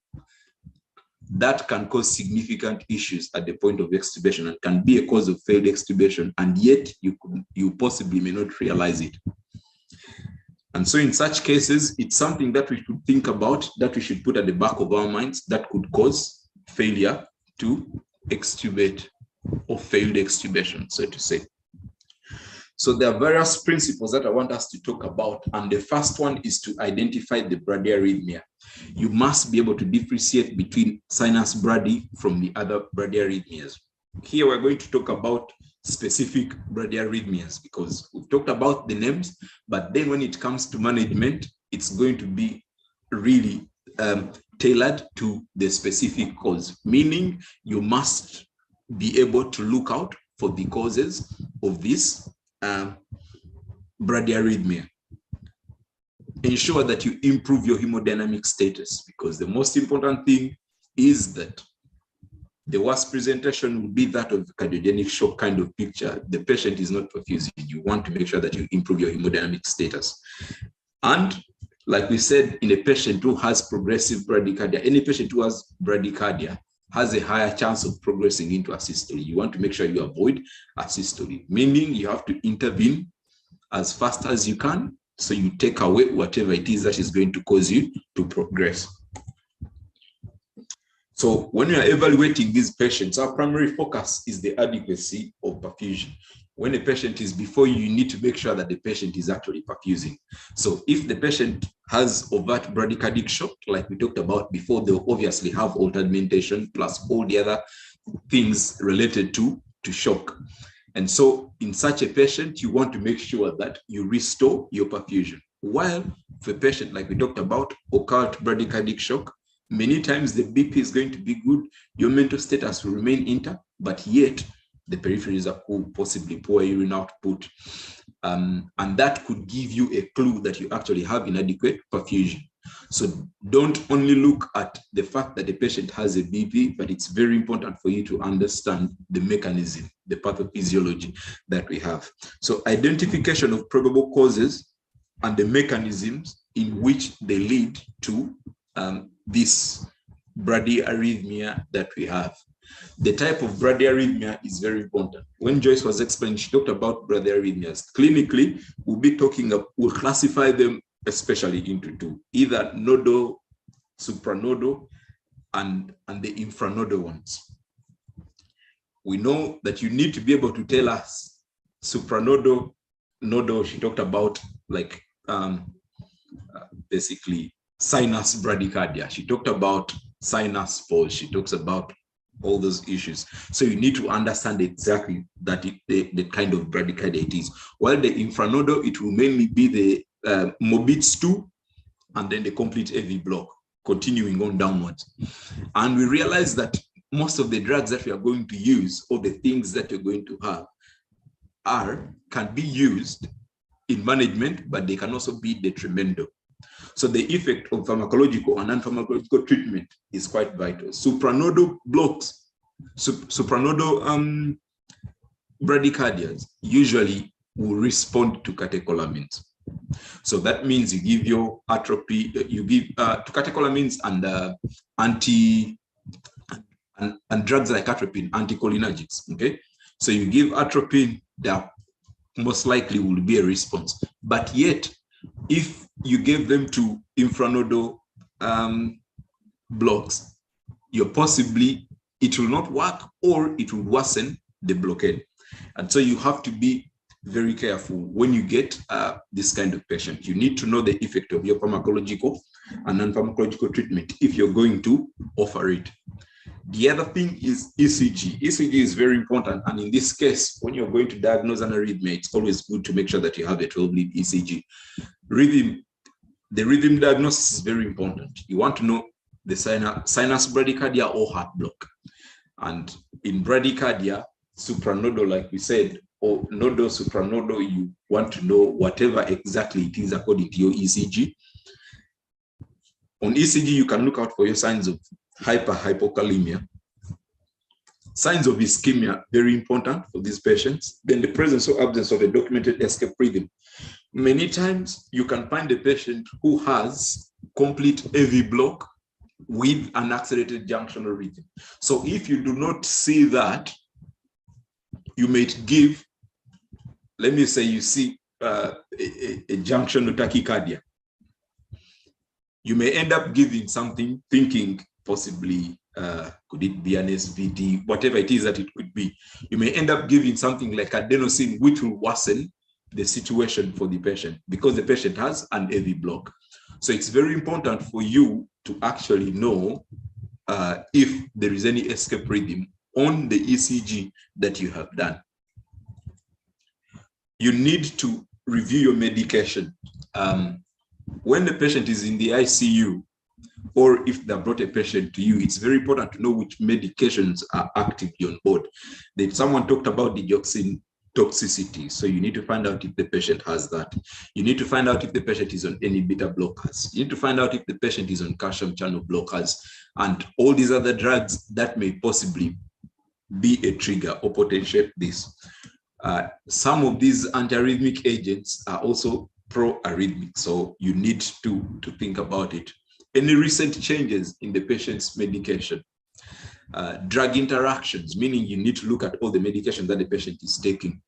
that can cause significant issues at the point of extubation and can be a cause of failed extubation, and yet you possibly may not realize it. And so in such cases, it's something that we should think about, that we should put at the back of our minds, that could cause failure to extubate or failed extubation, so to say. So there are various principles that I want us to talk about. And the first one is to identify the bradyarrhythmia. You must be able to differentiate between sinus brady from the other bradyarrhythmias. Here we're going to talk about specific bradyarrhythmias because we've talked about the names, but then when it comes to management, it's going to be really tailored to the specific cause, meaning you must be able to look out for the causes of this bradyarrhythmia. Ensure that you improve your hemodynamic status, because the most important thing is that the worst presentation will be that of cardiogenic shock kind of picture. The patient is not perfusing. You want to make sure that you improve your hemodynamic status. And like we said, in a patient who has progressive bradycardia, any patient who has bradycardia has a higher chance of progressing into asystole. You want to make sure you avoid asystole, meaning you have to intervene as fast as you can, so you take away whatever it is that is going to cause you to progress. So when you are evaluating these patients, our primary focus is the adequacy of perfusion. When a patient is before you, you need to make sure that the patient is actually perfusing. So if the patient has overt bradycardic shock, like we talked about before, they'll obviously have altered mentation plus all the other things related to shock. And so in such a patient, you want to make sure that you restore your perfusion. While for a patient, like we talked about, occult bradycardic shock, many times the BP is going to be good, your mental status will remain intact, but yet the peripheries are cool, possibly poor urine output. And that could give you a clue that you actually have inadequate perfusion. So don't only look at the fact that the patient has a BP, but it's very important for you to understand the mechanism, the pathophysiology that we have. So identification of probable causes and the mechanisms in which they lead to this bradyarrhythmia that we have. The type of bradyarrhythmia is very important. When Joyce was explaining, she talked about bradyarrhythmias. Clinically, we'll classify them especially into two, either nodal, supranodal, and the infranodal ones. We know that you need to be able to tell us supranodal, nodal, she talked about like basically sinus bradycardia. She talked about sinus pulse. She talks about all those issues. So you need to understand exactly that the kind of bradycardia it is. While the infranodal, it will mainly be the Mobitz 2 and then the complete AV block, continuing on downwards. And we realize that most of the drugs that we are going to use, or the things that you're going to have, can be used in management, but they can also be detrimental. So the effect of pharmacological and non-pharmacological treatment is quite vital. Supranodal blocks, supranodal bradycardias usually will respond to catecholamines. So that means you give your atropine, you give to catecholamines and drugs like atropine, anticholinergics. Okay, So you give atropine, there most likely will be a response. But yet, if you gave them to infranodal blocks, it will not work, or it will worsen the blockade. And so you have to be very careful when you get this kind of patient. You need to know the effect of your pharmacological and non-pharmacological treatment if you're going to offer it. The other thing is ECG. ECG is very important. And in this case, when you're going to diagnose an arrhythmia, it's always good to make sure that you have a 12-lead ECG. The rhythm diagnosis is very important. You want to know the sinus bradycardia or heart block. And in bradycardia, supranodal, like we said, or nodal, supranodal, you want to know whatever exactly it is according to your ECG. On ECG, you can look out for your signs of hypokalemia. Signs of ischemia, very important for these patients. Then the presence or absence of a documented escape rhythm. Many times you can find a patient who has complete AV block with an accelerated junctional rhythm. So if you do not see that, you might give, let me say you see a junctional tachycardia. You may end up giving something, thinking possibly, could it be an SVT, whatever it is that it could be. You may end up giving something like adenosine, which will worsen the situation for the patient because the patient has an AV block. So it's very important for you to actually know if there is any escape rhythm on the ECG that you have done. You need to review your medication. When the patient is in the ICU, or if they brought a patient to you, it's very important to know which medications are actively on board. Someone talked about digoxin toxicity, so you need to find out if the patient has that. You need to find out if the patient is on any beta blockers. You need to find out if the patient is on calcium channel blockers and all these other drugs that may possibly be a trigger or potentiate this. Some of these antiarrhythmic agents are also pro-arrhythmic, so you need to think about it. Any recent changes in the patient's medication, drug interactions, meaning you need to look at all the medication that the patient is taking,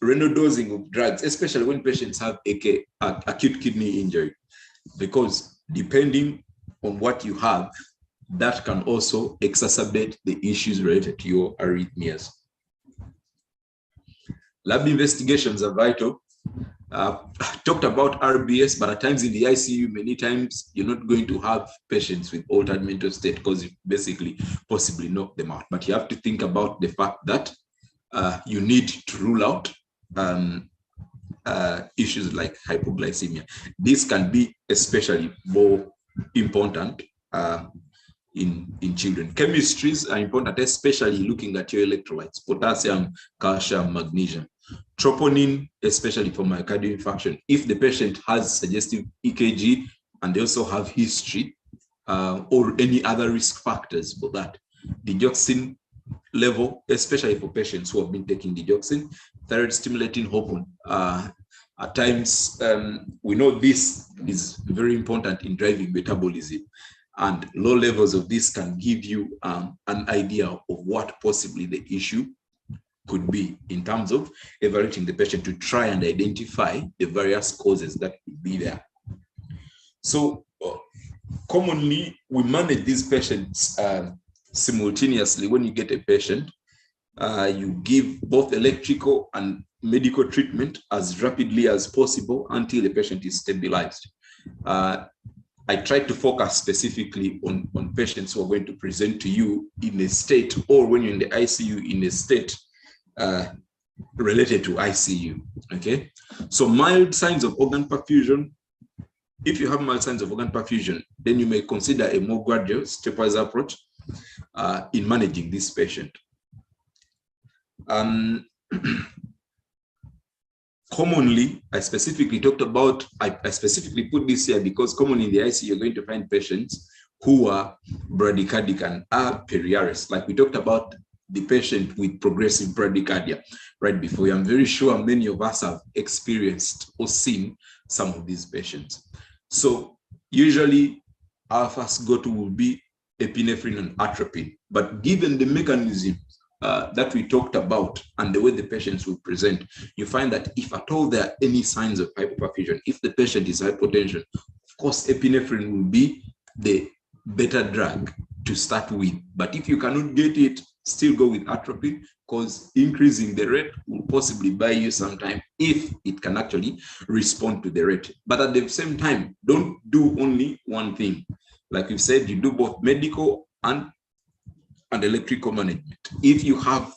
renal dosing of drugs, especially when patients have acute kidney injury, because depending on what you have, that can also exacerbate the issues related to your arrhythmias. Lab investigations are vital. Talked about RBS, but at times in the ICU, many times you're not going to have patients with altered mental state because you basically possibly knock them out. But you have to think about the fact that you need to rule out issues like hypoglycemia. This can be especially more important in children. Chemistries are important, especially looking at your electrolytes, potassium, calcium, magnesium. Troponin, especially for myocardial infarction. If the patient has suggestive EKG and they also have history or any other risk factors for that. Digoxin level, especially for patients who have been taking digoxin, thyroid stimulating hormone. At times, we know this is very important in driving metabolism, and low levels of this can give you an idea of what possibly the issue could be in terms of evaluating the patient to try and identify the various causes that could be there. So commonly, we manage these patients simultaneously. When you get a patient, you give both electrical and medical treatment as rapidly as possible until the patient is stabilized. I try to focus specifically on patients who are going to present to you in a state, or when you're in the ICU in a state related to ICU, okay? So mild signs of organ perfusion. If you have mild signs of organ perfusion, then you may consider a more gradual stepwise approach in managing this patient. Commonly, I specifically talked about, I specifically put this here because commonly in the ICU, you're going to find patients who are bradycardic and are peri-Arrest. Like we talked about the patient with progressive bradycardia right before you. I'm very sure many of us have experienced or seen some of these patients. So usually our first go-to will be epinephrine and atropine. But given the mechanism that we talked about and the way the patients will present, you find that if at all there are any signs of hypoperfusion, if the patient is hypotension, of course, epinephrine will be the better drug to start with. But if you cannot get it, still go with atropine, because increasing the rate will possibly buy you some time if it can actually respond to the rate. But at the same time, don't do only one thing. Like we've said, you do both medical and electrical management. If you have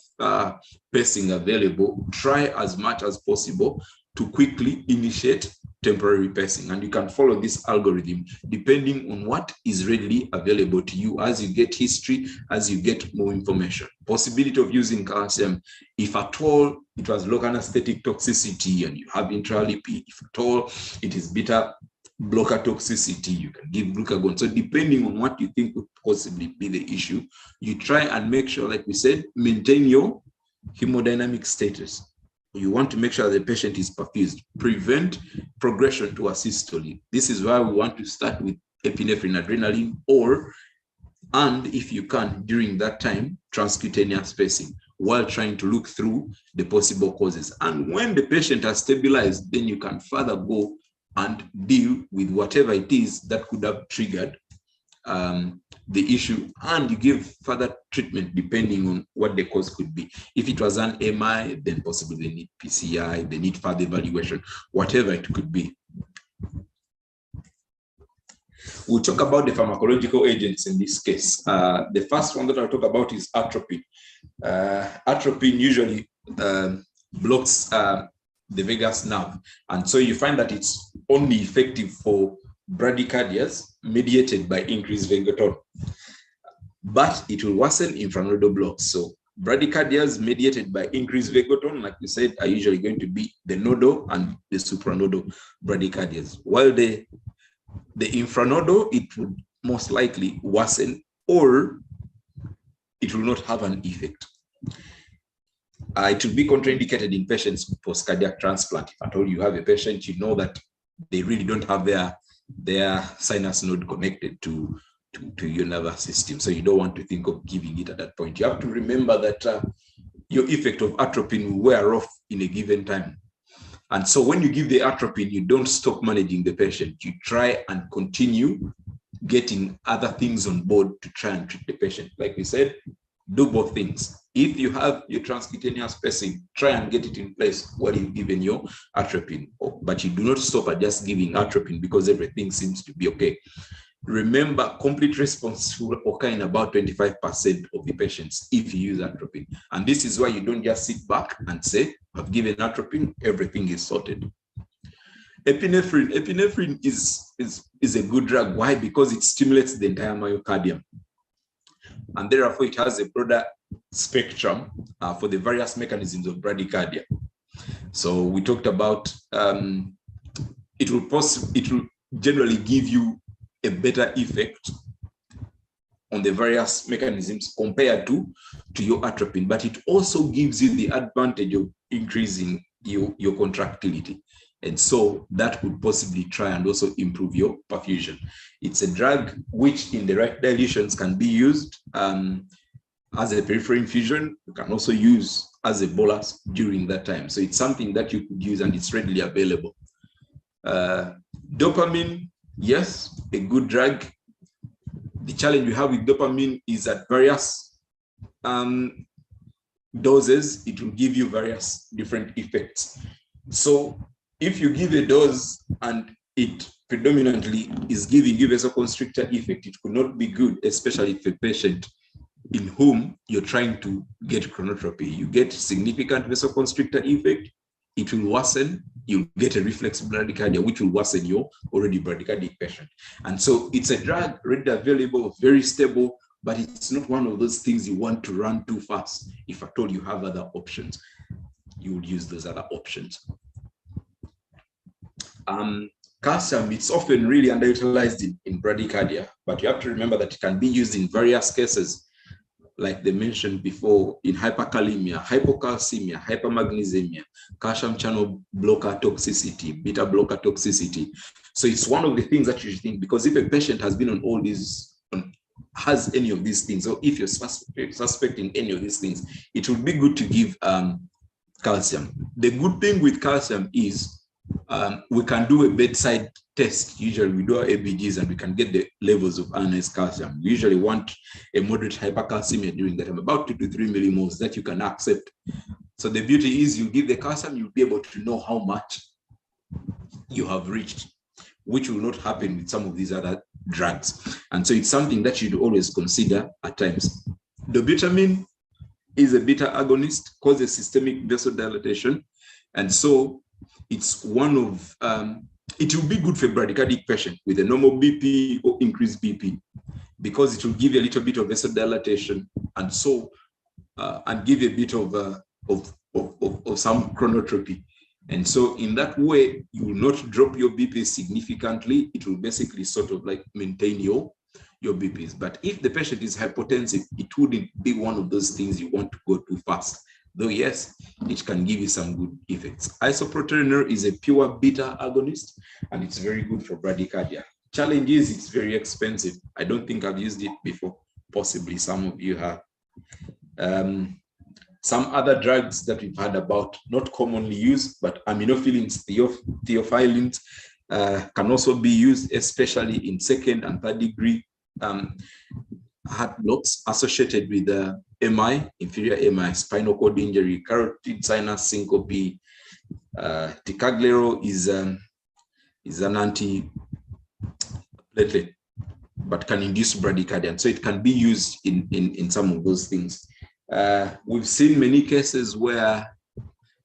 pacing available, try as much as possible to quickly initiate temporary pacing, and you can follow this algorithm depending on what is readily available to you as you get history, as you get more information. Possibility of using calcium, if at all it was local anesthetic toxicity and you have intralipid, if at all it is beta blocker toxicity, you can give glucagon. So depending on what you think would possibly be the issue, you try and make sure, like we said, maintain your hemodynamic status. You want to make sure the patient is perfused, prevent progression to asystole. This is why we want to start with epinephrine adrenaline, and if you can, during that time, transcutaneous pacing, while trying to look through the possible causes. And when the patient has stabilized, then you can further go and deal with whatever it is that could have triggered the issue, and you give further treatment depending on what the cause could be. If it was an MI, then possibly they need PCI, they need further evaluation, whatever it could be. We'll talk about the pharmacological agents in this case. The first one that I'll talk about is atropine. Atropine usually blocks the vagus nerve, and so you find that it's only effective for bradycardias mediated by increased vagal tone, but it will worsen infranodal blocks. So bradycardias mediated by increased vagal tone, like we said, are usually going to be the nodal and the supranodal bradycardias, while the infranodal, it would most likely worsen or it will not have an effect. It will be contraindicated in patients with post-cardiac transplant. If at all you have a patient, you know that they really don't have their sinus node connected to your nervous system. So you don't want to think of giving it at that point. You have to remember that your effect of atropine will wear off in a given time. And so when you give the atropine, you don't stop managing the patient. You try and continue getting other things on board to try and treat the patient. Like we said, do both things. If you have your transcutaneous pacing, try and get it in place while you've given your atropine. But you do not stop at just giving atropine because everything seems to be okay. Remember, complete response will occur in about 25% of the patients if you use atropine. And this is why you don't just sit back and say, I've given atropine, everything is sorted. Epinephrine is a good drug. Why? Because it stimulates the entire myocardium. And therefore, it has a broader spectrum for the various mechanisms of bradycardia. So we talked about it will generally give you a better effect on the various mechanisms compared to your atropine, but it also gives you the advantage of increasing your contractility. And so that could possibly try and also improve your perfusion. It's a drug which in the right dilutions can be used as a peripheral infusion. You can also use as a bolus during that time. So it's something that you could use and it's readily available. Dopamine, yes, a good drug. The challenge we have with dopamine is at various doses, it will give you various different effects. So if you give a dose and it predominantly is giving you vasoconstrictor effect, it could not be good, especially if a patient in whom you're trying to get chronotropy. You get significant vasoconstrictor effect, it will worsen, you'll get a reflex bradycardia, which will worsen your already bradycardic patient. And so it's a drug readily available, very stable, but it's not one of those things you want to run too fast. If at all you have other options, you would use those other options. Calcium, it's often really underutilized in bradycardia, but you have to remember that it can be used in various cases, like they mentioned before, in hyperkalemia, hypocalcemia, hypermagnesemia, calcium channel blocker toxicity, beta blocker toxicity. So it's one of the things that you should think, because if a patient has been on all these has any of these things, or if you're suspecting any of these things, it would be good to give calcium. The good thing with calcium is we can do a bedside test. Usually we do our ABGs and we can get the levels of ionized calcium. We usually want a moderate hypercalcemia during that time, about 2 to 3 millimoles that you can accept. So the beauty is you give the calcium, you'll be able to know how much you have reached, which will not happen with some of these other drugs. And so it's something that you'd always consider at times. Dobutamine is a beta agonist, causes systemic vasodilatation. And so it's one of, it will be good for bradycardic patient with a normal BP or increased BP, because it will give you a little bit of vasodilatation, and so, and give you a bit of some chronotropy. And so in that way, you will not drop your BP significantly. It will basically sort of like maintain your BPs. But if the patient is hypotensive, it wouldn't be one of those things you want to go too fast. Though yes, it can give you some good effects. Isoproteinorate is a pure beta agonist, and it's very good for bradycardia. Challenge is it's very expensive. I don't think I've used it before. Possibly some of you have. Some other drugs that we've heard about, not commonly used, but aminophylines, theophylline, can also be used, especially in 2nd and 3rd degree heart blocks associated with MI, inferior MI, spinal cord injury, carotid sinus syncope. Ticagrelor is an anti-platelet, but can induce bradycardia. So it can be used in some of those things. We've seen many cases where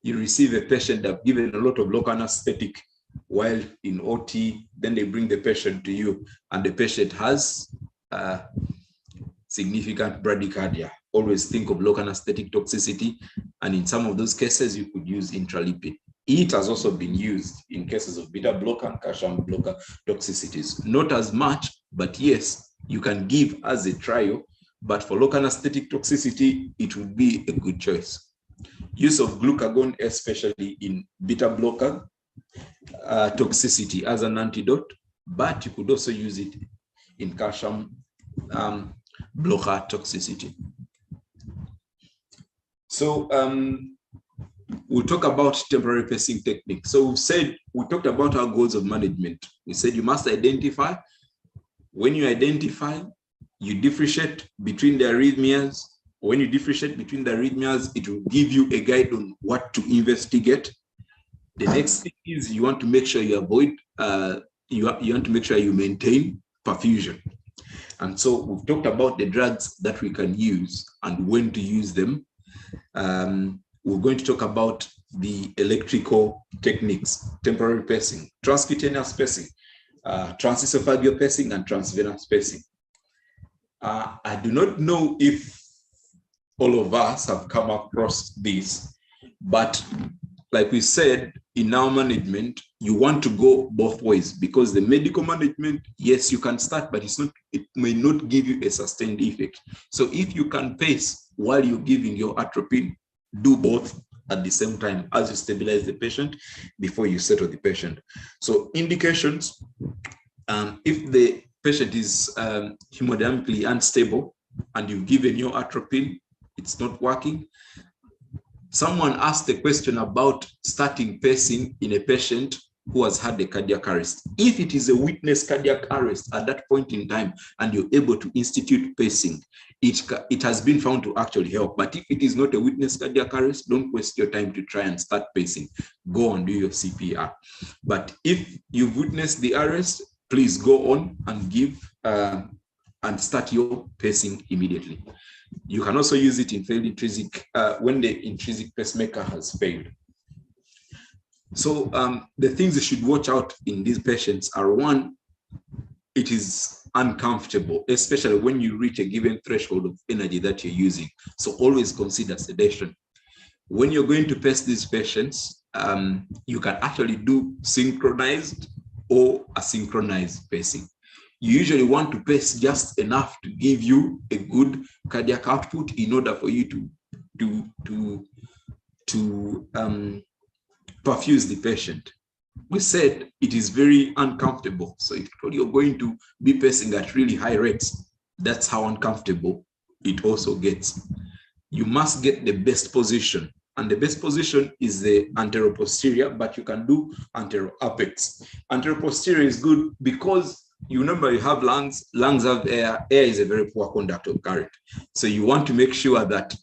you receive a patient that have given a lot of local anesthetic while in OT, then they bring the patient to you, and the patient has significant bradycardia. Always think of local anesthetic toxicity, and in some of those cases, you could use intralipid. It has also been used in cases of beta blocker and calcium blocker toxicities. Not as much, but yes, you can give as a trial. But for local anesthetic toxicity, it would be a good choice. Use of glucagon, especially in beta blocker toxicity as an antidote, but you could also use it in calcium blocker toxicity. So we'll talk about temporary pacing technique. So we talked about our goals of management. We said you must identify. When you identify, you differentiate between the arrhythmias. When you differentiate between the arrhythmias, it will give you a guide on what to investigate. The next thing is you want to make sure you avoid, you want to make sure you maintain perfusion. And so we've talked about the drugs that we can use and when to use them. We're going to talk about the electrical techniques, temporary pacing, transcutaneous pacing, transesophageal pacing, and transvenous pacing. I do not know if all of us have come across this, but like we said, in our management, you want to go both ways, because the medical management, yes, you can start, but it may not give you a sustained effect. So if you can pace while you're giving your atropine, do both at the same time as you stabilize the patient before you settle the patient. So indications, if the patient is hemodynamically unstable and you've given your atropine, it's not working. Someone asked a question about starting pacing in a patient who has had a cardiac arrest. If it is a witness cardiac arrest at that point in time and you're able to institute pacing, it has been found to actually help. But if it is not a witness cardiac arrest, don't waste your time to try and start pacing. Go and do your CPR. But if you've witnessed the arrest, please go on and give and start your pacing immediately. You can also use it in failed intrinsic, when the intrinsic pacemaker has failed. So the things you should watch out in these patients are, one, it is uncomfortable, especially when you reach a given threshold of energy that you're using. So always consider sedation. When you're going to pace these patients, you can actually do synchronized or asynchronized pacing. You usually want to pace just enough to give you a good cardiac output in order for you to perfuse the patient. We said it is very uncomfortable. So if you're going to be pacing at really high rates, that's how uncomfortable it also gets. You must get the best position, and the best position is the anteroposterior, but you can do anteroapex. Anteroposterior is good because you remember you have lungs have air. Air is a very poor conductor of current. So you want to make sure that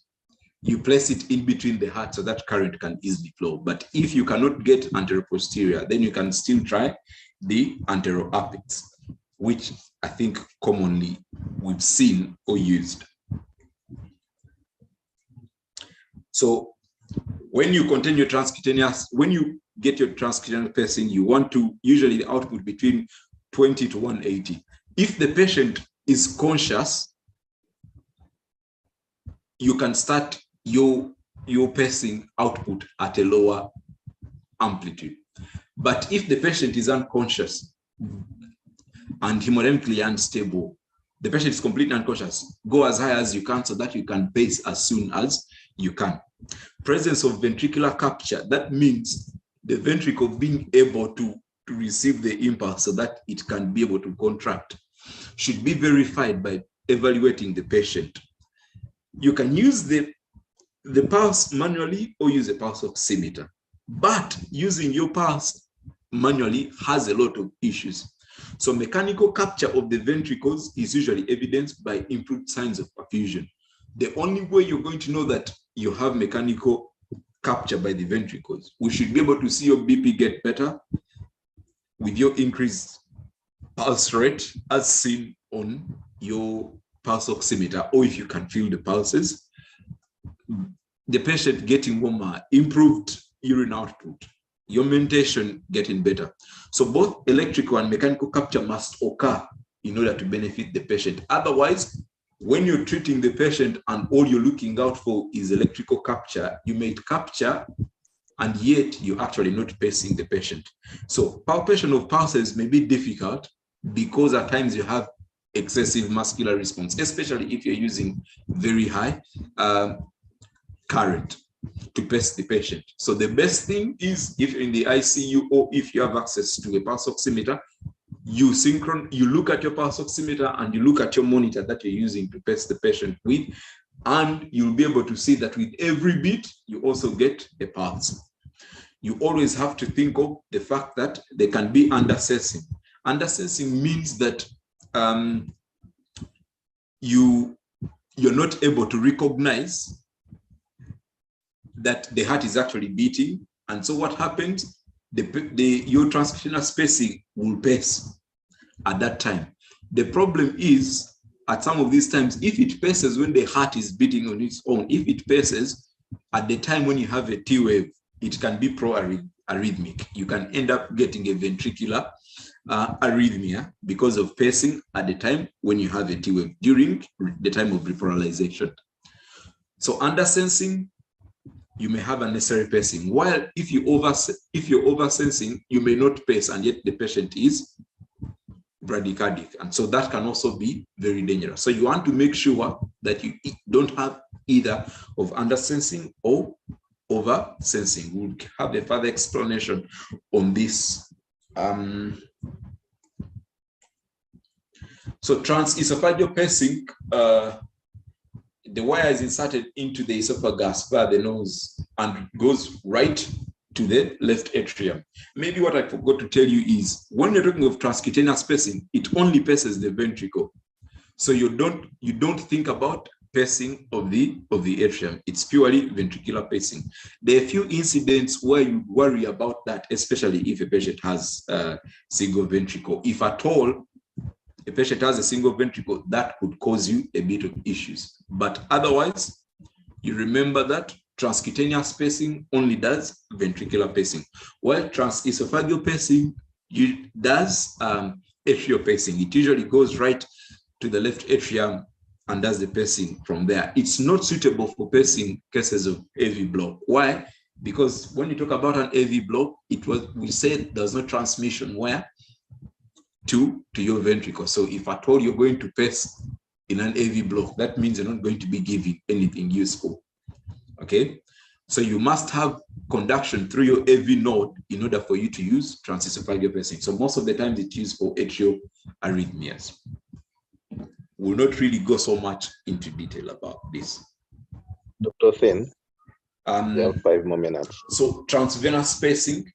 you place it in between the heart so that current can easily flow. But if you cannot get anteroposterior, then you can still try the anteroapex, which I think commonly we've seen or used. So when you continue transcutaneous, when you get your transcutaneous pacing, you want to usually the output between 20 to 180. If the patient is conscious, you can start your pacing output at a lower amplitude. But if the patient is unconscious and hemodynamically unstable, the patient is completely unconscious, go as high as you can so that you can pace as soon as you can. Presence of ventricular capture, that means the ventricle being able to receive the impulse so that it can be able to contract, should be verified by evaluating the patient. You can use the pulse manually or use a pulse oximeter, but using your pulse manually has a lot of issues. So mechanical capture of the ventricles is usually evidenced by improved signs of perfusion. The only way you're going to know that you have mechanical capture by the ventricles, we should be able to see your BP get better with your increased pulse rate as seen on your pulse oximeter, or if you can feel the pulses, the patient getting warmer, improved urine output, your mentation getting better. So both electrical and mechanical capture must occur in order to benefit the patient. Otherwise, when you're treating the patient and all you're looking out for is electrical capture, you may capture and yet you're actually not pacing the patient. So palpation of pulses may be difficult because at times you have excessive muscular response, especially if you're using very high current to pace the patient. So the best thing is, if in the ICU or if you have access to a pulse oximeter, you look at your pulse oximeter and you look at your monitor that you're using to pace the patient with, and you'll be able to see that with every beat, you also get a pulse. You always have to think of the fact that there can be undersensing. Undersensing means that you're not able to recognize that the heart is actually beating. And so what happens, your transcutaneous spacing will pace at that time. The problem is, at some of these times, if it paces when the heart is beating on its own, if it paces at the time when you have a T wave, it can be pro-arrhythmic. You can end up getting a ventricular arrhythmia because of pacing at the time when you have a T wave during the time of repolarization. So undersensing, you may have unnecessary pacing. While if you're oversensing, you may not pace and yet the patient is bradycardic. And so that can also be very dangerous. So you want to make sure that you don't have either of undersensing or oversensing. We'll have a further explanation on this. So transesophageal pacing, the wire is inserted into the esophagus via the nose and goes right to the left atrium. Maybe what I forgot to tell you is, when you're talking of transcutaneous pacing, it only paces the ventricle. So you don't think about pacing of the atrium. It's purely ventricular pacing. There are a few incidents where you worry about that, especially if a patient has a single ventricle. If at all a patient has a single ventricle, that could cause you a bit of issues. But otherwise, you remember that transcutaneous pacing only does ventricular pacing, while transesophageal pacing does atrial pacing. It usually goes right to the left atrium and does the pacing from there. It's not suitable for pacing cases of AV block. Why? Because when you talk about an AV block, we said there's no transmission where to your ventricle. So if at all you're going to pace in an AV block, that means you're not going to be giving anything useful. Okay, so you must have conduction through your AV node in order for you to use transesophageal pacing. So most of the time it's used for atrial arrhythmias. will not really go so much into detail about this. Dr. Thin, you have 5 more minutes. So transvenous spacing,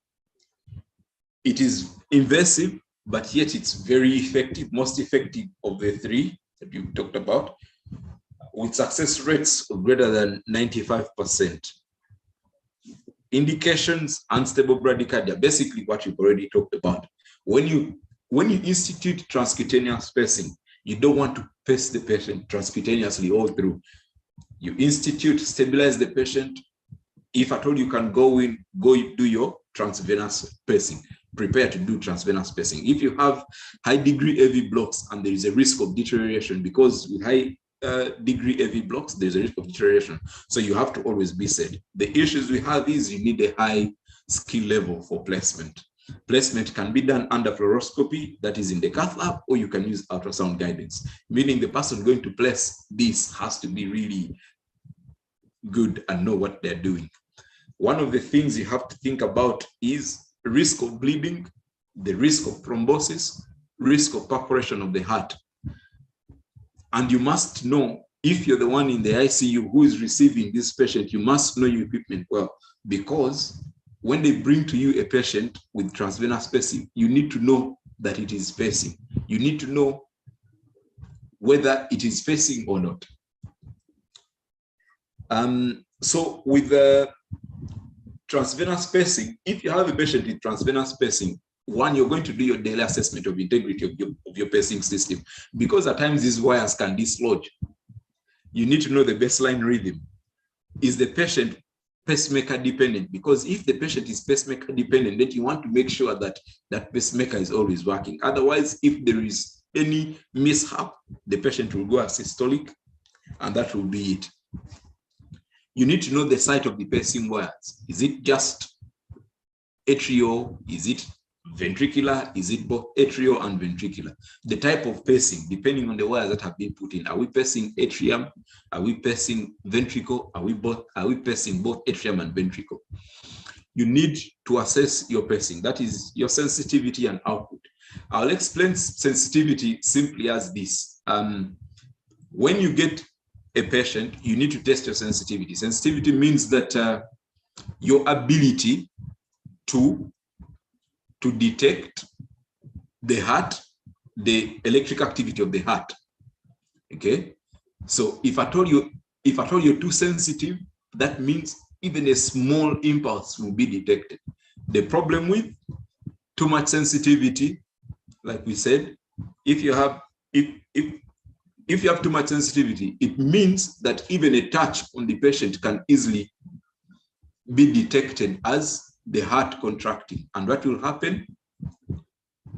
it is invasive, but yet it's very effective, most effective of the 3 that you talked about, with success rates of greater than 95%. Indications, unstable bradycardia, basically what you've already talked about. When you institute transcutaneous spacing, you don't want to pace the patient transcutaneously all through. You institute, stabilize the patient. If at all you can go do your transvenous pacing, prepare to do transvenous pacing. If you have high degree AV blocks and there is a risk of deterioration, because with high degree AV blocks, there's a risk of deterioration. So you have to always be said. The issues we have is you need a high skill level for placement. Placement can be done under fluoroscopy, that is in the cath lab, or you can use ultrasound guidance, meaning the person going to place this has to be really good and know what they're doing. One of the things you have to think about is risk of bleeding, the risk of thrombosis, risk of perforation of the heart. And you must know, if you're the one in the ICU who is receiving this patient, you must know your equipment well, because when they bring to you a patient with transvenous spacing, you need to know that it is spacing. You need to know whether it is spacing or not. So with the transvenous spacing, if you have a patient with transvenous spacing, one, you're going to do your daily assessment of integrity of your pacing system, because at times these wires can dislodge. You need to know the baseline rhythm. Is the patient pacemaker dependent? Because if the patient is pacemaker dependent, then you want to make sure that that pacemaker is always working. Otherwise, if there is any mishap, the patient will go asystolic, and that will be it. You need to know the site of the pacing wires. Is it just atrial? Is it ventricular? Is it both atrial and ventricular? The type of pacing, depending on the wires that have been put in. Are we pacing atrium? Are we pacing ventricle? Are we pacing both atrium and ventricle? You need to assess your pacing. That is your sensitivity and output. I'll explain sensitivity simply as this. When you get a patient, you need to test your sensitivity. Sensitivity means that your ability to detect the heart, the electric activity of the heart. Okay, so if I told you you're too sensitive, that means even a small impulse will be detected. The problem with too much sensitivity, like we said, if you have too much sensitivity, it means that even a touch on the patient can easily be detected as the heart contracting. And what will happen?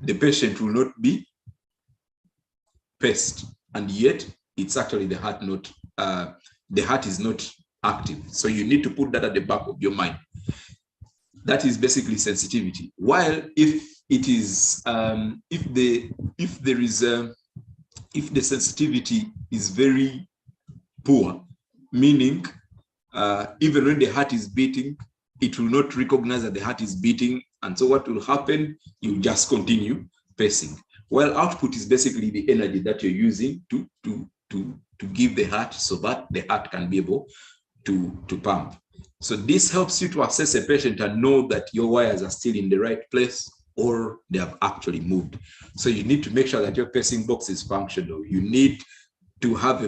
The patient will not be paced, and yet it's actually the heart is not active. So you need to put that at the back of your mind. That is basically sensitivity. While if the sensitivity is very poor, meaning even when the heart is beating, it will not recognize that the heart is beating. And so what will happen? You just continue pacing. Well, output is basically the energy that you're using to give the heart so that the heart can be able to pump. So this helps you to assess a patient and know that your wires are still in the right place or they have actually moved. So you need to make sure that your pacing box is functional. You need to have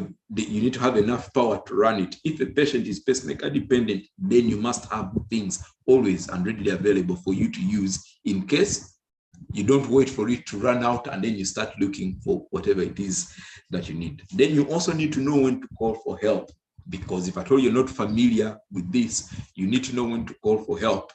enough power to run it. If a patient is pacemaker dependent, then you must have things always and readily available for you to use in case you don't wait for it to run out and then you start looking for whatever it is that you need. Then you also need to know when to call for help, because if at all you're not familiar with this, you need to know when to call for help.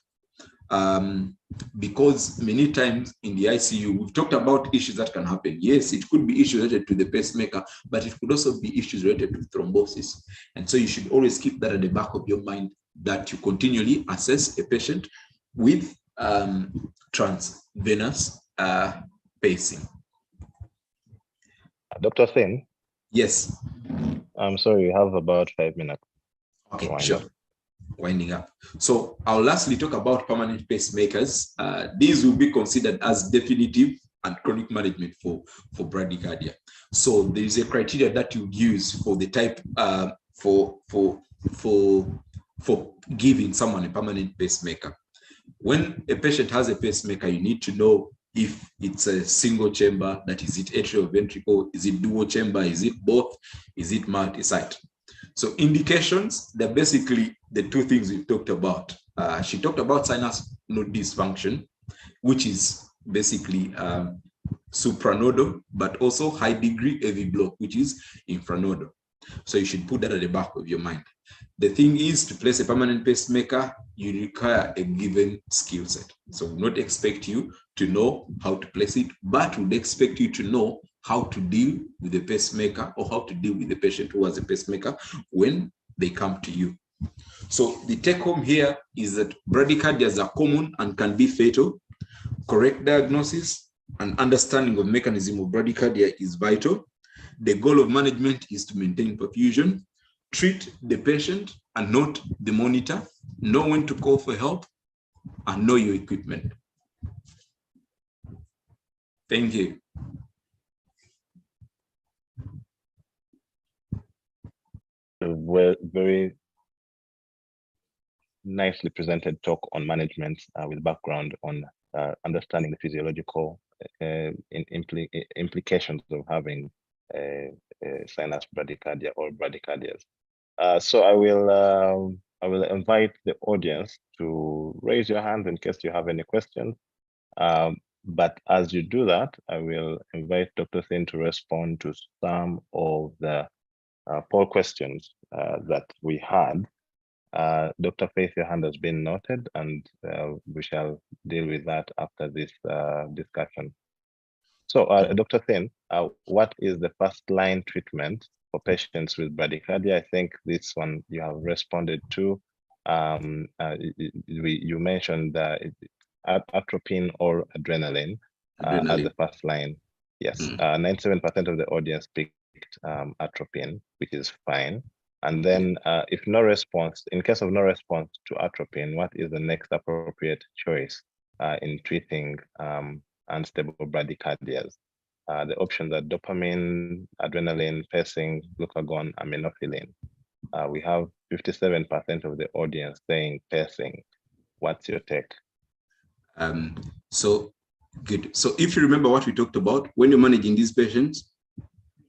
Because many times in the ICU, we've talked about issues that can happen. Yes, it could be issues related to the pacemaker, but it could also be issues related to thrombosis. And so you should always keep that at the back of your mind, that you continually assess a patient with transvenous pacing. Dr. Thin? Yes. I'm sorry, you have about 5 minutes. Okay, sure. Winding up. So I'll lastly talk about permanent pacemakers. These will be considered as definitive and chronic management for bradycardia. So there is a criteria that you use for the type for giving someone a permanent pacemaker. When a patient has a pacemaker, you need to know if it's a single chamber, that is it atrioventricle, is it dual chamber, is it both, is it multi-site? So indications, they're basically the two things we talked about. She talked about sinus node dysfunction, which is basically supranodal, but also high degree AV block, which is infranodal. So you should put that at the back of your mind. The thing is, to place a permanent pacemaker, you require a given skill set. So we not expect you to know how to place it, but would expect you to know how to deal with the pacemaker or how to deal with the patient who has a pacemaker when they come to you. So the take home here is that bradycardias are common and can be fatal. Correct diagnosis and understanding of mechanism of bradycardia is vital. The goal of management is to maintain perfusion, treat the patient and not the monitor, know when to call for help, and know your equipment. Thank you. Well, very nicely presented talk on management with background on understanding the physiological implications of having sinus bradycardia or bradycardias. So I will invite the audience to raise your hands in case you have any questions. But as you do that, I will invite Dr. Thin to respond to some of the poll questions that we had. Dr. Faith, your hand has been noted, and we shall deal with that after this discussion. So, Dr. Thin, what is the first line treatment for patients with bradycardia? I think this one you have responded to. You mentioned atropine or adrenaline, as the first line. Yes, 97% of the audience picked atropine, which is fine. And then if no response, in case of no response to atropine, what is the next appropriate choice in treating unstable bradycardias? The options are dopamine, adrenaline, pacing, glucagon, aminophylline. We have 57% of the audience saying pacing. What's your take? So good. So if you remember what we talked about, when you're managing these patients,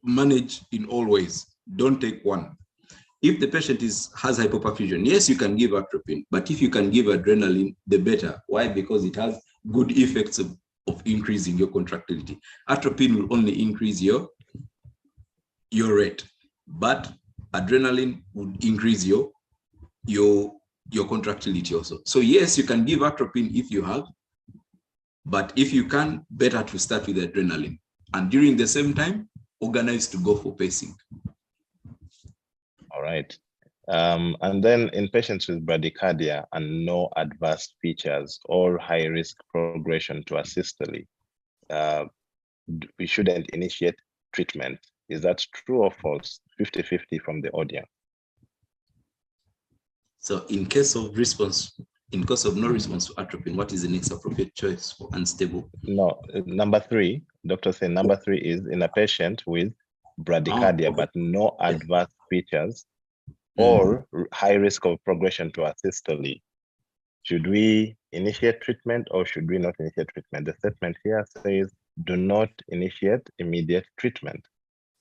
manage in all ways. Don't take one. If the patient has hypoperfusion, yes, you can give atropine, but if you can give adrenaline, the better. Why? Because it has good effects of increasing your contractility. Atropine will only increase your rate, but adrenaline would increase your contractility also. So yes, you can give atropine if you have, but if you can, better to start with adrenaline. And during the same time, organize to go for pacing. All right. And then in patients with bradycardia and no adverse features or high risk progression to asystole, we shouldn't initiate treatment. Is that true or false? 50-50 from the audience. So in case of response, in case of no response to atropine, what is the next appropriate choice for unstable? No, number 3, Dr. Say number 3 is in a patient with bradycardia, but no adverse features or high risk of progression to asystole. Should we initiate treatment or should we not initiate treatment? The statement here says, do not initiate immediate treatment.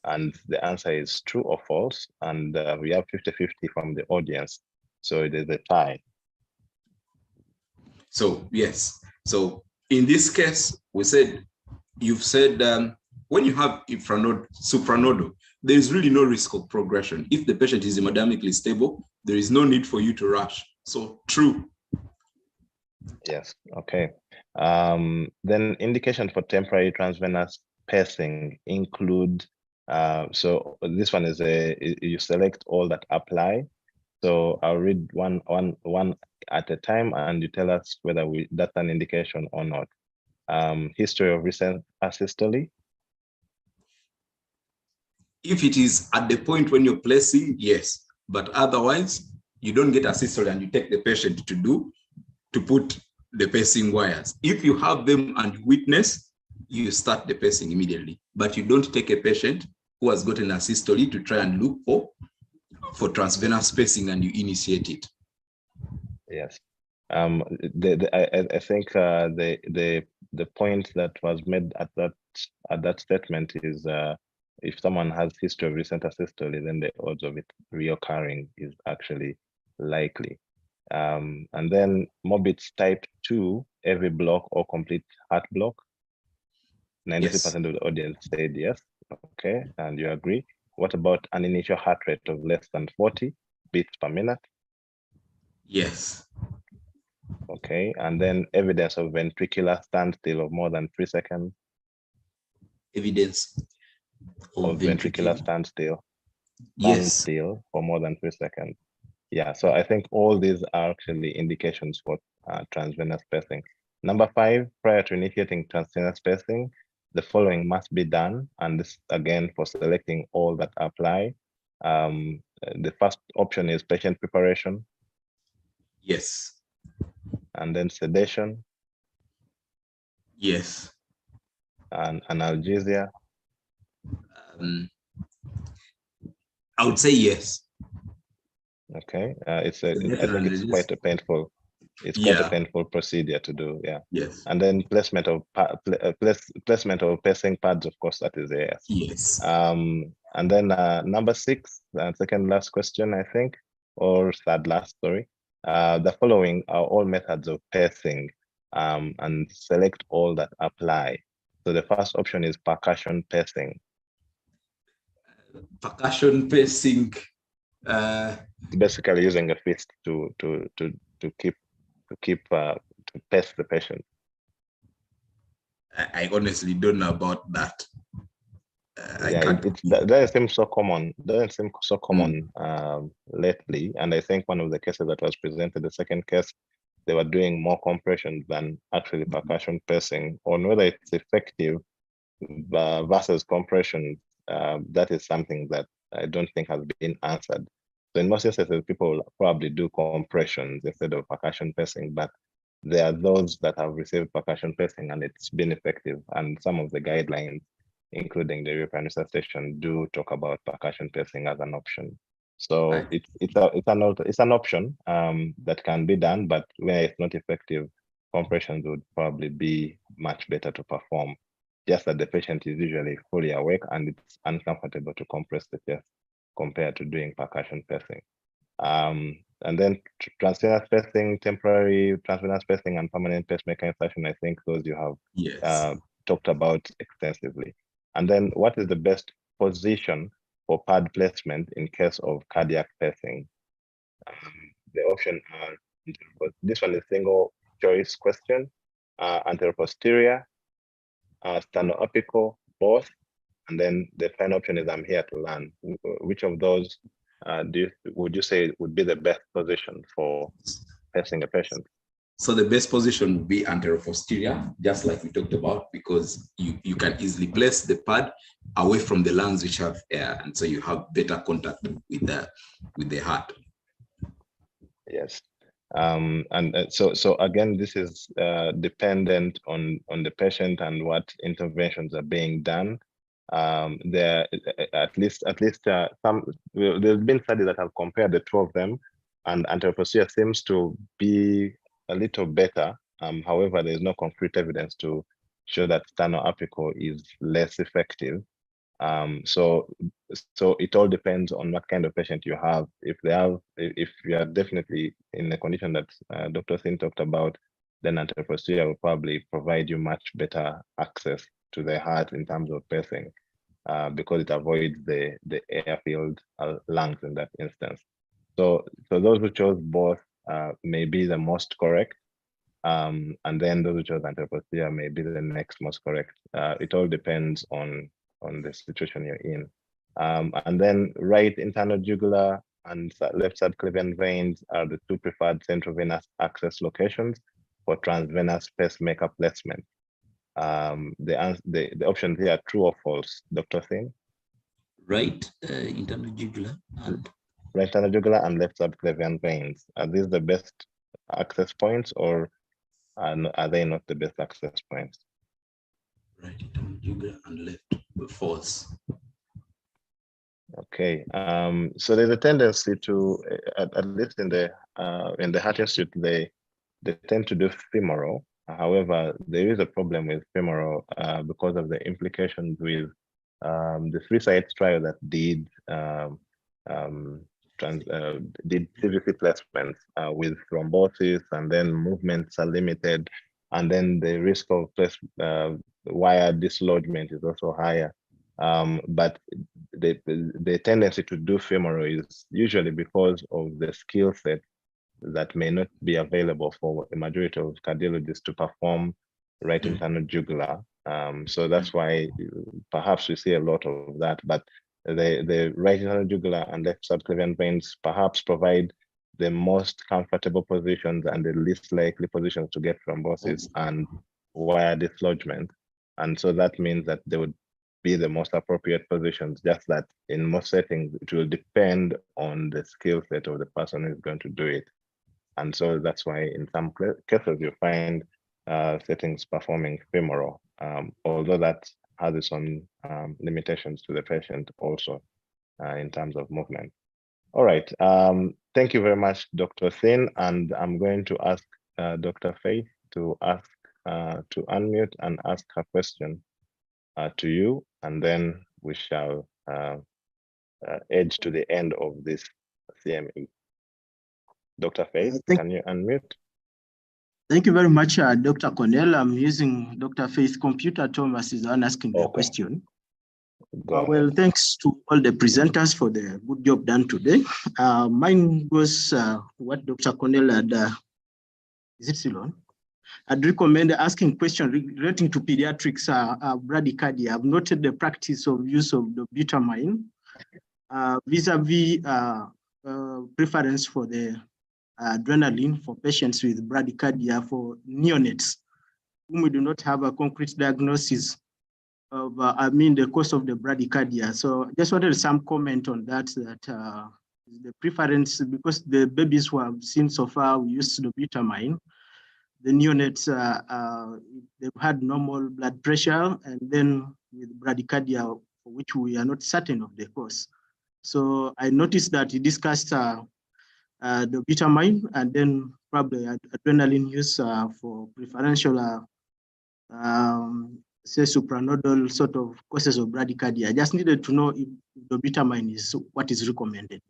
And the answer is true or false. And we have 50-50 from the audience. So it is a tie. So yes. So in this case, you've said when you have supranodal, there is really no risk of progression. If the patient is hemodynamically stable, there is no need for you to rush. So true. Yes, okay. Then indication for temporary transvenous pacing include, so this one is you select all that apply. So I'll read one at a time and you tell us whether that's an indication or not. History of recent asystole. If it is at the point when you're placing, yes, but otherwise you don't get asystole and you take the patient to put the pacing wires. If you have them and witness, you start the pacing immediately, but you don't take a patient who has gotten a systole to try and look for transvenous pacing and you initiate it. Yes. I think the point that was made at that statement is if someone has history of recent asystole, then the odds of it reoccurring is actually likely. And then Mobitz type 2, every block or complete heart block. 93% of the audience said yes. Okay, and you agree. What about an initial heart rate of less than 40 beats per minute? Yes. Okay, and then evidence of ventricular standstill of more than 3 seconds. Evidence of ventricular standstill. Yes. Standstill for more than 3 seconds. Yeah, so I think all these are actually indications for transvenous pacing. Number 5, prior to initiating transvenous pacing, the following must be done. And this again for selecting all that apply. The first option is patient preparation. Yes. And then sedation. Yes. And analgesia. I would say yes. Okay, I think it's quite a painful. It's quite a painful procedure to do. Yeah. Yes. And then placement of pacing pads, of course, that is a yes. Yes. And then number 6, second last question, I think, or third last. Sorry. The following are all methods of pacing, and select all that apply. So the first option is percussion pacing. Percussion pacing. Basically using a fist to pace the patient. I honestly don't know about that. That doesn't seem so common. Lately, and I think one of the cases that was presented, the second case, they were doing more compression than actually percussion pacing. On whether it's effective versus compression, that is something that I don't think has been answered. So in most cases, people will probably do compressions instead of percussion pacing, but there are those that have received percussion pacing and it's been effective. And some of the guidelines, including the European Resuscitation, do talk about percussion pacing as an option. So it's an option that can be done, but where it's not effective, compressions would probably be much better to perform. Just that the patient is usually fully awake and it's uncomfortable to compress the chest compared to doing percussion pacing. And then transvenous pacing, temporary transvenous pacing, and permanent pacemaker insertion, I think those you have talked about extensively. And then what is the best position for pad placement in case of cardiac pacing? The option are, this one is single choice question, anteroposterior, sternolapical, both, and then the final option is I'm here to learn. Which of those would you say would be the best position for pacing a patient? So the best position would be anteroposterior, just like we talked about, because you can easily place the pad away from the lungs which have air, and so you have better contact with the heart. Yes. So again, this is dependent on the patient and what interventions are being done. There at least some there's been studies that have compared the two of them, and anteroposterior seems to be a little better. However, there is no concrete evidence to show that sternolapical is less effective. So it all depends on what kind of patient you have. If you are definitely in the condition that Dr. Thin talked about, then anteroposterior will probably provide you much better access to the heart in terms of pacing, because it avoids the air-filled lungs in that instance. So those who chose both may be the most correct, and then those who chose anteroposterior may be the next most correct. It all depends on the situation you're in. And then right internal jugular and left subclavian veins are the two preferred central venous access locations for transvenous pacemaker placement. The options here are true or false, Dr. Thin? Right internal jugular and right internal jugular and left subclavian veins. Are these the best access points, or are they not the best access points? Right internal jugular and left false. Okay, so there's a tendency to, at least in the Heart Institute, they tend to do femoral. However, there is a problem with femoral because of the implications with the 3 sites trial that did did CVC placements with thrombosis, and then movements are limited, and then the risk of wire dislodgement is also higher. But the tendency to do femoral is usually because of the skill set that may not be available for a majority of cardiologists to perform right internal jugular. So that's why perhaps we see a lot of that. But the right internal jugular and left subclavian veins perhaps provide the most comfortable positions and the least likely positions to get thrombosis and wire dislodgement. And so that means that they would be the most appropriate positions, just that in most settings, it will depend on the skill set of the person who's going to do it. And so that's why in some cases you find settings performing femoral, although that has its own limitations to the patient also in terms of movement. All right, thank you very much, Dr. Thin, and I'm going to ask Dr. Faith to unmute and ask her question to you, and then we shall edge to the end of this CME. Dr. Faith, can you unmute? Thank you very much, Dr. Cornell. I'm using Dr. Faith's computer. Thomas is asking the question. Well, thanks to all the presenters for the good job done today. Mine was what Dr. Cornell had, is it still on? I'd recommend asking questions relating to pediatrics bradycardia. I've noted the practice of use of the butamine vis-a-vis preference for the adrenaline for patients with bradycardia for neonates, whom we do not have a concrete diagnosis of, the cause of the bradycardia. So just wanted some comment on that, the preference, because the babies who have seen so far, we use the butamine. The neonates, they've had normal blood pressure, and then with bradycardia, for which we are not certain of the cause. So I noticed that he discussed the butamine and then probably adrenaline use for preferential, say, supranodal sort of causes of bradycardia. I just needed to know if the butamine is what is recommended.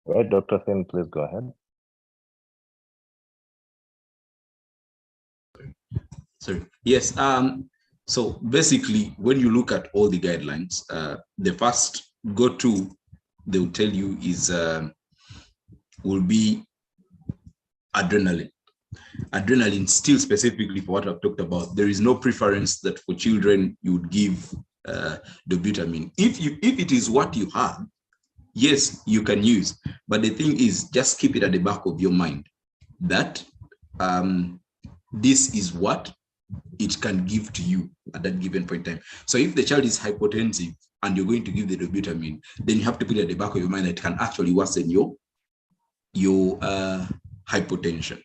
All right, Dr. Thin, please go ahead. Sorry. Yes. So basically, when you look at all the guidelines, the first go-to they will tell you is will be adrenaline. Adrenaline, still specifically for what I've talked about, there is no preference that for children you would give the butamine. If it is what you have, yes, you can use. But the thing is, just keep it at the back of your mind that this is what it can give to you at that given point in time. So if the child is hypotensive and you're going to give the dobutamine, then you have to put it at the back of your mind that it can actually worsen your hypotension.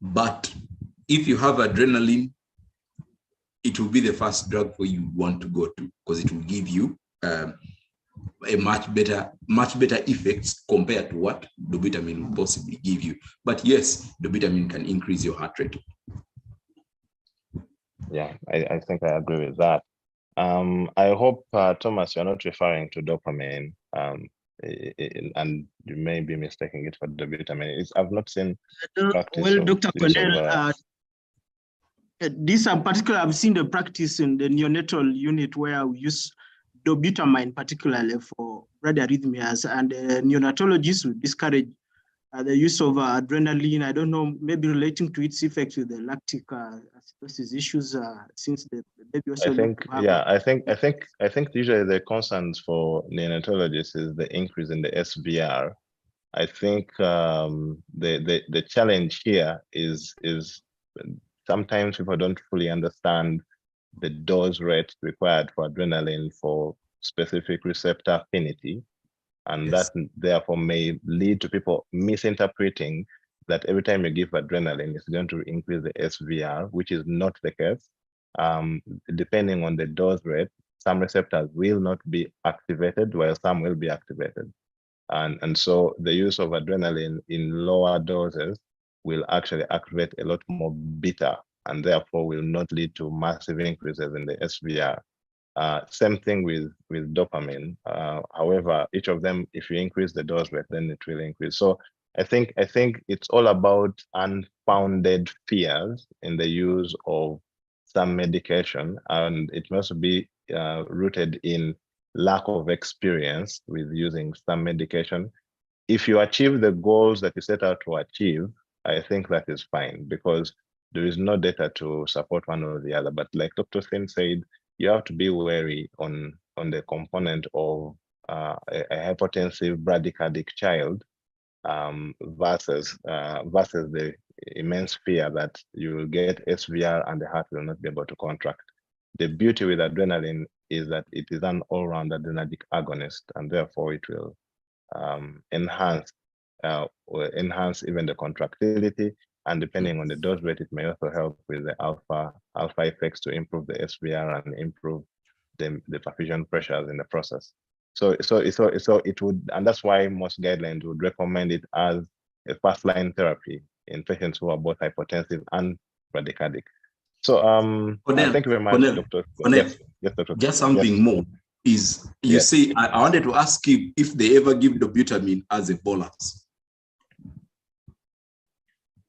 But if you have adrenaline, it will be the first drug for you want to go to, because it will give you a much better effects compared to what dobutamine will possibly give you. But yes, dobutamine can increase your heart rate. Yeah, I think I agree with that. I hope, Thomas, you're not referring to dopamine, and you may be mistaking it for dobutamine. I've not seen practice. Well, Dr. Cornell, this in particular, I've seen the practice in the neonatal unit where we use dobutamine, particularly for bradyarrhythmias, and neonatologists would discourage the use of adrenaline. I don't know, maybe relating to its effects with the lactic acidosis issues, since the baby also. I think usually the concerns for neonatologists is the increase in the SVR. I think the challenge here is sometimes people don't fully understand the dose rate required for adrenaline for specific receptor affinity. And yes, that therefore may lead to people misinterpreting that every time you give adrenaline, it's going to increase the SVR, which is not the case. depending on the dose rate, some receptors will not be activated while some will be activated. And so the use of adrenaline in lower doses will actually activate a lot more beta, and therefore will not lead to massive increases in the SVR. Same thing with dopamine. However, each of them, if you increase the dose rate, then it will increase. So I think it's all about unfounded fears in the use of some medication, and it must be rooted in lack of experience with using some medication. If you achieve the goals that you set out to achieve, I think that is fine, because there is no data to support one or the other. But like Dr. Thin said, you have to be wary on the component of a hypotensive bradycardic child versus the immense fear that you will get SVR and the heart will not be able to contract. The beauty with adrenaline is that it is an all-round adrenergic agonist, and therefore it will enhance even the contractility, and depending on the dose rate, it may also help with the alpha effects to improve the SVR and improve the perfusion pressures in the process. So it would, and that's why most guidelines would recommend it as a first-line therapy in patients who are both hypotensive and bradycardic. So thank you very much, Dr. Yes, Dr. Just something more is, you see, I wanted to ask you if they ever give dobutamine as a bolus.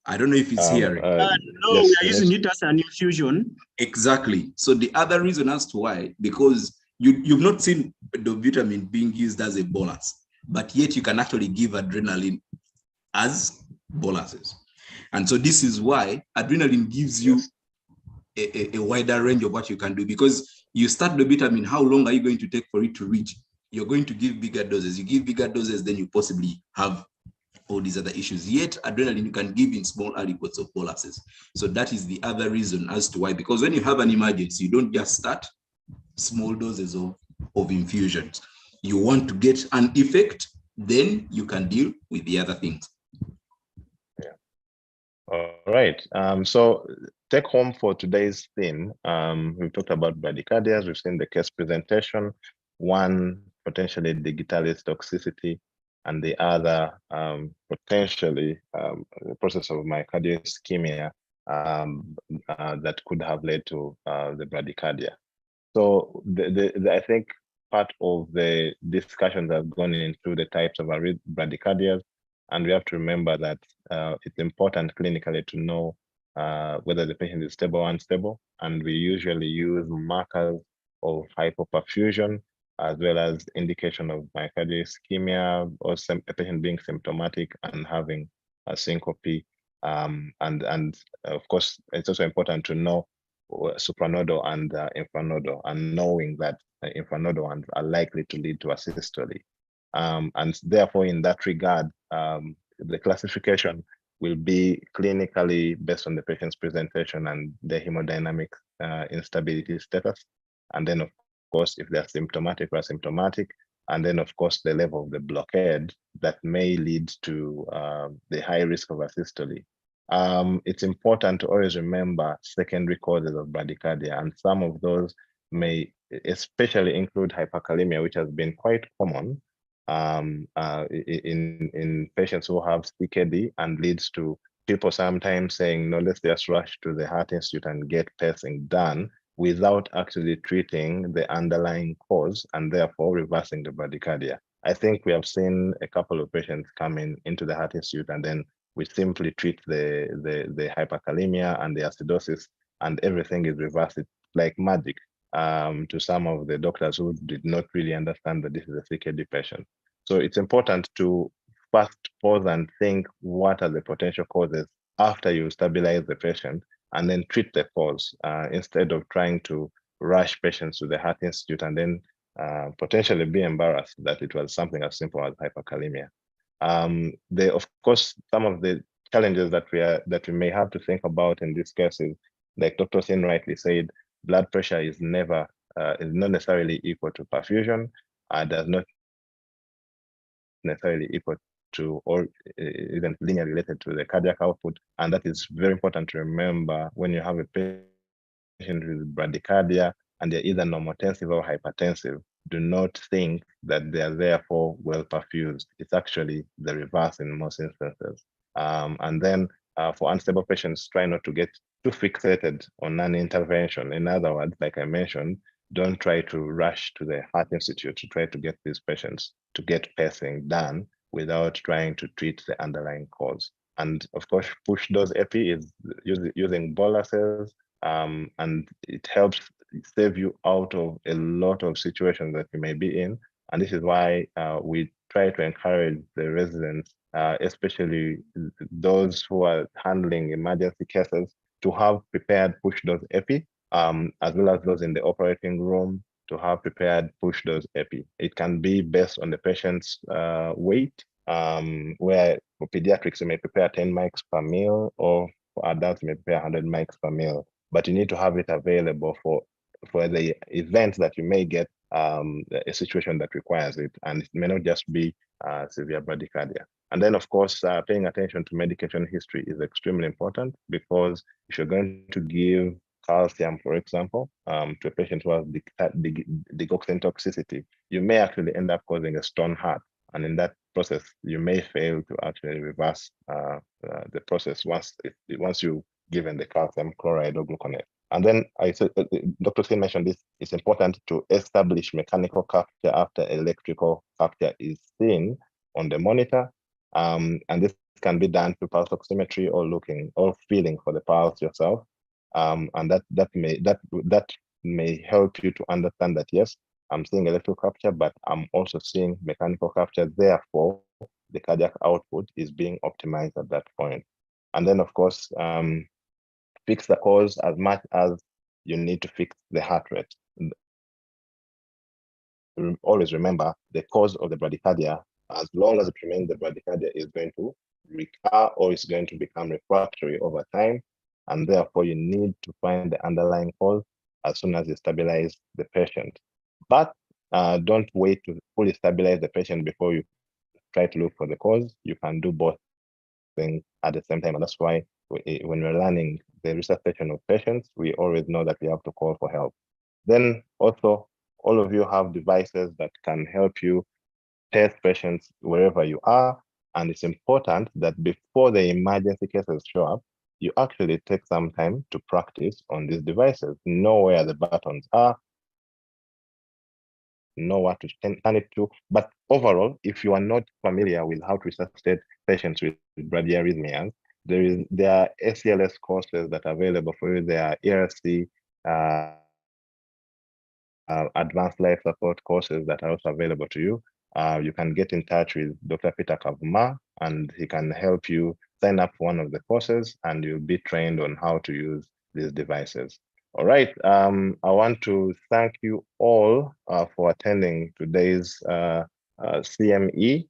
I don't know if it's hearing. No, we are using it as an infusion. Exactly. So the other reason as to why, because you've not seen dobutamine being used as a bolus, but yet you can actually give adrenaline as boluses. And so this is why adrenaline gives you a wider range of what you can do, because you start dobutamine, how long are you going to take for it to reach? You're going to give bigger doses. You give bigger doses, then you possibly have all these other issues. Yet adrenaline you can give in small aliquots of boluses. So that is the other reason as to why, because when you have an emergency, you don't just start small doses of infusions. You want to get an effect, then you can deal with the other things. Yeah. All right. So take home for today's theme. We've talked about bradycardias. We've seen the case presentation, one potentially digitalis toxicity, and the other potentially the process of myocardial ischemia that could have led to the bradycardia. So I think part of the discussions have gone into the types of bradycardias, and we have to remember that it's important clinically to know whether the patient is stable or unstable, and we usually use markers of hypoperfusion as well as indication of myocardial ischemia, or a patient being symptomatic and having a syncope. And of course, it's also important to know supranodal and infranodal, and knowing that infranodal ones are likely to lead to asystole. And therefore, in that regard, the classification will be clinically based on the patient's presentation and the hemodynamic instability status. And then, of course, if they're symptomatic or asymptomatic, and then, of course, the level of the blockade that may lead to the high risk of asystole. It's important to always remember secondary causes of bradycardia, and some of those may especially include hyperkalemia, which has been quite common in patients who have CKD, and leads to people sometimes saying, no, let's just rush to the Heart Institute and get pacing done without actually treating the underlying cause and therefore reversing the bradycardia. I think we have seen a couple of patients coming into the Heart Institute, and then we simply treat the hyperkalemia and the acidosis, and everything is reversed. It's like magic to some of the doctors who did not really understand that this is a CKD patient. So it's important to first pause and think, what are the potential causes after you stabilize the patient, and then treat the cause instead of trying to rush patients to the Heart Institute and then potentially be embarrassed that it was something as simple as hyperkalemia. Of course, some of the challenges that we may have to think about in this case is, like Dr. Sin rightly said, blood pressure is not necessarily equal to perfusion, does not necessarily equal to, or even linearly related to, the cardiac output. And that is very important to remember when you have a patient with bradycardia and they're either normotensive or hypertensive, do not think that they are therefore well perfused. It's actually the reverse in most instances. And then for unstable patients, try not to get too fixated on an intervention. In other words, like I mentioned, don't try to rush to the Heart Institute to try to get these patients to get pacing done without trying to treat the underlying cause. And of course, push dose epi is using boluses, and it helps save you out of a lot of situations that you may be in. And this is why we try to encourage the residents, especially those who are handling emergency cases, to have prepared push dose epi, as well as those in the operating room to have prepared push dose epi. It can be based on the patient's weight, where for pediatrics, you may prepare 10 mics per meal, or for adults, you may prepare 100 mics per meal. But you need to have it available for the event that you may get a situation that requires it. And it may not just be severe bradycardia. And then, of course, paying attention to medication history is extremely important, because if you're going to give calcium, for example, to a patient who has digoxin toxicity, you may actually end up causing a stone heart. And in that process, you may fail to actually reverse the process once you've given the calcium chloride or gluconate. And then I said, Dr. Sin mentioned this, it's important to establish mechanical capture after electrical capture is seen on the monitor. And this can be done through pulse oximetry or looking or feeling for the pulse yourself. And that may help you to understand that, yes, I'm seeing electrical capture, but I'm also seeing mechanical capture. Therefore, the cardiac output is being optimized at that point. And then, of course, fix the cause as much as you need to fix the heart rate. Always remember the cause of the bradycardia. As long as it remains, the bradycardia is going to recur or is going to become refractory over time. And therefore, you need to find the underlying cause as soon as you stabilize the patient. But don't wait to fully stabilize the patient before you try to look for the cause. You can do both things at the same time. And that's why when we're learning the resuscitation of patients, we always know that we have to call for help. Then also, all of you have devices that can help you test patients wherever you are. And it's important that before the emergency cases show up, you actually take some time to practice on these devices, know where the buttons are, know what to turn it to. But overall, if you are not familiar with how to resuscitate patients with bradyarrhythmias, there are ACLS courses that are available for you. There are ERC advanced life support courses that are also available to you. You can get in touch with Dr. Peter Kavuma, and he can help you sign up for one of the courses, and you'll be trained on how to use these devices. All right. I want to thank you all for attending today's CME.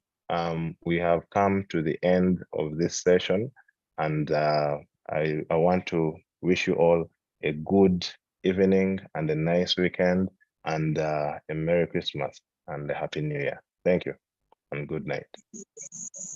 We have come to the end of this session, and I want to wish you all a good evening and a nice weekend, and a Merry Christmas and a Happy New Year. Thank you and good night.